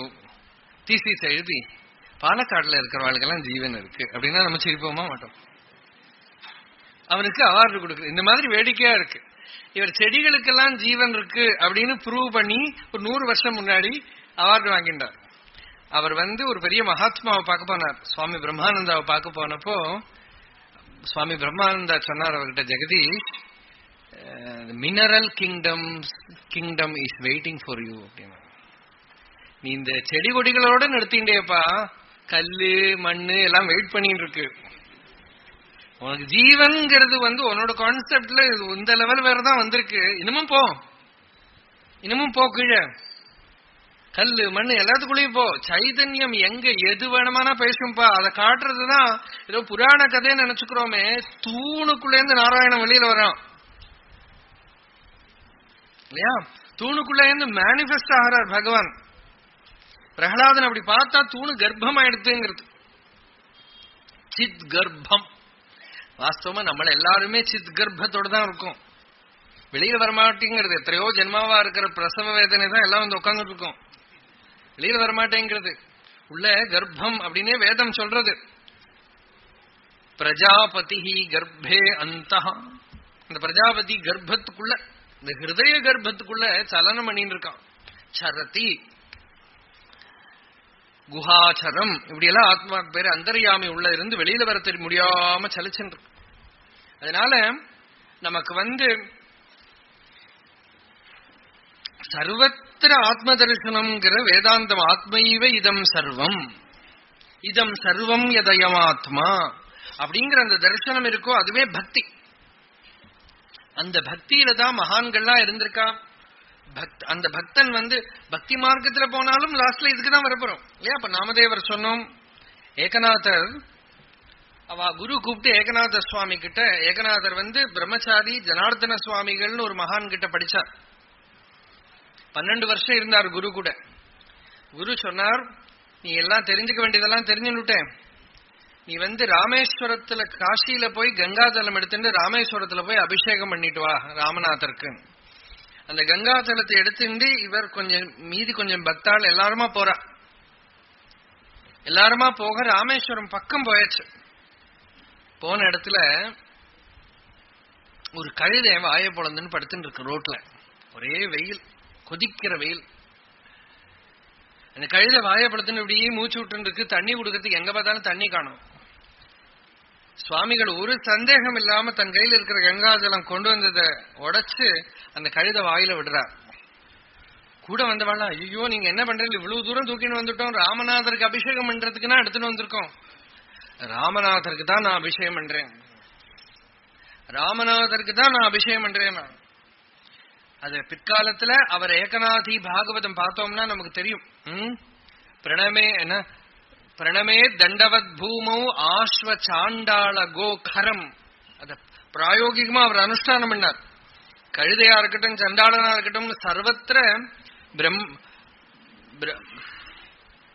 தீசிஸ் எழுதி பாலக்காடுல இருக்கிறவர்களுக்கெல்லாம் ஜீவன் இருக்கு அப்படின்னா நம்ம சிரிப்போமா மாட்டோம். அவனுக்கு அவார்டு கொடுக்குறது இந்த மாதிரி வேடிக்கையா இருக்கு. இவர் செடிகளுக்கெல்லாம் ஜீவன் இருக்கு அப்படின்னு ப்ரூவ் பண்ணி ஒரு 100 வருஷம் முன்னாடி அவார்டு வாங்கிட்டார். அவர் ஒரு பெரிய மகாத்மாவை பார்க்க போனார், சுவாமி பிரம்மானந்தாவை பார்க்க போனப்போ சுவாமி பிரம்மானந்தா சொன்னார் அவர்கிட்ட, Jagadish, mineral kingdom is waiting for you அப்படின்னா. நீ இந்த செடி கொடிகளோட நிறுத்திண்டேப்பா, கல்லு மண்ணு எல்லாம் வெயிட் பண்ணிட்டு இருக்கு. உனக்கு ஜீவன்கிறது உன்னோட கான்செப்ட்ல இந்த லெவல் வேறதான் வந்திருக்கு. இன்னமும் போ கீழே, கல்லு மண்ணு எல்லாத்துக்குள்ளேயும் போ. சைதன்யம் எங்க எது வேணுமானா பேசும்பா. அதை காட்டுறதுதான் ஏதோ புராண கதைன்னு நினைச்சுக்கிறோமே. தூணுக்குள்ளேருந்து நாராயணன் வெளியில வரான் இல்லையா. தூணுக்குள்ளேருந்து மேனிஃபெஸ்ட் ஆகிறார் பகவான். பிரகலாதன் அப்படி பார்த்தா தூணு கர்ப்பம் ஆயிடுத்துங்கிறது. சித் கர்ப்பம். வாஸ்தவமா நம்மள எல்லாருமே சித் கர்ப்பத்தோட தான் இருக்கும். வெளியில வரமாட்டேங்கிறது. எத்தனையோ ஜென்மாவா இருக்கிற பிரசவ வேதனை தான் எல்லாம் வந்து உட்கார்ந்துட்டு இருக்கோம். வெளியில வரமாட்டேங்கிறது. உள்ள கர்ப்பம் அப்படின்னே வேதம் சொல்றது. பிரஜாபதி கர்ப்பே அந்த. இந்த பிரஜாபதி கர்ப்பத்துக்குள்ள, இந்த ஹிருதய கர்ப்பத்துக்குள்ள சலனம் பண்ணிட்டு இருக்கான். சரதி, குஹாச்சரம், இப்படி எல்லாம் ஆத்மாக்கு பேரு. அந்தர்யாமி உள்ள இருந்து வெளியில வர தெரிய முடியாம சலிச்சுட்டு. அதனால நமக்கு சர்வத்திர ஆத்ம தரிசனம்ங்கிற வேதாந்தம். ஆத்மைவ இதம் சர்வம், இதம் சர்வம் யதயமாத்மா அப்படிங்கிற அந்த தரிசனம் இருக்கோ அதுவே பக்தி. அந்த பக்தியில தான் மகான்கள்லாம் இருந்திருக்கா. அந்த பக்தன் பக்தி மார்க்கத்துல போனாலும் லாஸ்ட்ல இதுக்குதான் வரப்போறோம் இல்லையா? அப்ப நாமதேவர் சொன்னோம், ஏகநாதர் அவ குரு கூப்பிட்டு ஏகநாத சுவாமி கிட்ட, ஏகநாதர் பிரம்மச்சாரி ஜனார்தன சுவாமிகள்னு ஒரு மகான் கிட்ட படிச்சார். 12 வருஷம் இருந்தார் குரு கூட. குரு சொன்னார், நீ எல்லாம் தெரிஞ்சுக்க வேண்டியதெல்லாம் தெரிஞ்சுட்டேன். நீ ராமேஸ்வரத்துல காசியில போய் கங்காஜலம் எடுத்துட்டு ராமேஸ்வரத்துல போய் அபிஷேகம் பண்ணிட்டு வா ராமநாதருக்கு. அந்த கங்காஜலத்தை எடுத்துட்டு இவர் கொஞ்சம் பக்தாள் எல்லாருமா போறா. எல்லாருமா போக ராமேஸ்வரம் பக்கம் போயாச்சு. போன இடத்துல ஒரு கழுதை வாய பொழந்துன்னு படுத்துட்டு இருக்கு ரோட்ல. ஒரே வெயில், கொதிக்கிற வெயில். அந்த கழுதை வாயப்படுத்துன்னு இப்படியே மூச்சு விட்டு இருக்கு. தண்ணி கொடுக்கறதுக்கு எங்க பார்த்தாலும் தண்ணி காணும். சுவாமிகள் ஒரு சந்தேகம் இல்லாம தன் கையில் இருக்கிற கங்காஜலம் கொண்டு வந்ததை உடைச்சு அந்த கழுதை வாயில விடுறார். கூட வந்தவாளா, ஐயோ நீங்க என்ன பண்றீங்க, இவ்வளவு தூரம் தூக்கின்னு வந்துட்டோம், ராமநாதருக்கு அபிஷேகம் பண்றதுக்குன்னா எடுத்துன்னு வந்திருக்கோம். ராமநாதருக்கு தான் நான் அபிஷேகம் பண்றேன், ராமநாதருக்கு தான் நான் அபிஷேகம் பண்றேன். அது பிற்காலத்துல அவர் ஏகநாதி பாகவதம் பார்த்தோம்னா நமக்கு தெரியும். பிரணமே தண்டவத் பூமௌ ஆஸ்வ சாண்டாள கோகரம். அத பிராயோகிகமா அவர் அனுஷ்டானம் பண்ணார். கழுதையா இருக்கட்டும், சண்டாளனா இருக்கட்டும், சர்வத்திர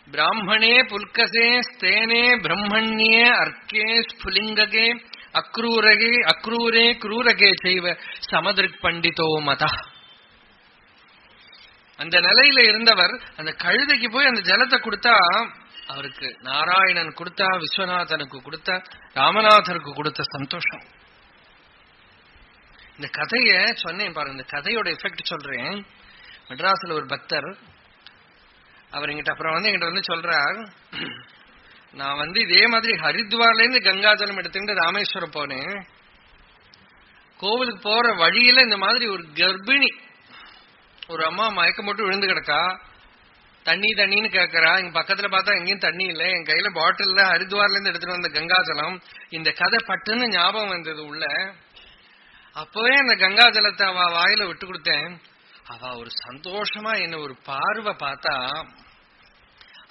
பிராமணே புல்கசே ஸ்தேனே பிரம்மண்யே அர்க்கே ஸ்புலிங்ககே அக்ரூரே குரூரகே செய்வ சமதிருக் பண்டிதோ மத. அந்த நிலையில இருந்தவர் அந்த கழுதைக்கு போய் அந்த ஜலத்தை கொடுத்தா, அவருக்கு நாராயணன் கொடுத்தா, விஸ்வநாதனுக்கு கொடுத்தா, ராமநாதருக்கு கொடுத்த சந்தோஷம். இந்த கதைய சொன்னேன் பாருங்க. இந்த கதையோட எஃபெக்ட் சொல்றேன். மெட்ராஸ்ல ஒரு பக்தர், அவர் எங்கிட்ட அப்புறம் எங்கிட்ட சொல்றார், நான் இதே மாதிரி ஹரித்வார்ல இருந்து கங்காஜலம் எடுத்துக்கிட்டு ராமேஸ்வரம் போனேன். கோவிலுக்கு போற வழியில இந்த மாதிரி ஒரு கர்ப்பிணி ஒரு அம்மா மயக்கம் போட்டு விழுந்து கிடக்கா. தண்ணின்னு கேட்கறா. இங்க பக்கத்துல பார்த்தா எங்கேயும் தண்ணி இல்லை. என் கையில பாட்டில் ஹரித்வார்ல இருந்து எடுத்துட்டு வந்த கங்காஜலம். இந்த கதை பட்டுன்னு ஞாபகம் வந்தது உள்ள. அப்பவே அந்த கங்காஜலத்தை அவ வாயில விட்டு கொடுத்தேன். அவ ஒரு சந்தோஷமா என்ன ஒரு பார்வை பார்த்தா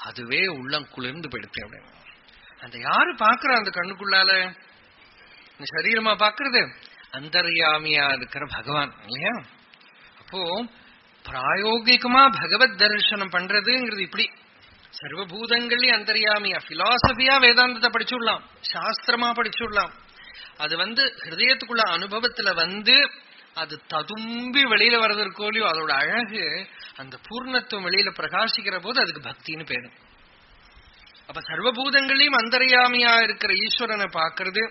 அதுவே உள்ளம் குளிர்ந்து போயிடுச்சு. அப்படின்னு அந்த யாரு பாக்குறா அந்த கண்ணுக்குள்ளால? இந்த சரீரமா பாக்குறது அந்தர்யாமியா இருக்கிற பகவான் இல்லையா? அப்போ பிராயோகிகமா பகவத் தரிசனம் பண்றதுங்கிறது இப்படி சர்வபூதங்கள்லயும் அந்தர்யாமியா பிலாசபியா வேதாந்தத்தை படிச்சுடலாம், சாஸ்திரமா படிச்சுடலாம். அது ஹிருதயத்துக்குள்ள அனுபவத்துல அது ததும்பி வெளியில வர்றதற்கோலையோ அதோட அழகு, அந்த பூர்ணத்துவம் வெளியில பிரகாசிக்கிற போது அதுக்கு பக்தின்னு பேரு. அப்ப சர்வபூதங்களையும் அந்தர்யாமியா இருக்கிற ஈஸ்வரனை பாக்குறது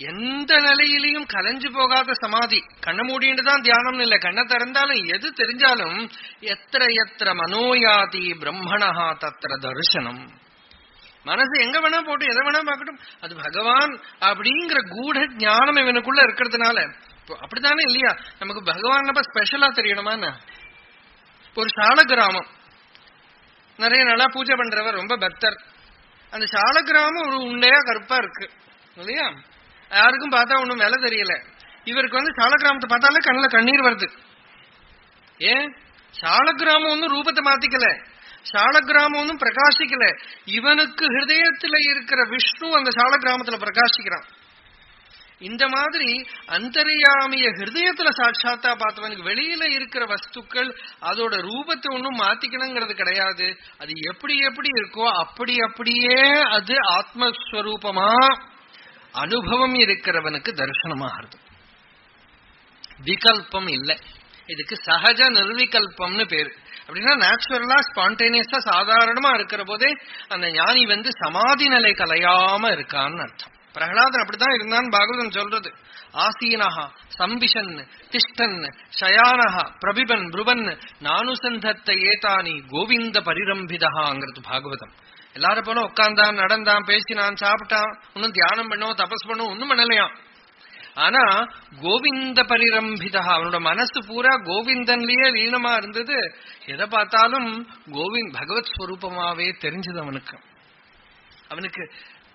எந்த நிலையிலையும் கலைஞ்சு போகாத சமாதி. கண்ண மூடிட்டு தான் தியானம் இல்லை, கண்ணை திறந்தாலும் எது தெரிஞ்சாலும் எத்திர மனோயாதி பிரம்மணஹா தத்திர தரிசனம். மனசு எங்க வேணா போட்டு எதை வேணா பார்க்கட்டும், அது பகவான் அப்படிங்கிற கூட ஞானம் இவனுக்குள்ள இருக்கிறதுனால. அப்படித்தானே இல்லையா? நமக்கு பகவான் ஸ்பெஷலா தெரியணுமா? ஒரு சால கிராமம், நிறைய நாளா பூஜை பண்றவர், ரொம்ப பக்தர். அந்த சால கிராமம் ஒரு உண்டையா கருப்பா இருக்கு இல்லையா? யாருக்கும் பார்த்தா ஒண்ணும் வேலை தெரியல. இவருக்கு சால கிராமத்தை பார்த்தாலே கண்ணுல கண்ணீர் வருது. ஏன்? சால கிராமம் ஒன்னும் ரூபத்தை மாத்திக்கல, சால கிராமம் ஒன்னும் பிரகாசிக்கல. இவனுக்கு ஹிருதயத்துல இருக்கிற விஷ்ணு அந்த சால கிராமத்துல பிரகாசிக்கிறான். இந்த மாதிரி அந்தர்யாமிய ஹிருதயத்துல சாட்சாத்தா பார்த்தவனுக்கு வெளியில இருக்கிற வஸ்துக்கள் அதோட ரூபத்தை ஒன்னும் மாத்திக்கணுங்கிறது கிடையாது. அது எப்படி எப்படி இருக்கோ அப்படி அப்படியே அது ஆத்மஸ்வரூபமா அனுபவம் இருக்கிறவனுக்கு தரிசனமாகிறது. விகல்பம் இல்லை. இதுக்கு சகஜ நிர்விகல்பம்னு பேரு. அப்படின்னா நேச்சுரலா ஸ்பான்டேனியஸா சாதாரணமா இருக்கிற போதே அந்த ஞானி சமாதி நிலை கலையாம இருக்கான்னு அர்த்தம். பிரகலாதன் அப்படித்தான் இருந்தான் பாகவதம் சொல்றது. ஆசீனஹா சம்பிஷன் திஷ்டன் ஷயானஹா பிரபிபன் புருவன் நானுசந்தத்த ஏதானி கோவிந்த பரிரம்பிதஹாங்கிறது பாகவதம். எல்லாரும் போல உட்கார்ந்தான், நடந்தான், பேசினான், சாப்பிட்டான், ஒன்னும் தியானம் பண்ணோம், தபஸ் பண்ணோம், ஒன்னும் பண்ணலையாம். ஆனா கோவிந்த பரிரம்பிதா, அவனோட மனசு பூரா கோவிந்தன்லயே லீனமா இருந்தது. எதை பார்த்தாலும் பகவத் ஸ்வரூபமாவே தெரிஞ்சது அவனுக்கு. அவனுக்கு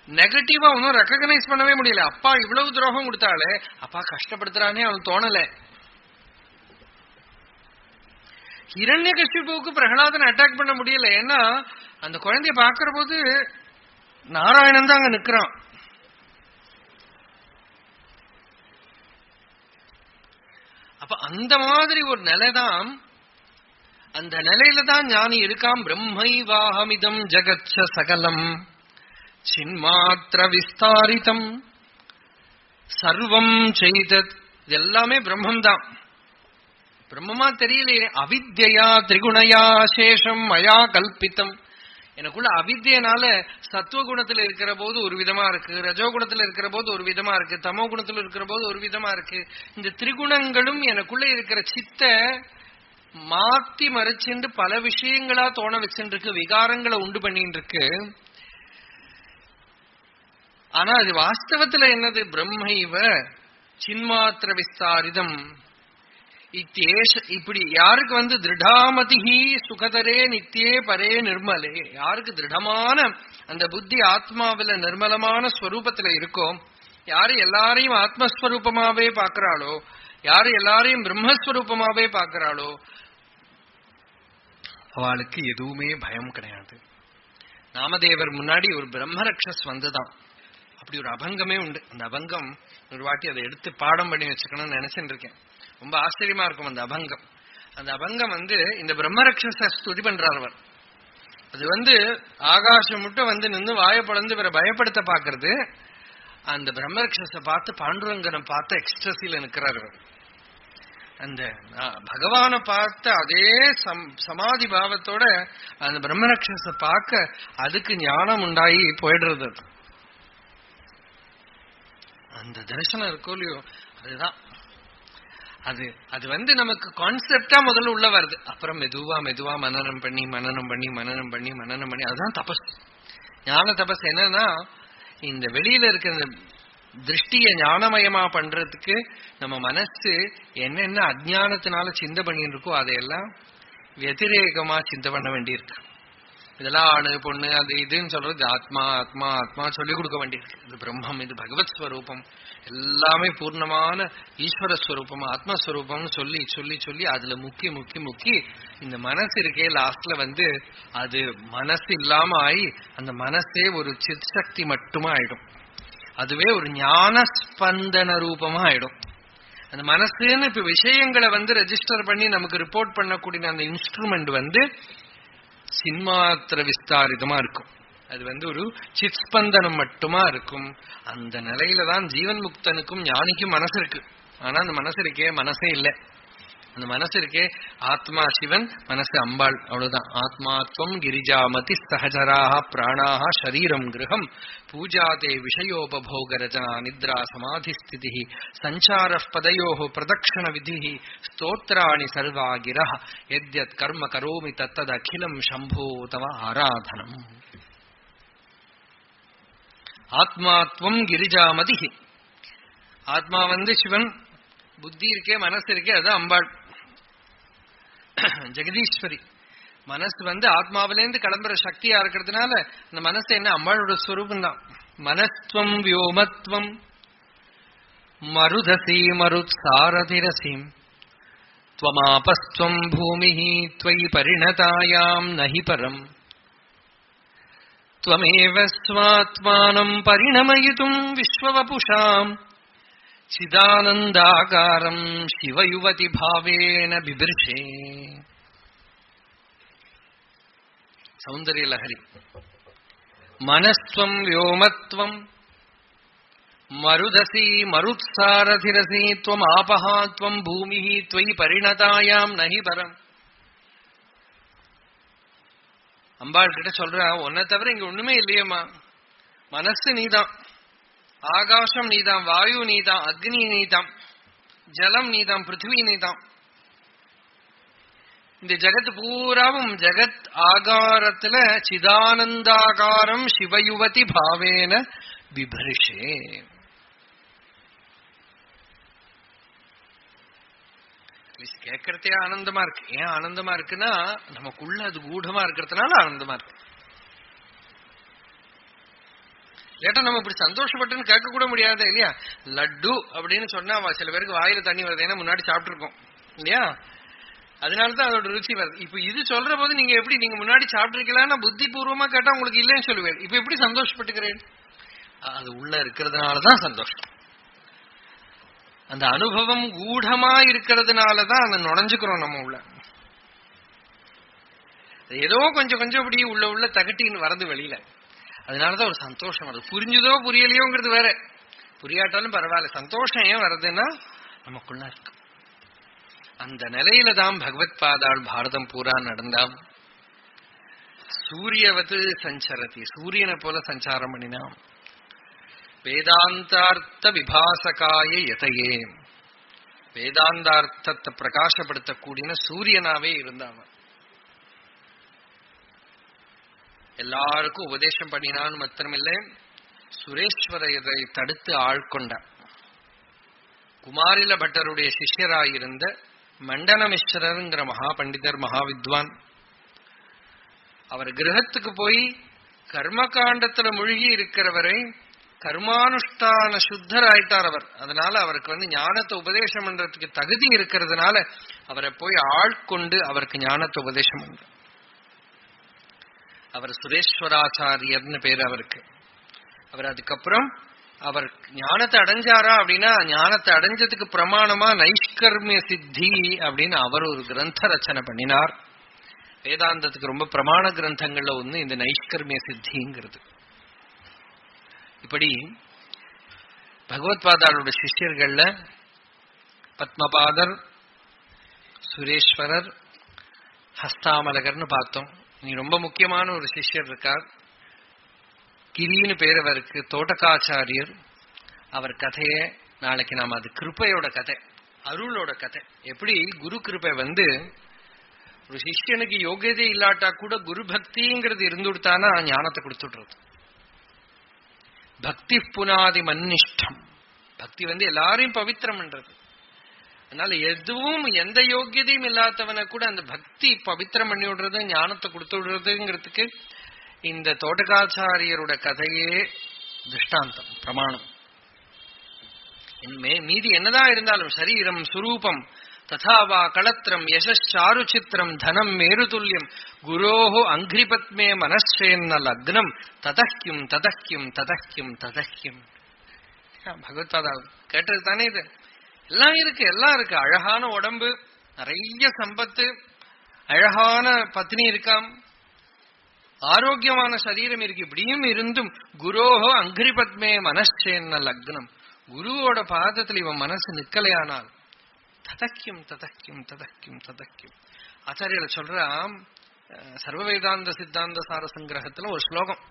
நெகட்டிவா ஒன்னும் ரெக்கக்னைஸ் பண்ணவே முடியல. அப்பா இவ்வளவு துரோகம் கொடுத்தாலே, அப்பா கஷ்டப்படுத்துறானே அவனுக்கு தோணல. ஹிரண்யகசிபுவுக்கு பிரகலாதன் அட்டாக் பண்ண முடியல. ஏன்னா அந்த குழந்தைய பாக்குற போது நாராயணன் தான் அங்க நிக்கிறான். அப்ப அந்த மாதிரி ஒரு நிலைதான், அந்த நிலையில தான் ஞானி இருக்காம். பிரம்மைவாஹமிதம் ஜகச்ச சகலம் சின்மாத்திர விஸ்தாரிதம் சர்வம் செய்தத். இது பிரம்மம் தான். பிரம்மமா தெரியலையே. அவித்யா திரிகுணயா சேஷம் மயா கல்பித்தம். எனக்குள்ள அவித்யனால சத்துவகுணத்துல இருக்கிற போது ஒரு விதமா இருக்கு, ரஜோகுணத்துல இருக்கிற போது ஒரு விதமா இருக்கு, தமோ குணத்துல இருக்கிற போது ஒரு விதமா இருக்கு. இந்த திரிகுணங்களும் எனக்குள்ள இருக்கிற சித்த மாத்தி மறைச்சுண்டு பல விஷயங்களா தோண வச்சுட்டு இருக்கு, விகாரங்களை உண்டு பண்ணிட்டு இருக்கு. ஆனா அது வாஸ்தவத்துல என்னது? பிரம்மைவ சின்மாத்திர விஸ்தாரிதம். இப்படி யாருக்கு திருடாமதிஹி சுகதரே நித்தியே பரே நிர்மலே, யாருக்கு திருடமான அந்த புத்தி ஆத்மாவில நிர்மலமான ஸ்வரூபத்துல இருக்கோ, யாரு எல்லாரையும் ஆத்மஸ்வரூபமாவே பாக்குறாளோ, யாரு எல்லாரையும் பிரம்மஸ்வரூபமாவே பாக்குறாளோ, அவளுக்கு எதுவுமே பயம் கிடையாது. நாமதேவர் முன்னாடி ஒரு பிரம்மரக்ஷஸ் வந்துதான். அப்படி ஒரு அபங்கமே உண்டு. அந்த அபங்கம் ஒரு வாட்டி அதை எடுத்து பாடம் பண்ணி வச்சுக்கணும்னு நினைச்சுட்டு இருக்கேன். ரொம்ப ஆச்சரியமா இருக்கும் அந்த அபங்கம். அந்த அபங்கம் இந்த பிரம்மரக்ஷஸ ஸ்துதி பண்றார் அவர். அது ஆகாசம் மட்டும் நின்று வாயை பொழந்து இவரை பயப்படுத்த பாக்குறது. அந்த பிரம்மரக்ஷஸ பார்த்து பாண்டுரங்கனம் பார்த்து எக்ஸ்ட்ரஸில நிற்கிறார் அவர். அந்த பகவான பார்த்த அதே சமாதி பாவத்தோட அந்த பிரம்மரக்ஷஸ பார்க்க அதுக்கு ஞானம் உண்டாகி போயிடுறது. அந்த தரிசனம் இருக்கோ இல்லையோ, அதுதான் அது நமக்கு கான்செப்டா முதல்ல உள்ள வருது. அப்புறம் மெதுவா மெதுவா மனனம் பண்ணி அதுதான் தபஸ். ஞான தபஸ் என்னன்னா, இந்த வெளியில இருக்கிற திருஷ்டிய ஞானமயமா பண்றதுக்கு நம்ம மனசு என்னென்ன அஜ்ஞானத்தினால சிந்தை பண்ணிட்டு இருக்கோ அதையெல்லாம் வத்திரேகமா சிந்தை பண்ண வேண்டியிருக்கு. இதெல்லாம் ஆணு பொண்ணு அது இதுன்னு சொல்றது ஆத்மா ஆத்மா ஆத்மா சொல்லிக் கொடுக்க வேண்டியிருக்கு. இது பிரம்மம், இது பகவத் ஸ்வரூபம், எல்லாமே பூர்ணமான ஈஸ்வர ஸ்வரூபம் ஆத்மஸ்வரூபம்னு சொல்லி சொல்லி சொல்லி அதுல முக்கி இந்த மனசு இருக்கே லாஸ்ட்ல அது மனசு இல்லாம ஆகி அந்த மனசே ஒரு சித் சக்தி மட்டுமா ஆயிடும். அதுவே ஒரு ஞான ஸ்பந்தன ரூபமா ஆயிடும். அந்த மனசுன்னு இப்ப விஷயங்களை ரெஜிஸ்டர் பண்ணி நமக்கு ரிப்போர்ட் பண்ணக்கூடிய அந்த இன்ஸ்ட்ருமெண்ட் சின்மாத்திர விஸ்தாரிதமா இருக்கும். அது ஒரு சித்ஸ்பந்தனம் மட்டுமா இருக்கும். அந்த நிலையில தான் ஜீவன் முக்தனுக்கும் ஞானிக்கும் மனசு இருக்கு. ஆனா அந்த மனசு இருக்கே மனசே இல்லை. அந்த மனசு இருக்கே ஆத்மா சிவன், மனசு அம்பாள், அவ்வளவுதான். ஆத்மாத்வம் கிரிஜாமதி சஹஜராக பிராணாக ஷரீரம் கிரகம் பூஜாதே விஷயோபோக ரச்சனா நித்ரா சமாதி ஸ்திதி சஞ்சார பதயோ பிரதக்ஷண விதி ஸ்தோத்ராணி சர்வா கிரஹ யத்யத் கர்ம கரோமி தத்தத் அகிலம் சம்போ தவ ஆராதனம். ஆத்மாத்வம் கிரிஜாமதி. ஆத்மா சிவன், புத்தி இருக்கே மனசு இருக்கே அது அம்பாள் ஜெகதீஸ்வரி. மனசு ஆத்மாவிலேருந்து கிளம்புற சக்தியா இருக்கிறதுனால இந்த மனசு என்ன அம்பாளோட ஸ்வரூபம் தான். மனஸ்துவம் வியோமத்வம் மருதசி மருத் சாரதிரசீம் த்வமாபஸ்துவம் பூமிஹி த்வயி பரிணதாயாம் நஹி பரம் த்வமேவ ஸ்வாத்மானம் பரிணமயிதும் விஸ்வவபுஷாம் சிதானந்தாகாரம் சிவயுவதி பாவேன பிபிர்ஷே. சௌந்தர்ய லஹரி. மனஸ்வம் வ்யோமத்வம் மருதசி மருத்சாரதிரசி த்வம் ஆபஹா த்வம் பூமிஹி த்வயி பரிணதாயாம் நஹி பரம். அம்பாள் கிட்ட சொல்ற, உன்னை தவிர இங்க ஒண்ணுமே இல்லையம்மா. மனசு நீதான், ஆகாசம் நீதான், வாயு நீதான், அக்னி நீதான், ஜலம் நீதான், பிருத்திவி நீதான். இந்த ஜகத் பூராவும் ஜகத் ஆகாரத்துல சிதானந்தாகாரம் சிவயுவதி பாவேன பிபர்ஷே. கேட்கறதே ஆனந்தமா இருக்கு. ஏன் ஆனந்தமா இருக்குன்னா நமக்குள்ள அது கூடமா இருக்கிறதுனால ஆனந்தமா இருக்கு. லேட்டா நம்ம இப்படி சந்தோஷப்பட்டுன்னு கேட்க கூட முடியாது இல்லையா? லட்டு அப்படின்னு சொன்னா சில பேருக்கு வாயில தண்ணி வருது, ஏன்னா முன்னாடி சாப்பிட்டு இருக்கோம் இல்லையா? அதனாலதான் அதோட ருச்சி வருது. இப்ப இது சொல்ற போது நீங்க எப்படி, நீங்க முன்னாடி சாப்பிட்டுருக்கலாம்னா புத்தி பூர்வமா கேட்டா உங்களுக்கு இல்லைன்னு சொல்லுவேன். இப்ப எப்படி சந்தோஷப்பட்டுக்கிறேன்? அது உள்ள இருக்கிறதுனாலதான் சந்தோஷம். அந்த அனுபவம் கூடமா இருக்கிறதுனாலதான் அதை நுழைஞ்சுக்கிறோம் நம்ம உள்ள. ஏதோ கொஞ்சம் கொஞ்சம் அப்படி உள்ள தகட்டின்னு வரது வெளியில. அதனாலதான் ஒரு சந்தோஷம் வருது. புரிஞ்சுதோ புரியலையோங்கிறது வேற, புரியாட்டாலும் பரவாயில்ல. சந்தோஷம் ஏன் வருதுன்னா நமக்குள்ள இருக்கு. அந்த நிலையில தான் பகவத் பாதாள் பாரதம் பூரா நடந்தாம். சூரியவத்து சஞ்சரதி, சூரியனை போல சஞ்சாரம் பண்ணினான். வேதாந்தார்த்த விபாசகாய யதையே, வேதாந்தார்த்தத்தை பிரகாசப்படுத்தக்கூடிய சூரியனாவே இருந்தான். எல்லாருக்கும் உபதேசம் பண்ணினான்னு மாத்திரமில்லை, சுரேஸ்வரரை தடுத்து ஆள்கொண்டான். குமாரில பட்டருடைய சிஷ்யராயிருந்த மண்டனமிஸ்வரருங்கிற மகா பண்டிதர், மகா வித்வான், அவர் கிரகத்துக்கு போய் கர்மகாண்டத்துல மூழ்கி இருக்கிறவரை கர்மானுஷ்டான சுத்தராயிட்டார் அவர். அதனால அவருக்கு ஞானத்தை உபதேசம் பண்றதுக்கு தகுதி இருக்கிறதுனால அவரை போய் ஆட்கொண்டு அவருக்கு ஞானத்தை உபதேசம் பண்ற அவர் சுரேஸ்வராச்சாரியர்னு பேரு அவருக்கு. அவர் அதுக்கப்புறம் அவர் ஞானத்தை அடைஞ்சாரா அப்படின்னா, ஞானத்தை அடைஞ்சதுக்கு பிரமாணமா நைஷ்கர்மிய சித்தி அப்படின்னு அவர் ஒரு கிரந்த ரச்சனை பண்ணினார். வேதாந்தத்துக்கு ரொம்ப பிரமாண கிரந்தங்கள்ல ஒண்ணு இந்த நைஷ்கர்மிய சித்திங்கிறது. இப்படி பகவத் பாதாளோட சிஷ்யர்கள்ல பத்மபாதர், சுரேஸ்வரர், ஹஸ்தாமலகர்னு பார்த்தோம். நீ ரொம்ப முக்கியமான ஒரு சிஷ்யர் இருக்கார், கிரின்னு பேர் அவருக்கு, தோட்டக்காச்சாரியர். அவர் கதைய நாளைக்கு நாம, அது கிருப்பையோட கதை, அருளோட கதை. எப்படி குரு கிருப்பை ஒரு சிஷ்யனுக்கு யோகியதை இல்லாட்டா கூட குரு பக்திங்கிறது இருந்துடுத்தானா ஞானத்தை கொடுத்துடுறது. பக்தி புனாதி மன்னிஷ்டம், பக்தி எல்லாரையும் பவித்திரம் பண்றது. அதனால எதுவும் எந்த யோகியதையும் இல்லாதவனை கூட அந்த பக்தி பவித்திரம் பண்ணி விடுறது, ஞானத்தை கொடுத்து விடுறதுங்கிறதுக்கு இந்த தோட்டகாச்சாரியரோட கதையே திருஷ்டாந்தம், பிரமாணம். மீதி என்னதான் இருந்தாலும் சரீரம் சுரூபம் ததாவா களத்திரம் யசாரு சித்திரம் தனம் மேருதுல்யம் குரோஹோ அங்கிரிபத்மே மனசேன்ன லக்னம் ததஹ்யம் ததஹ்யம் ததஹ்யம் ததஹ்யம். பகவத்பாதா கேட்டது தானே இது. எல்லாம் இருக்கு, எல்லாம் இருக்கு. அழகான உடம்பு, நிறைய சம்பத்து, அழகான பத்னி இருக்காம், ஆரோக்கியமான சரீரம் இருக்கு. இப்படியும் இருந்தும் குரோஹோ அங்கிரிபத்மே மனசேன்ன லக்னம், குருவோட பாதத்தில் இவன் மனசு நிக்கலையானால் ததக்கியம் ததக்கியம் ததக்கியம் ததக்கியம். ஆச்சாரியர் சொல்றாம், சர்வ வேதாந்த சித்தாந்த சார சங்கிரகத்துல ஒரு ஸ்லோகம்,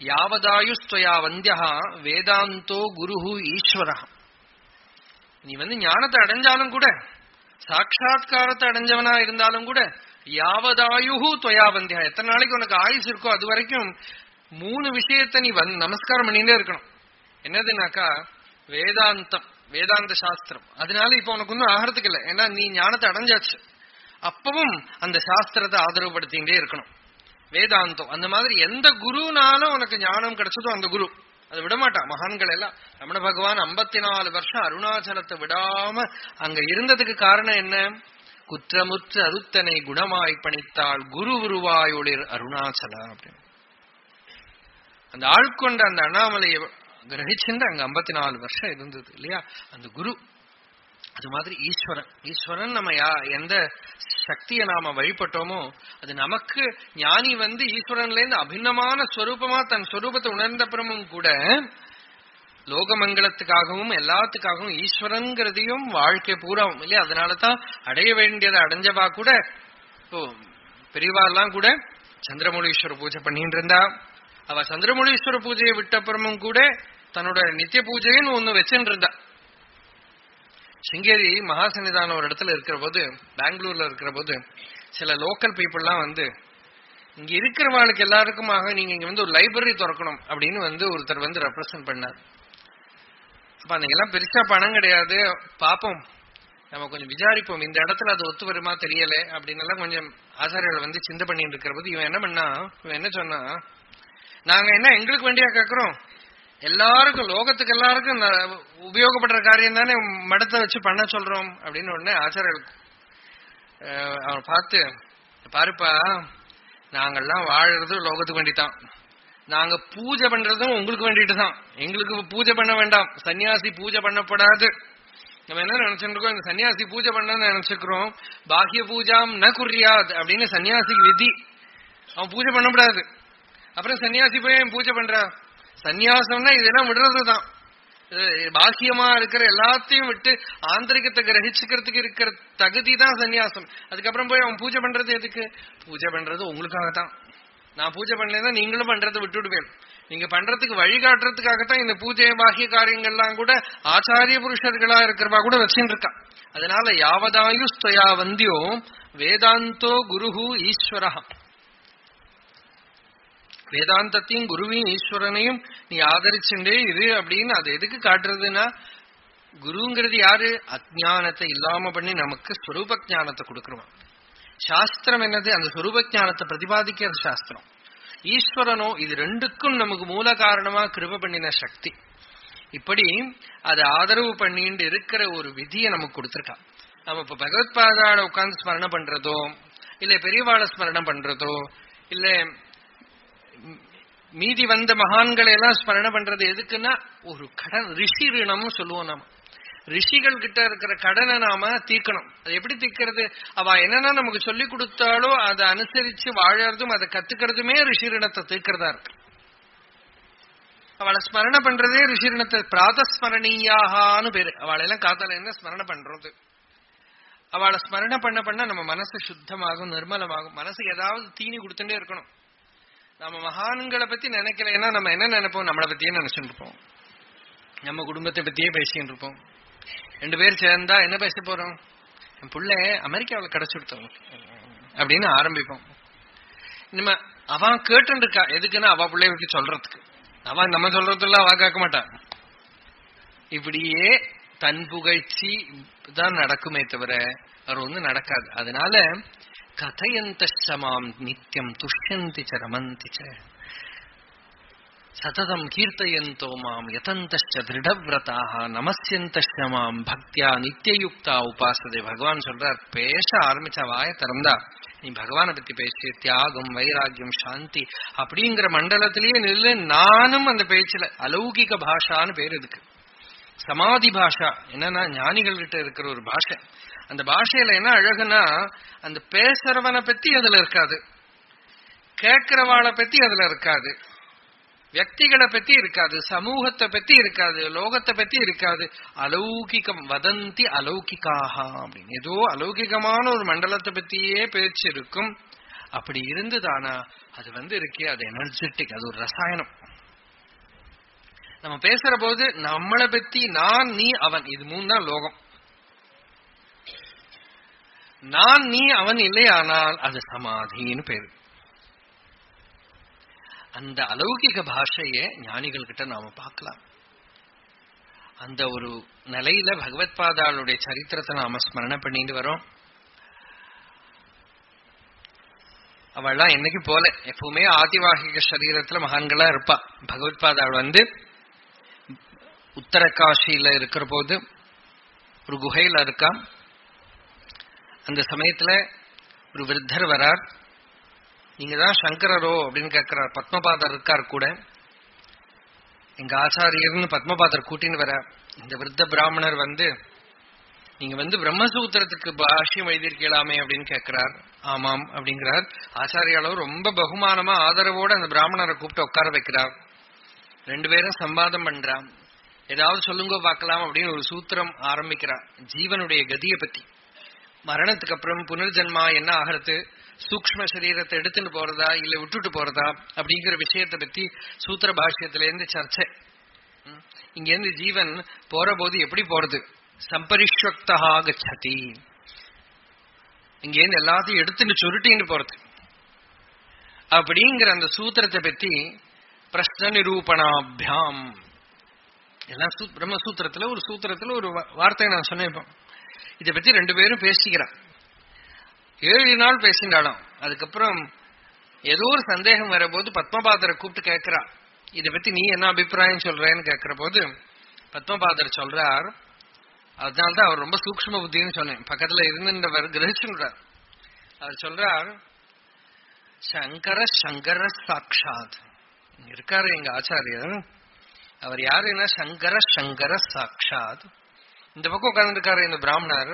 யாவதாயுஸ்துவயா வந்தியா வேதாந்தோ குருஹு ஈஸ்வரா. நீ ஞானத்தை அடைஞ்சாலும் கூட, சாட்சா்காரத்தை அடைஞ்சவனா இருந்தாலும் கூட, யாவதாயுஹு துவயா வந்தியா, எத்தனை நாளைக்கு உனக்கு ஆயுசு இருக்கோ அது வரைக்கும் 3 விஷயத்த நீ நமஸ்காரம் பண்ணிட்டே இருக்கணும். என்னதுனாக்கா வேதாந்தம், வேதாந்த சாஸ்திரம். அதனால இப்ப உனக்கு ஒன்னும் ஆகிறதுக்கு இல்லை, ஏன்னா நீ ஞானத்தை அடைஞ்சாச்சு. அப்பவும் அந்த சாஸ்திரத்தை ஆதரவுபடுத்திகிட்டே இருக்கணும். வேதாந்தம் அந்த மாதிரி எந்த குருனாலும் உனக்கு ஞானம் கிடைச்சதோ அந்த குரு அதை விடமாட்டான். மகான்கள் எல்லாம், ரமண பகவான் 54 வருஷம் அருணாச்சலத்தை விடாம அங்க இருந்ததுக்கு காரணம் என்ன? குற்றமுற்ற அருத்தனை குணமாய் பணித்தாள் குரு உருவாய் ஒளிர் அருணாச்சல அப்படின்னு. அந்த ஆழ்கொண்ட அந்த அண்ணாமலையை கிரகிச்சுட்டு அங்க 54 வருஷம் இருந்தது இல்லையா அந்த குரு. அது மாதிரி ஈஸ்வரன் நம்ம எந்த சக்தியை நாம வழிபட்டோமோ அது நமக்கு ஞானி ஈஸ்வரன்ல இருந்து அபிநமான ஸ்வரூபமா தன் ஸ்வரூபத்தை உணர்ந்த பிறமும் கூட லோகமங்கலத்துக்காகவும் எல்லாத்துக்காகவும் ஈஸ்வரன்கிறதையும் வாழ்க்கை பூராவும் இல்லையா. அதனாலதான் அடைய வேண்டியதை அடைஞ்சவா கூட இப்போ பெரியவாள்லாம் கூட சந்திரமௌலீஸ்வர பூஜை பண்ணிட்டு இருந்தா. அவ சந்திரமௌலீஸ்வர பூஜையை விட்டப்புறமும் கூட தன்னோட நித்திய பூஜைன்னு ஒண்ணு வச்சுட்டு இருந்தா. சிங்கேரி மகாசன்னிதானம் ஒரு இடத்துல இருக்கிற போது, பெங்களூர்ல இருக்கிற போது சில லோக்கல் பீப்புள்லாம் இங்க இருக்கிறவாளுக்கு எல்லாருக்குமாக நீங்க இங்க ஒரு லைப்ரரி திறக்கணும் அப்படின்னு ஒருத்தர் ரெப்ரசன்ட் பண்ணார். அப்ப அன்னைக்கெல்லாம் பெருசா பணம் கிடையாது, பாப்போம் நம்ம கொஞ்சம் விசாரிப்போம் இந்த இடத்துல அது ஒத்து வருமா தெரியல அப்படின்னு எல்லாம் கொஞ்சம் ஆச்சாரியர்கள் சிந்தை பண்ணிட்டு இருக்கிற போது இவன் என்ன சொன்னா, நாங்க என்ன எங்களுக்கு வேண்டியா கேட்கிறோம், எல்லாருக்கும் லோகத்துக்கு எல்லாருக்கும் உபயோகப்படுற காரியம் தானே மடத்தை வச்சு பண்ண சொல்றோம் அப்படின்னு உடனே ஆச்சாரியர்களுக்கு அவன் பார்த்து, பாருப்பா நாங்கெல்லாம் வாழறது லோகத்துக்கு வேண்டித்தான், நாங்க பூஜை பண்றதும் உங்களுக்கு வேண்டிட்டு தான், எங்களுக்கு பூஜை பண்ண வேண்டாம், சன்னியாசி பூஜை பண்ணப்படாது. நம்ம என்ன நினைச்சுட்டு இருக்கோம், இந்த சன்னியாசி பூஜை பண்ண நினைச்சுக்கிறோம், பாஹ்ய பூஜாம் ந குறியாது அப்படின்னு சன்னியாசிக்கு விதி, அவன் பூஜை பண்ணக்கூடாது. அப்புறம் சன்னியாசி போய் பூஜை பண்ற, சன்னியாசம்னா இதெல்லாம் விடுறதுதான், பாக்கியமா இருக்கிற எல்லாத்தையும் விட்டு ஆந்தரிகத்தை கிரகிச்சுக்கிறதுக்கு இருக்கிற தகுதி தான் சன்னியாசம். அதுக்கப்புறம் போய் அவன் பூஜை பண்றது எதுக்கு, பூஜை பண்றது உங்களுக்காகத்தான், நான் பூஜை பண்ணலன்னா நீங்களும் பண்றதை விட்டுடுவேன், நீங்க பண்றதுக்கு வழிகாட்டுறதுக்காகத்தான் இந்த பூஜை பாக்கிய காரியங்கள்லாம் கூட ஆச்சாரிய புருஷர்களா இருக்கிறவா கூட வச்சுட்டு இருக்கா. அதனால யாவதாயுஸ்தயா வந்தியோ வேதாந்தோ குருஹு ஈஸ்வரஹ, வேதாந்தத்தையும் குருவையும் ஈஸ்வரனையும் நீ ஆதரிச்சுட்டே இரு அப்படின்னு. அது எதுக்கு காட்டுறதுன்னா, குருங்கிறது யாரு, அஜ்ஞானத்தை இல்லாம பண்ணி நமக்கு ஸ்வரூப ஞானத்தை கொடுக்கறவன். சாஸ்திரம் என்னது, அந்த ஸ்வரூப ஞானத்தை பிரதிபாதிக்கிறது சாஸ்திரம். ஈஸ்வரனோ இது ரெண்டுக்கும் நமக்கு மூல காரணமா கிருப பண்ணின சக்தி. இப்படி அதை ஆதரவு பண்ணிட்டு இருக்கிற ஒரு விதியை நமக்கு கொடுத்திருக்கான். நம்ம இப்ப பகவத்பாதாட உட்கார்ந்து ஸ்மரணம் பண்றதோ இல்ல பெரியவாள ஸ்மரணம் பண்றதோ இல்ல மீதி வந்த மகான்களை எல்லாம் ஸ்மரணம் பண்றது எதுக்குன்னா ஒரு கடன், ரிஷி ரிணம் சொல்லுவோம். நாம ரிஷிகள் கிட்ட இருக்கிற கடனை நாம தீர்க்கணும். அது எப்படி தீர்க்கிறது, அவ என்னன்னா நமக்கு சொல்லி கொடுத்தாலோ அதை அனுசரிச்சு வாழறதும் அதை கத்துக்கிறதுமே ரிஷி ரிணத்தை தீர்க்கிறதா இருக்கு. அவளை ஸ்மரண பண்றதே ரிஷி ரிணத்தை பிராதஸ்மரணீயாகான்னு பேரு. அவளெல்லாம் காத்தால என்ன ஸ்மரண பண்றது, அவளை ஸ்மரண பண்ண பண்ண நம்ம மனசு சுத்தமாகும், நிர்மலமாகும். மனசுக்கு ஏதாவது தீனி கொடுத்துட்டே இருக்கணும். நம்ம மகான்களை பத்தி நினைக்கலைன்னா நம்ம என்ன நினைப்போம், நம்மளை பத்தியே நினைச்சுட்டு இருப்போம், நம்ம குடும்பத்தை பத்தியே பேசிட்டு இருப்போம். 2 பேர் சேர்ந்தா என்ன பேச போறோம், என் புள்ள அமெரிக்காவில் கிடைச்சுடுத்தோம் அப்படின்னு ஆரம்பிப்போம். நம்ம அவன் கேட்டு இருக்கா எதுக்குன்னா அவ பிள்ளைய பத்தி சொல்றதுக்கு, அவன் நம்ம சொல்றதுல அவ கேட்க மாட்டான். இப்படியே தன் புகழ்ச்சி தான் நடக்குமே தவிர அவர் நடக்காது. அதனால கதையந்தமாம் நித்தியம் துஷ்யந்தி ச ரமந்தி ச சததம் கீர்த்தயந்தோ மாம் யதந்தச்ச திருடவிரதாக நமஸ்யந்தச்ச மாம் பக்தியா நித்தியயுக்தா உபாசதே. பகவான் சொல்றார், பேச ஆரம்பிச்ச வாய திறந்தா நீ பகவானை பத்தி பேசி தியாகம் வைராக்கியம் சாந்தி அப்படிங்கிற மண்டலத்திலேயே நில்லு. நானும் அந்த பேச்சுல அலௌகிக பாஷான்னு பேர் இருக்கு. சமாதி பாஷா என்னன்னா ஞானிகள் கிட்ட இருக்கிற ஒரு பாஷை. அந்த பாஷையில என்ன அழகுனா, அந்த பேசுறவனை பத்தி அதுல இருக்காது, கேட்கிறவாளை பத்தி அதுல இருக்காது, வியக்திகளை பத்தி இருக்காது, சமூகத்தை பத்தி இருக்காது, லோகத்தை பத்தி இருக்காது. அலௌகிகம் வதந்தி அலௌகிகாக அப்படின்னு ஏதோ அலௌகிகமான ஒரு மண்டலத்தை பத்தியே பேச்சு இருக்கும். அப்படி இருந்துதானா அது இருக்கே, அது எனர்ஜெட்டிக், அது ஒரு ரசாயனம். நம்ம பேசுற போது நம்மளை பத்தி நான் நீ அவன் இது 3 தான் லோகம். நான் நீ அவன் இல்லையானால் அது சமாதின்னு பேரு. அந்த அலௌகிக பாஷையை ஞானிகள் கிட்ட நாம பார்க்கலாம். அந்த ஒரு நிலையில பகவத்பாதாளுடைய சரித்திரத்தை நாம ஸ்மரண பண்ணிட்டு வரோம். அவள்லாம் என்னைக்கு போல எப்பவுமே ஆதிவாகிக சரீரத்துல மகான்களா இருப்பா. பகவத்பாதாள் உத்தரகாசியில இருக்கிற போது ஒரு குகையில இருக்கா. அந்த சமயத்துல ஒரு விருத்தர் வரார். நீங்க தான் சங்கரரோ அப்படின்னு கேட்கிறார். பத்மபாதர் இருக்கார் கூட. எங்க ஆச்சாரியர்னு பத்மபாதர் கூட்டின்னு வர இந்த விருத்த பிராமணர் நீங்க பிரம்மசூத்திரத்துக்கு பாஷ்யம் எழுதியிருக்கலாமே அப்படின்னு கேட்கிறார். ஆமாம் அப்படிங்கிறார். ஆச்சாரியாளர் ரொம்ப பகுமானமா ஆதரவோட அந்த பிராமணரை கூப்பிட்டு உட்கார வைக்கிறார். 2 பேரும் சம்பாதம் பண்றான். ஏதாவது சொல்லுங்க பார்க்கலாம் அப்படின்னு ஒரு சூத்திரம் ஆரம்பிக்கிறார். ஜீவனுடைய கதியை பத்தி, மரணத்துக்கு அப்புறம் புனர்ஜன்மா என்ன ஆகிறது, சூக்ஷ்ம சரீரத்தை எடுத்துட்டு போறதா இல்ல விட்டுட்டு போறதா அப்படிங்கிற விஷயத்தை பத்தி சூத்திர பாஷ்யத்திலேருந்து சர்ச்சை. இங்க இருந்து ஜீவன் போற போது எப்படி போறது, சம்பரிஷ்வக்தா கச்சதி, இங்க இருந்து எல்லாத்தையும் எடுத்துட்டு சுருட்டின்னு போறது அப்படிங்கிற அந்த சூத்திரத்தை பத்தி பிரஷ்ன நிரூபணாபியாம் எல்லாம் பிரம்மசூத்திரத்துல ஒரு சூத்திரத்துல ஒரு வார்த்தையை நான் சொன்னேன். இதை பத்தி 2 பேரும் பேசிக்கிறான். 7 நாள் பேசினாலும் அதுக்கப்புறம் ஏதோ ஒரு சந்தேகம் வரபோது பத்மபாதரை கூப்பிட்டு கேட்கிறா, இதை பத்தி நீ என்ன அபிப்பிராயம் சொல்றேன்னு கேட்கிற போது பத்மபாதர் சொல்றார். அதனால்தான் அவர் ரொம்ப சூக்ஷ்ம புத்தின்னு சொன்னேன். பக்கத்துல இருந்துன்றவர் கிரகிச்சுன்றார். அவர் சொல்றார், சங்கர சங்கர சாட்சாத் இருக்காரு எங்க ஆச்சாரியர். அவர் யாருன்னா சங்கர சங்கர சாட்சாத். இந்த பக்கம் உட்கார்ந்துருக்காரு இந்த பிராமணர்,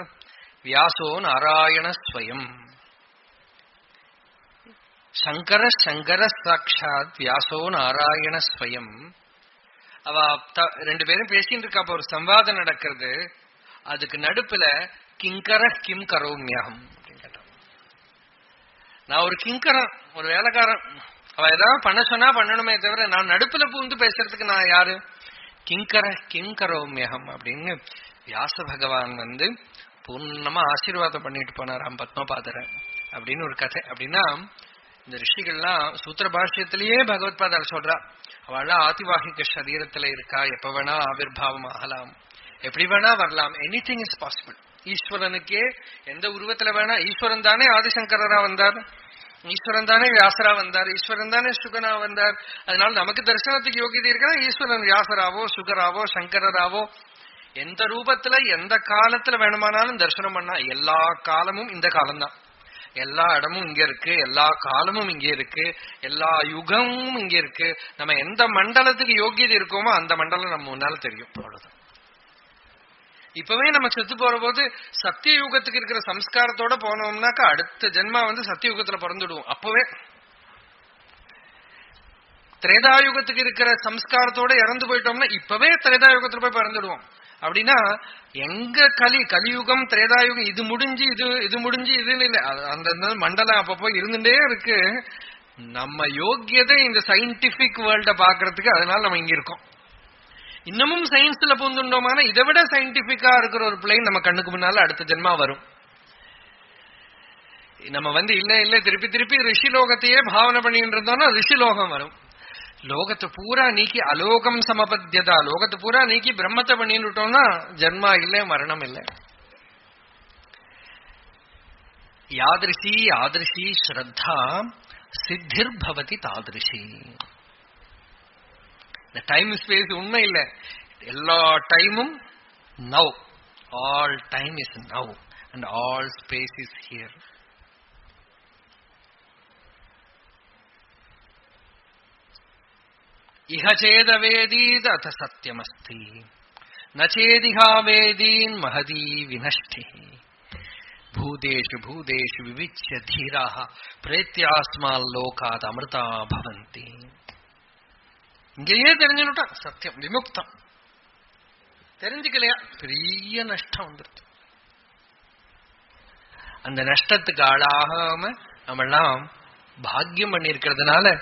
வியாசோ நாராயண ஸ்வயம். சங்கர சங்கர சாட்சாத் வியாசோ நாராயண ஸ்வயம். அவ 2 பேரும் பேசிட்டு இருக்கா. ஒரு சம்வாதம் நடக்கிறது. அதுக்கு நடுப்புல கிங்கர கிம் கரோமியகம் அப்படின்னு கேட்டான். நான் ஒரு கிங்கரன், ஒரு வேலைக்காரன். அவ ஏதாவது பண்ண சொன்னா பண்ணணுமே தவிர நான் நடுப்புல பூந்து பேசுறதுக்கு நான் யாரு? கிங்கர கிம் கரோமியகம் அப்படின்னு வியாச பகவான் பூர்ணமா ஆசீர்வாதம் பண்ணிட்டு போனாராம் பத்மபாதரை அப்படின்னு ஒரு கதை. அப்படின்னா இந்த ரிஷிகள்லாம் சூத்திர பாஷ்யத்திலேயே பகவத்பாதர் சொல்றா, அவள்லாம் ஆதிவாகிக சரீரத்துல இருக்கா, எப்ப வேணா ஆவிர்வாவம் ஆகலாம், எப்படி வேணா வரலாம், எனிதிங் இஸ் பாசிபிள். ஈஸ்வரனுக்கே எந்த உருவத்துல வேணா, ஈஸ்வரன் தானே ஆதிசங்கரரா வந்தார், ஈஸ்வரன் தானே வியாசரா வந்தார், ஈஸ்வரன் தானே சுகனா வந்தார். அதனால நமக்கு தரிசனத்துக்கு யோகியதை இருக்கா, ஈஸ்வரன் வியாசராவோ சுகராவோ சங்கரராவோ எந்த ரூபத்துல எந்த காலத்துல வேணுமானாலும் தரிசனம் பண்ணா. எல்லா காலமும் இந்த காலம்தான், எல்லா இடமும் இங்க இருக்கு, எல்லா காலமும் இங்கே இருக்கு, எல்லா யுகமும் இங்க இருக்கு. நம்ம எந்த மண்டலத்துக்கு யோகியதை இருக்கோமோ அந்த மண்டலம் நம்ம முன்னால தெரியும். அவ்வளவுதான். இப்பவே நம்ம செத்து போற போது சத்திய யுகத்துக்கு இருக்கிற சம்ஸ்காரத்தோட போனோம்னாக்கா அடுத்த ஜென்மா சத்தியுகத்துல பிறந்துடுவோம். அப்பவே திரேதாயுகத்துக்கு இருக்கிற சம்ஸ்காரத்தோட இறந்து போயிட்டோம்னா இப்பவே திரேதாயுகத்துல போய் பிறந்துடுவோம். அப்படின்னா எங்க கலியுகம் திரேதாயுகம் இது முடிஞ்சு இது முடிஞ்சு இதுன்னு இல்லை, அந்த மண்டலம் அப்பப்போ இருந்துட்டே இருக்கு. நம்ம யோக்கியதை இந்த சயின்டிபிக் வேர்ல்ட பாக்குறதுக்கு, அதனால நம்ம இங்க இருக்கோம். இன்னமும் சயின்ஸ்ல பூந்துட்டோமான இதை விட சயின்டிபிக்கா இருக்கிற ஒரு பிளேன் நம்ம கண்ணுக்கு முன்னால அடுத்த ஜென்மா வரும். நம்ம இல்ல திருப்பி திருப்பி ரிஷிலோகத்தையே பாவனை பண்ணிட்டு இருந்தோம்னா ரிஷிலோகம் வரும். லோகத்தை பூரா நீக்கி அலோகம் சமபத்தியதா, லோகத்தை பூரா நீக்கி பிரம்மத்தை பண்ணிட்டோம்னா ஜென்மா இல்லை, மரணம் இல்லை. யாதிருஷி யாதிருஷி ஸ்ரத்தா சித்திர் பவதி தாதிருஷி. இந்த டைம் ஸ்பேஸ் உண்மை இல்லை, எல்லா டைமும் now. All time is now and all space is here. இஹ சேதவேதீத் அத சத்யமஸ்தி நச்சேதிஹா வேதீன் மஹதி வினஷ்டி பூதேஷு பூதேஷு விவிச்ய தீராஹ பிரேத்யாஸ்மால் லோகாத் அமிர்தா பவந்தி. இங்கேயே தெரிஞ்சுட்டா சத்தியம் விமுக்தம். தெரிஞ்சுக்கலையா பெரிய நஷ்டம் வந்துருது. அந்த நஷ்டத்துக்கு ஆளாகாம நம்மெல்லாம் பாக்கியம் பண்ணி இருக்கிறதுனால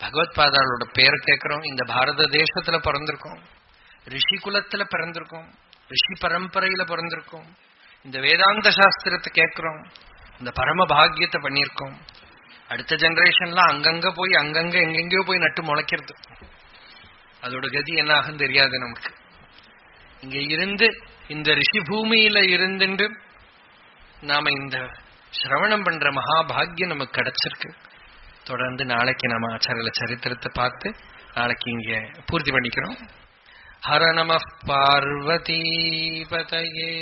பகவத்பாதாளோட பேரை கேட்கிறோம். இந்த பாரத தேசத்துல பிறந்திருக்கோம், ரிஷி குலத்துல பிறந்திருக்கோம், ரிஷி பரம்பரையில பிறந்திருக்கோம். இந்த வேதாந்த சாஸ்திரத்தை கேட்கிறோம், இந்த பரம பாக்கியத்தை பண்ணியிருக்கோம். அடுத்த ஜெனரேஷன்லாம் அங்கங்க போய் அங்கங்க எங்கெங்கயோ போய் நட்டு முளைக்கிறது. அதோட கதி என்ன ஆகும் தெரியாது நமக்கு. இங்க இருந்து இந்த ரிஷி பூமியில இருந்துட்டு நாம இந்த சிரவணம் பண்ற மகாபாகியம் நமக்கு கிடைச்சிருக்கு. தொடர்ந்து நாளைக்கு நம்ம ஆச்சாரிய சரித்திரத்தை பார்த்து நாளைக்கு இங்க பூர்த்தி பண்ணிக்கிறோம். ஹர நம பார்வதி பதயே.